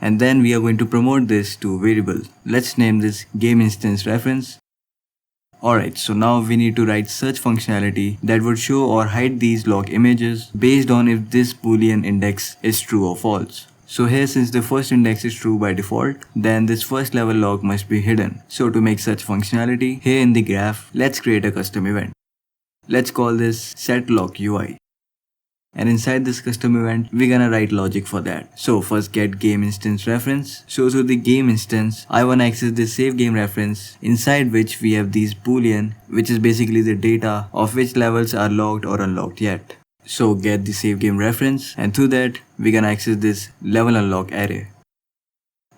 And then we are going to promote this to variable. Let's name this game instance reference. Alright, so now we need to write search functionality that would show or hide these log images based on if this boolean index is true or false. So here, since the first index is true by default, then this first level log must be hidden. So to make such functionality, here in the graph, let's create a custom event. Let's call this setLockUI. And inside this custom event, we're gonna write logic for that. So first get game instance reference. So through the game instance, I wanna access this save game reference, inside which we have these boolean, which is basically the data of which levels are locked or unlocked yet. So get the save game reference, and through that, we're gonna access this level unlock array.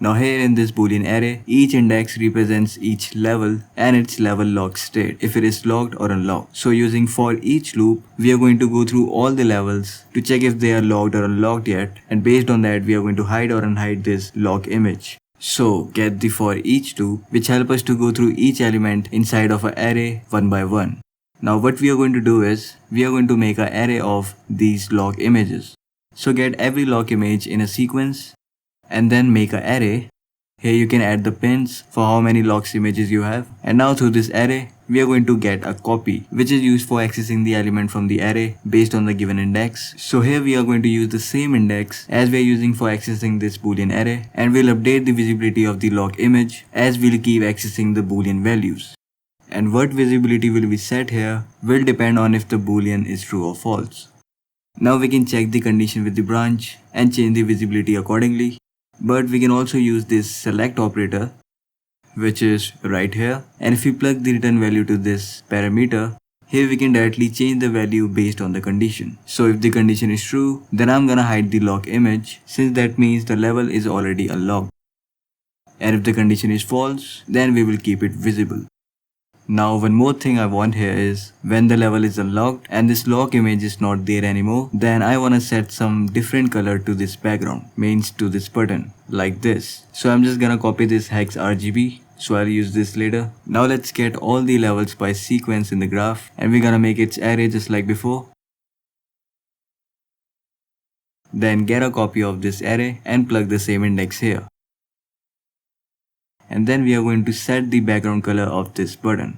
Now here in this boolean array, each index represents each level and its level lock state, if it is locked or unlocked. So using for each loop, we are going to go through all the levels to check if they are locked or unlocked yet, and based on that we are going to hide or unhide this lock image. So get the for each loop, which help us to go through each element inside of an array one by one. Now what we are going to do is, we are going to make an array of these lock images. So get every lock image in a sequence, and then make an array Here you can add the pins for how many locks images you have. And now through this array, we are going to get a copy, which is used for accessing the element from the array based on the given index. So here we are going to use the same index as we are using for accessing this boolean array, and we'll update the visibility of the lock image as we'll keep accessing the boolean values. And what visibility will be set here will depend on if the boolean is true or false. Now we can check the condition with the branch and change the visibility accordingly. But we can also use this select operator, which is right here, and if we plug the return value to this parameter, here we can directly change the value based on the condition. So if the condition is true, then I'm gonna hide the lock image, since that means the level is already unlocked. And if the condition is false, then we will keep it visible. Now one more thing I want here is, when the level is unlocked and this lock image is not there anymore, then I wanna set some different color to this background, means to this button, like this. So I'm just gonna copy this hex RGB, so I'll use this later. Now let's get all the levels by sequence in the graph, and we're gonna make its array just like before. Then get a copy of this array and plug the same index here. And then we are going to set the background color of this button.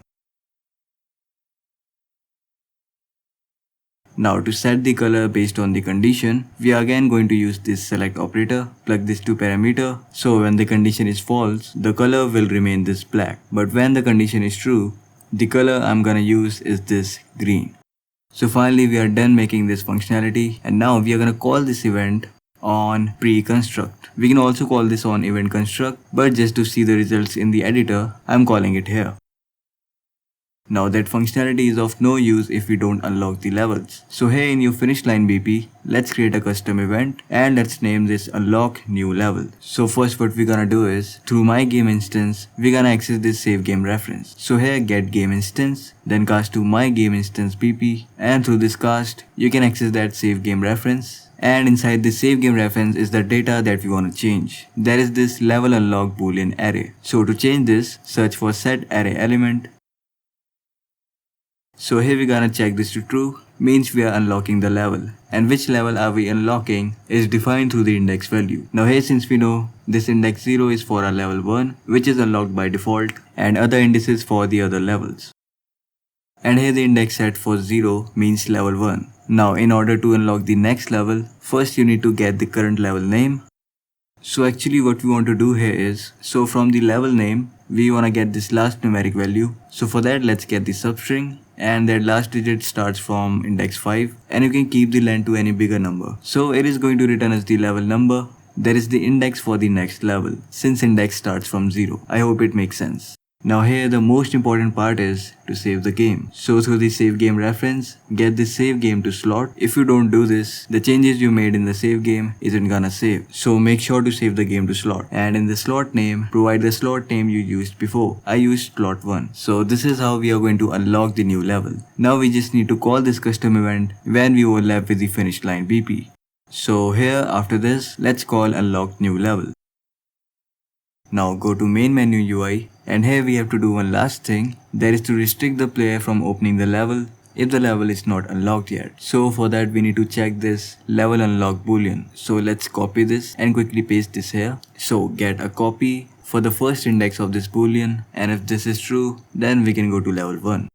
Now to set the color based on the condition, we are again going to use this select operator, plug this to parameter, so when the condition is false, the color will remain this black. But when the condition is true, the color I'm gonna use is this green. So finally we are done making this functionality, and now we are gonna call this event on pre-construct. We can also call this on event construct, but just to see the results in the editor, I'm calling it here. Now that functionality is of no use if we don't unlock the levels. So here in your finish line BP, let's create a custom event and let's name this unlock new level. So first what we're gonna do is, through my game instance, we're gonna access this save game reference. So here get game instance, then cast to my game instance BP, and through this cast, you can access that save game reference. And inside this save game reference is the data that we want to change. There is this level unlock boolean array. So to change this, search for set array element. So here we're gonna check this to true, means we are unlocking the level. And which level are we unlocking is defined through the index value. Now here, since we know this index 0 is for our level 1, which is unlocked by default, and other indices for the other levels. And here the index set for 0 means level 1. Now in order to unlock the next level, first you need to get the current level name. So actually what we want to do here is, so from the level name, we want to get this last numeric value. So for that, let's get the substring, and that last digit starts from index 5, and you can keep the length to any bigger number. So it is going to return us the level number. That is the index for the next level, since index starts from 0. I hope it makes sense. Now here the most important part is to save the game. So through the save game reference, get the save game to slot. If you don't do this, the changes you made in the save game isn't gonna save. So make sure to save the game to slot. And in the slot name, provide the slot name you used before. I used slot 1. So this is how we are going to unlock the new level. Now we just need to call this custom event when we overlap with the finish line BP. So here after this, let's call unlock new level. Now go to main menu UI, and here we have to do one last thing, that is to restrict the player from opening the level if the level is not unlocked yet. So for that we need to check this level unlock boolean. So let's copy this and quickly paste this here. So get a copy for the first index of this boolean, and if this is true, then we can go to level 1.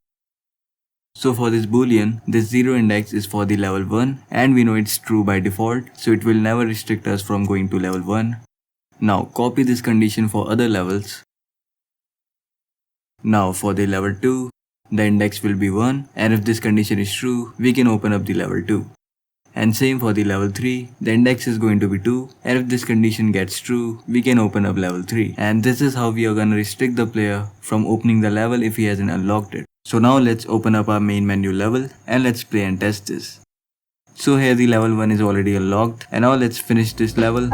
So for this boolean, this 0 index is for the level 1, and we know it's true by default, so it will never restrict us from going to level 1. Now copy this condition for other levels. Now for the level 2, the index will be 1, and if this condition is true, we can open up the level 2. And same for the level 3, the index is going to be 2, and if this condition gets true, we can open up level 3. And this is how we are gonna restrict the player from opening the level if he hasn't unlocked it. So now let's open up our main menu level and let's play and test this. So here the level 1 is already unlocked, and now let's finish this level.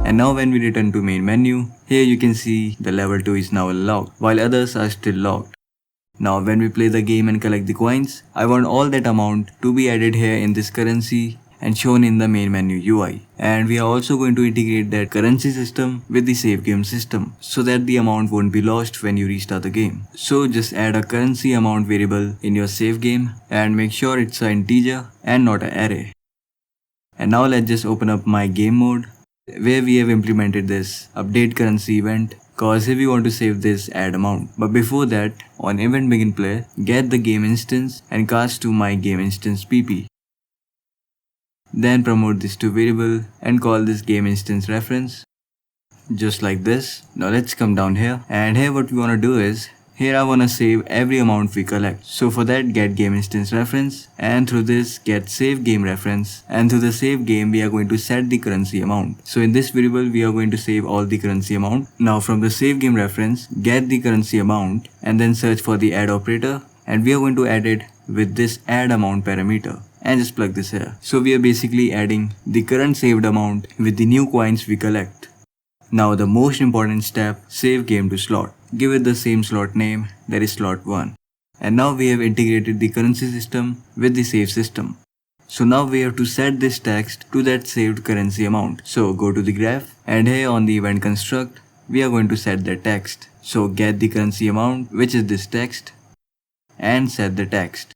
And now when we return to main menu, here you can see the level 2 is now unlocked, while others are still locked. Now when we play the game and collect the coins, I want all that amount to be added here in this currency and shown in the main menu UI. And we are also going to integrate that currency system with the save game system, so that the amount won't be lost when you restart the game. So just add a currency amount variable in your save game and make sure it's an integer and not an array. And now let's just open up my game mode where we have implemented this update currency event, cause if we want to save this add amount. But before that, on event begin play, get the game instance and cast to my game instance pp. Then promote this to variable and call this game instance reference. Just like this. Now let's come down here, and here what we want to do is, here I want to save every amount we collect. So for that, get game instance reference, and through this get save game reference, and through the save game we are going to set the currency amount. So in this variable we are going to save all the currency amount. Now from the save game reference, get the currency amount and then search for the add operator, and we are going to add it with this add amount parameter. And just plug this here. So we are basically adding the current saved amount with the new coins we collect. Now the most important step, save game to slot. Give it the same slot name, that is slot 1. And now we have integrated the currency system with the save system. So now we have to set this text to that saved currency amount. So go to the graph, and here on the event construct, we are going to set the text. So get the currency amount, which is this text, and set the text.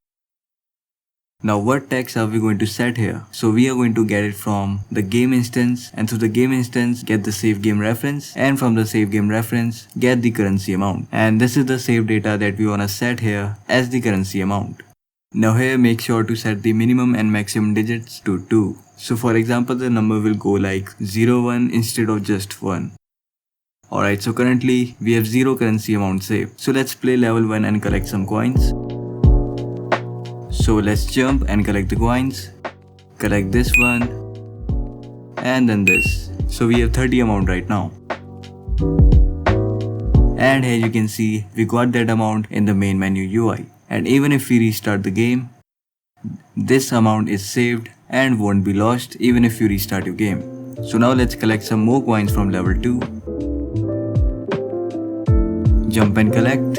Now what text are we going to set here? So we are going to get it from the game instance, and through the game instance get the save game reference, and from the save game reference get the currency amount. And this is the save data that we want to set here as the currency amount. Now here make sure to set the minimum and maximum digits to 2. So for example the number will go like 01 instead of just 1. Alright, so currently we have 0 currency amount saved. So let's play level 1 and collect some coins. So let's jump and collect the coins. Collect this one and then this. So we have 30 amount right now. And here you can see we got that amount in the main menu UI. And even if we restart the game, this amount is saved and won't be lost even if you restart your game. So now let's collect some more coins from level 2. Jump and collect.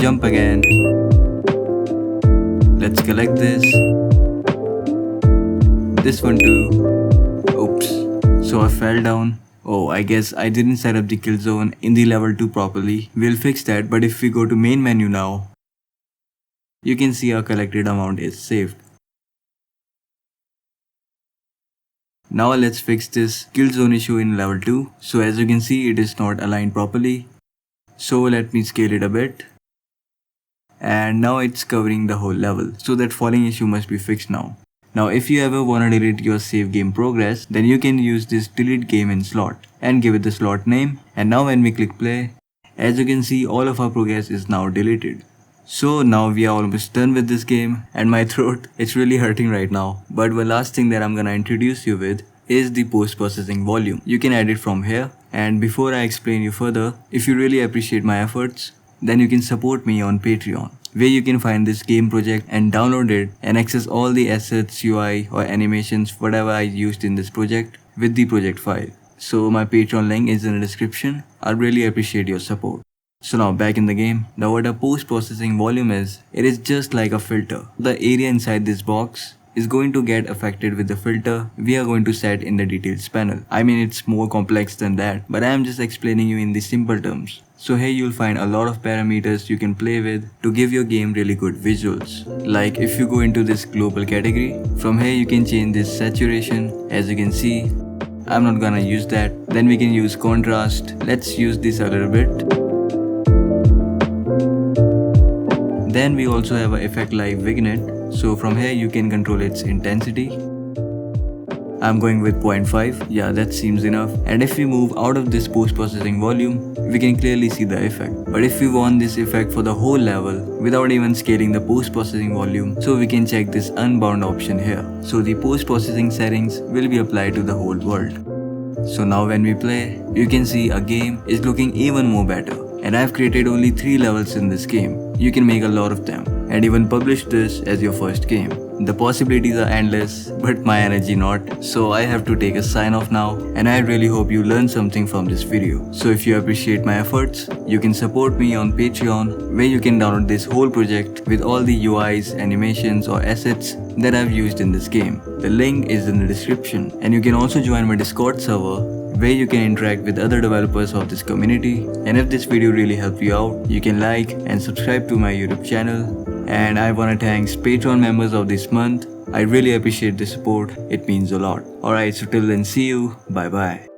Jump again. Let's collect this. This one too. Oops. So I fell down. Oh, I guess I didn't set up the kill zone in the level 2 properly. We'll fix that, but if we go to main menu now, you can see our collected amount is saved. Now let's fix this kill zone issue in level 2. So as you can see, it is not aligned properly. So let me scale it a bit. And now it's covering the whole level. So that falling issue must be fixed now. Now if you ever wanna delete your save game progress, then you can use this delete game in slot and give it the slot name. And now when we click play, as you can see all of our progress is now deleted. So now we are almost done with this game, and my throat, it's really hurting right now. But one last thing that I'm gonna introduce you with is the post-processing volume. You can add it from here. And before I explain you further, if you really appreciate my efforts, then you can support me on Patreon, where you can find this game project and download it and access all the assets, UI or animations, whatever I used in this project with the project file. So my Patreon link is in the description. I really appreciate your support. So now back in the game. Now what a post-processing volume is, it is just like a filter. The area inside this box is going to get affected with the filter we are going to set in the details panel. I mean, it's more complex than that, but I am just explaining you in the simple terms. So here you'll find a lot of parameters you can play with to give your game really good visuals. Like if you go into this global category, from here you can change this saturation. As you can see, I'm not gonna use that. Then we can use contrast. Let's use this a little bit. Then we also have an effect like vignette. So from here you can control its intensity. I'm going with 0.5, yeah, that seems enough. And if we move out of this post-processing volume, we can clearly see the effect. But if we want this effect for the whole level without even scaling the post-processing volume, so we can check this unbound option here. So the post-processing settings will be applied to the whole world. So now when we play, you can see a game is looking even more better. And I've created only 3 levels in this game. You can make a lot of them and even publish this as your first game. The possibilities are endless, but my energy not. So I have to take a sign off now, and I really hope you learned something from this video. So if you appreciate my efforts, you can support me on Patreon, where you can download this whole project with all the UIs, animations or assets that I've used in this game. The link is in the description, and you can also join my Discord server, where you can interact with other developers of this community. And if this video really helped you out, you can like and subscribe to my YouTube channel. And I wanna thank Patreon members of this month, I really appreciate the support. It means a lot. Alright, so till then, see you. Bye bye.